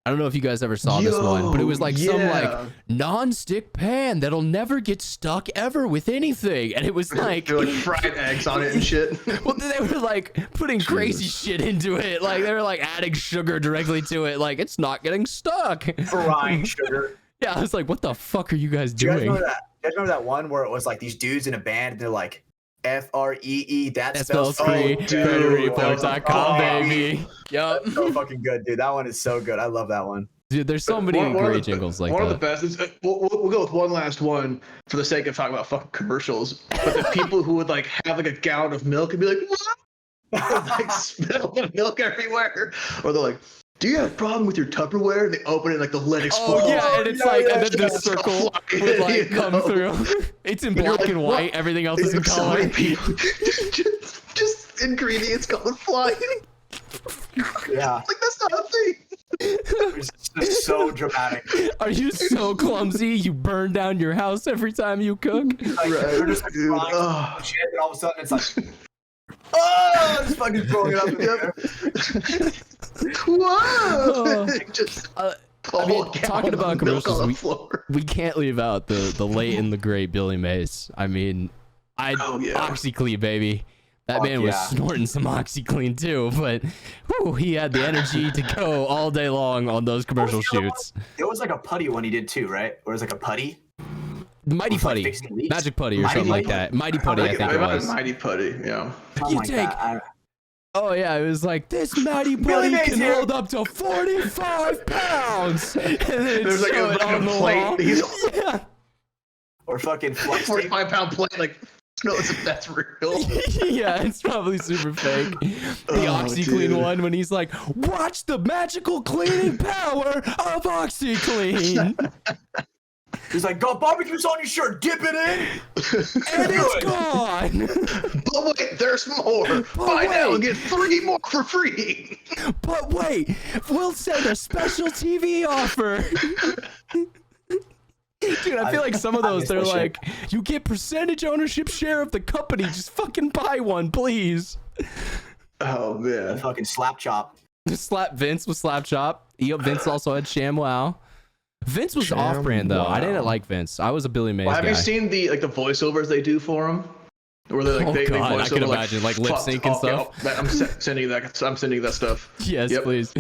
I don't know if you guys ever saw this one, but it was like some like non-stick pan that'll never get stuck ever with anything, and it was like they're like fried eggs on it and shit. Well, they were like putting crazy shit into it, like they were like adding sugar directly to it, like it's not getting stuck. Frying sugar. Yeah, I was like, what the fuck are you guys doing? Do you guys remember that one where it was like these dudes in a band and they're like FREE, that spells free. CreateReport.com, baby. Yup. So fucking good, dude. That one is so good. I love that one. Dude, there's so many great jingles like that. One of the best is we'll go with one last one for the sake of talking about fucking commercials. But the people who would like have like a gallon of milk and be like, what? Like spill the milk everywhere, or they're like, do you have a problem with your Tupperware? And they open it, like the lid explodes. Oh yeah, and it's and then the circle would like come through. It's in black and white. Everything else is in color. just ingredients going flying. Yeah, like that's not a thing. It's just so dramatic. Are you so clumsy? You burn down your house every time you cook. Like, they're just like shit, and all of a sudden it's like, oh, just fucking throwing it up in the air. Whoa! Just I mean, talking about commercials, we can't leave out the late and the great Billy Mays. I mean, OxyClean, baby. That man was snorting some OxyClean too, but he had the energy to go all day long on those commercial shoots. There was like a putty one he did too, right? Or it was like a putty? Mighty Putty, like Magic Putty or something like that. Mighty Putty, I think it was. Mighty Putty, yeah. You take. Oh yeah, it was like this Mighty Putty can hold up to 45 pounds. And there's like a plate. Yeah. Or fucking 45-pound plate, like. No, that's real. Yeah, it's probably super fake. The OxyClean one when he's like, watch the magical cleaning power of OxyClean. He's like, got barbecues on your shirt, dip it in, and it's gone. But wait, there's more. Buy now and get 3 more for free. But wait, we'll send a special TV offer. Dude, I feel like some of those, they're like, you get percentage ownership share of the company. Just fucking buy one, please. Oh, man. Fucking slap chop. Slap Vince with slap chop. Vince also had ShamWow. Vince was off-brand, though. I didn't like Vince. I was a Billy Mays guy. Have you seen the voiceovers they do for him? Where they like, they God, I can imagine, like lip sync and stuff. I'm sending that stuff. Yes, please.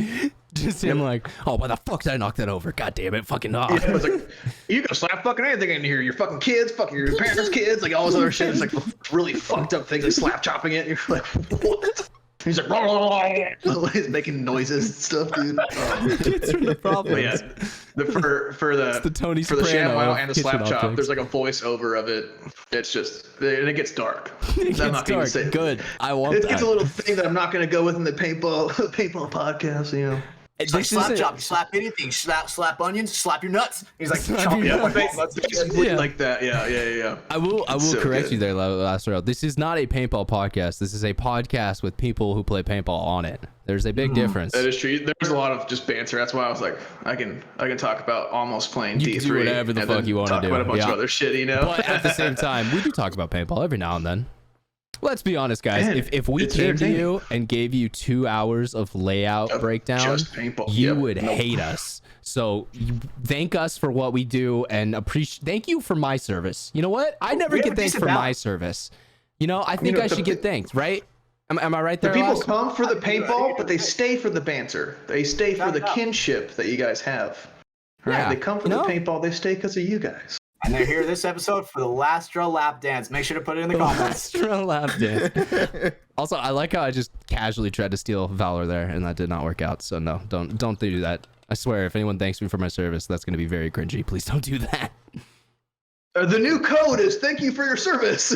Just him like, oh, why the fuck did I knock that over? God damn it, fucking off. Yeah, it's like, you can slap fucking anything in here. Your fucking kids, fucking your parents' kids, like all this other shit. It's like really fucked up things, like slap chopping it. And you're like, what? He's like, blah, blah, blah. He's making noises and stuff, dude. Kids are the problem. Yeah, for the Tony for the ShamWow and the slap chop, there's like a voiceover of it. It's just, and it gets dark. I'm not gonna say good. I want that. It's a little thing that I'm not gonna go with in the paintball podcast, you know. It's like slap chop. You slap anything. Slap onions. Slap your nuts. He's like, chop your nuts. Like that. Yeah. I will correct you there, Last Row. This is not a paintball podcast. This is a podcast with people who play paintball on it. There's a big difference. That is true. There's a lot of just banter. That's why I was like, I can talk about almost playing D3. You can do whatever the fuck you want to do. Talk about a bunch of other shit, you know. But at the same time, we do talk about paintball every now and then. Let's be honest, guys. Man, if we came to you and gave you 2 hours of layout breakdown, you would hate us. So thank us for what we do and thank you for my service. You know what? I never get thanked for my service. You know, I think I should get thanked, right? Am I right there? The people come for the paintball, but they stay for the banter. They stay for the kinship that you guys have. Right? They come for the paintball. They stay because of you guys. And they're here this episode for the Last Row Lap Dance. Make sure to put it in the comments. Last Row Lap Dance. Also, I like how I just casually tried to steal Valor there, and that did not work out. So no, don't do that. I swear, if anyone thanks me for my service, that's going to be very cringy. Please don't do that. The new code is "Thank you for your service."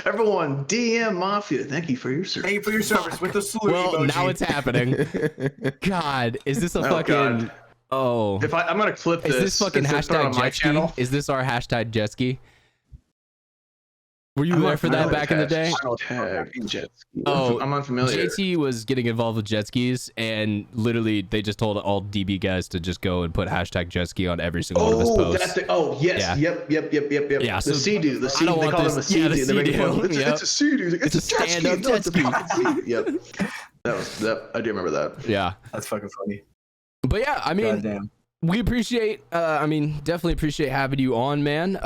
Everyone, DM Mafia. Thank you for your service. Thank you for your service with the salute emoji. Now it's happening. God, is this a fucking? God. Oh, I'm gonna clip this. Is this fucking hashtag jet ski? Is this our hashtag jet ski? Were you there for that back in the day? Jet ski. Oh, I'm unfamiliar. JT was getting involved with jet skis, and literally they just told all DB guys to just go and put hashtag jet ski on every single one of his posts. Yes. Yeah. Yep. Yeah, The Sea-Doo. I don't want they call this. him a Sea-Doo. Yeah, the Sea-Doo. It's a Sea-Doo. It's a stand-up jet ski. Yep. I do remember that. Yeah. That's fucking funny. But yeah, I mean, Goddamn. we appreciate, definitely appreciate having you on, man.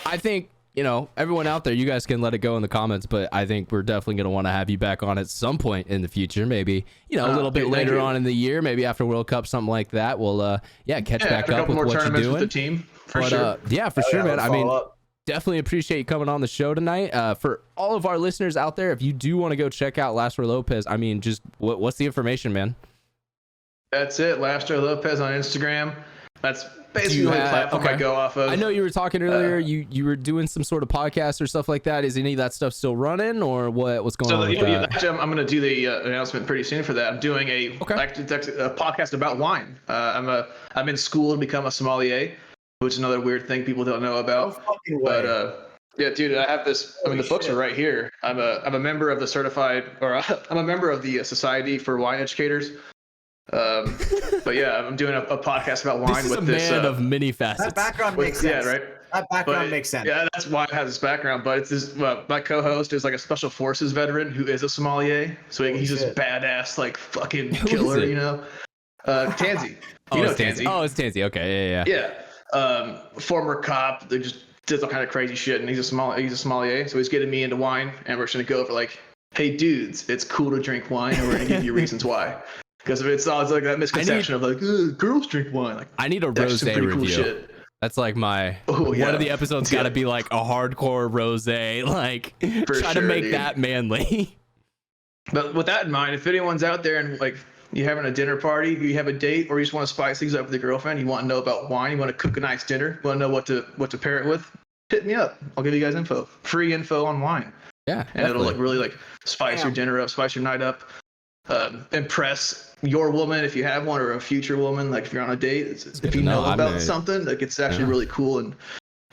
I think, everyone out there, you guys can let it go in the comments, but I think we're definitely going to want to have you back on at some point in the future. Maybe, a little bit later on in the year, maybe after World Cup, something like that. We'll, catch back up with what you're doing. With the team, for but, sure. Yeah, for sure, man. I mean, definitely appreciate you coming on the show tonight. For all of our listeners out there, if you do want to go check out Last Row Lopez, I mean, just what's the information, man? That's it. Last Row Lopez on Instagram. That's basically the platform I go off of. I know you were talking earlier. You were doing some sort of podcast or stuff like that. Is any of that stuff still running, or what's going on with that? Actually, I'm going to do the announcement pretty soon for that. I'm doing a podcast about wine. I'm in school to become a sommelier, which is another weird thing people don't know about. Yeah, dude, I have this. I mean, the books are right here. I'm a member of the I'm a member of the Society for Wine Educators. But yeah, I'm doing a podcast about wine with this. Man of many facets. That background makes sense. Yeah, right. That background makes sense. Yeah, that's why I have this background. But it's this. My co-host is like a special forces veteran who is a sommelier, so he's just badass, like fucking killer, Tansy. Tansy. Oh, it's Tansy. Okay, yeah. Former cop. They just does all kind of crazy shit, and he's a sommelier, so he's getting me into wine, and we're just gonna go over like, hey dudes, it's cool to drink wine, and we're gonna give you reasons why. Because it's like that misconception of like girls drink wine. Like, I need a rosé review. Cool, that's like my one of the episodes got to be like a hardcore rosé, like try to make that manly. But with that in mind, if anyone's out there and like you're having a dinner party, you have a date, or you just want to spice things up with your girlfriend, you want to know about wine, you want to cook a nice dinner, you want to know what to pair it with, hit me up. I'll give you guys free info on wine. Yeah, and it'll like really like spice your dinner up, spice your night up. Impress your woman if you have one, or a future woman, like if you're on a date, if you know about something, like it's actually really cool, and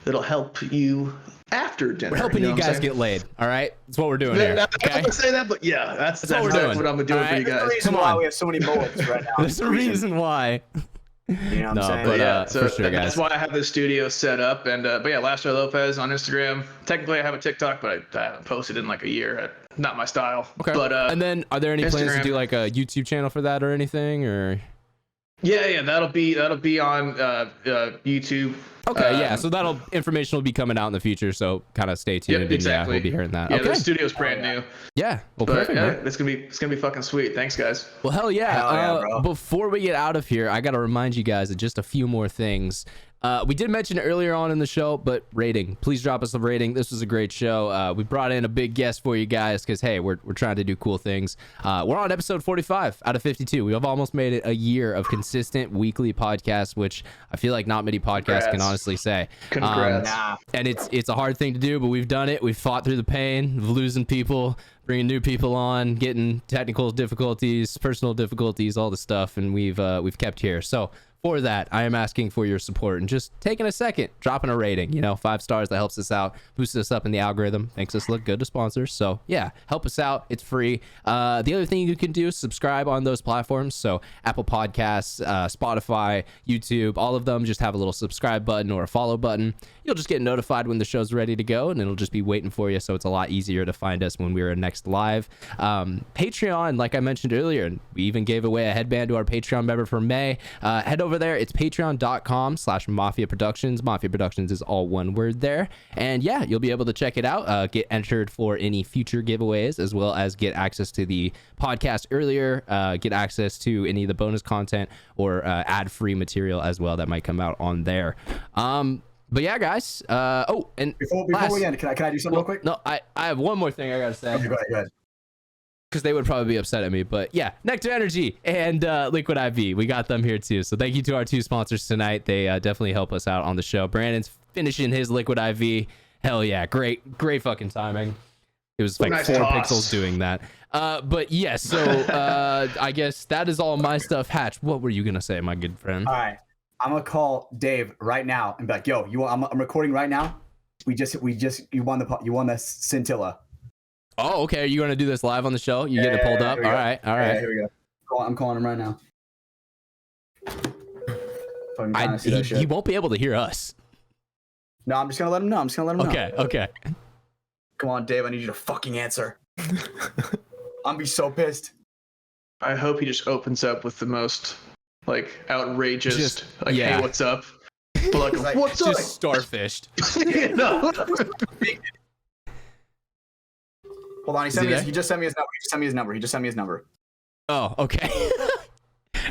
it'll help you after dinner. We're helping you guys get laid. All right, that's what we're doing here. I don't say that, but yeah, that's what we're doing. What I'm doing for you guys. There's a reason why we have so many bullets right now. There's a reason why. You know what I'm saying? But so for sure, guys. That's why I have this studio set up, and but yeah, Last Row Lopez on Instagram. Technically, I have a TikTok, but I haven't posted in like a year. Not my style. Okay. But and then, are there any plans to do like a YouTube channel for that or anything, or? Yeah, that'll be on YouTube. Okay, yeah. So information will be coming out in the future. So kind of stay tuned. Yep, exactly. We'll be hearing that. Yeah, okay. The studio's brand new. Yeah. Well, but, perfect. Yeah, it's gonna be fucking sweet. Thanks, guys. Well, hell yeah. Before we get out of here, I gotta remind you guys of just a few more things. We did mention it earlier on in the show, but rating. Please drop us a rating. This was a great show. We brought in a big guest for you guys because, hey, we're trying to do cool things. We're on episode 45 out of 52. We have almost made it a year of consistent weekly podcasts, which I feel like not many podcasts can honestly say. Congrats. And it's a hard thing to do, but we've done it. We've fought through the pain of losing people, bringing new people on, getting technical difficulties, personal difficulties, all the stuff, and we've kept here. So for that, I am asking for your support and just taking a second, dropping a rating. 5 stars, that helps us out, boosts us up in the algorithm, makes us look good to sponsors. So yeah, help us out. It's free. The other thing you can do is subscribe on those platforms. So Apple Podcasts, Spotify, YouTube, all of them just have a little subscribe button or a follow button. You'll just get notified when the show's ready to go, and it'll just be waiting for you. So it's a lot easier to find us when we're next live. Patreon, like I mentioned earlier, and we even gave away a headband to our Patreon member for May. Head over over there, it's patreon.com/MafiaProductions. Mafia Productions is all one word there. And yeah, you'll be able to check it out, get entered for any future giveaways, as well as get access to the podcast earlier, get access to any of the bonus content or ad-free material as well that might come out on there. But yeah, guys. And before we end, can I do something real quick? No, I have one more thing I gotta say. Okay, go ahead. Because they would probably be upset at me, but yeah, NECTR Energy and Liquid IV, we got them here too. So thank you to our 2 sponsors tonight. They definitely help us out on the show. Brandon's finishing his Liquid IV. Hell yeah, great fucking timing. It was like nice 4 pixels doing that. But yes, so I guess that is all my stuff. Hatch, what were you gonna say, my good friend? All right, I'm gonna call Dave right now and be like, "Yo, I'm recording right now. You won the scintilla." Oh, okay. Are you going to do this live on the show? You get it pulled up? All right. Yeah, here we go. I'm calling him right now. He won't be able to hear us. No, I'm just going to let him know. Okay. Come on, Dave. I need you to fucking answer. I'm be so pissed. I hope he just opens up with the most, like, outrageous, hey, what's up? But like, what's up? Just starfished. No. Hold on, he just sent me his number. Oh, okay.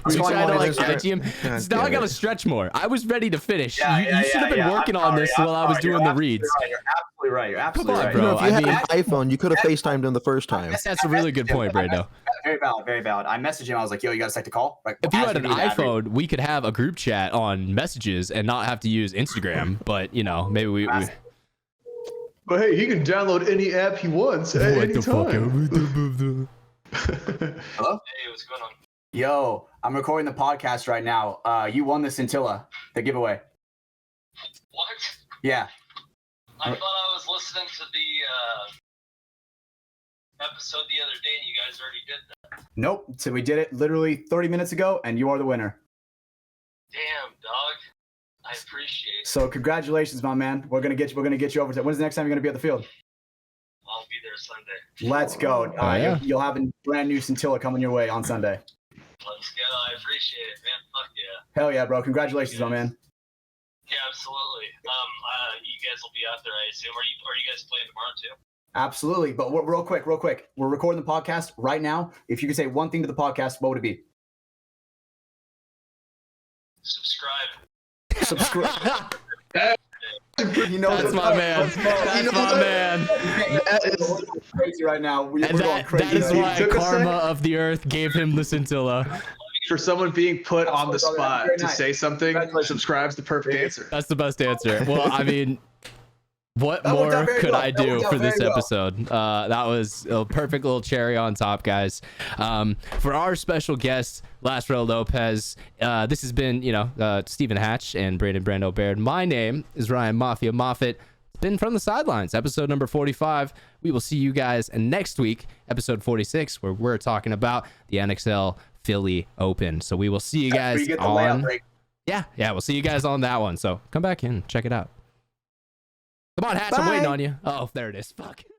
We trying to like edge him. Now I gotta stretch more. I was ready to finish. You should have been working on this while I was doing the reads. You're absolutely right. Come on, bro. You know, if you had an iPhone, you could have FaceTimed him the first time. That's a really good point, Brando. Very valid. I messaged him. I was like, "Yo, you guys like to call?" Like, if you had an iPhone, we could have a group chat on messages and not have to use Instagram. But you know, maybe we But hey, he can download any app he wants at any time. Hello? Hey, what's going on? Yo, I'm recording the podcast right now. You won the scintilla, the giveaway. What? Yeah. I thought I was listening to the episode the other day and you guys already did that. Nope. So we did it literally 30 minutes ago and you are the winner. Damn, dog. I appreciate it. So congratulations, my man. We're gonna get you over to. When's the next time you're gonna be at the field? I'll be there Sunday. Let's go. You'll have a brand new scintilla coming your way on Sunday. Let's go. I appreciate it, man. Fuck yeah. Hell yeah, bro. Congratulations, my man. Yeah, absolutely. You guys will be out there, I assume. Are you guys playing tomorrow too? Absolutely. But real quick. We're recording the podcast right now. If you could say one thing to the podcast, what would it be? Subscribe. You know, that's my man. That's my man. That is crazy right now. We're going crazy. That is why Karma of the Earth gave him the scintilla. For someone being put on the spot to say something, subscribe's the perfect answer. That's the best answer. Well, I mean, what more could I do for this episode? That was a perfect little cherry on top, guys. For our special guest, Last Row Lopez, this has been, Stephen Hatch and Brando Baird. My name is Ryan Mafia Moffat. It's been From the Sidelines, episode number 45. We will see you guys next week, episode 46, where we're talking about the NXL Philly Open. So we will see you guys on. Yeah, we'll see you guys on that one. So come back in, check it out. Come on, Hatch, I'm waiting on you. Oh, there it is. Fuck.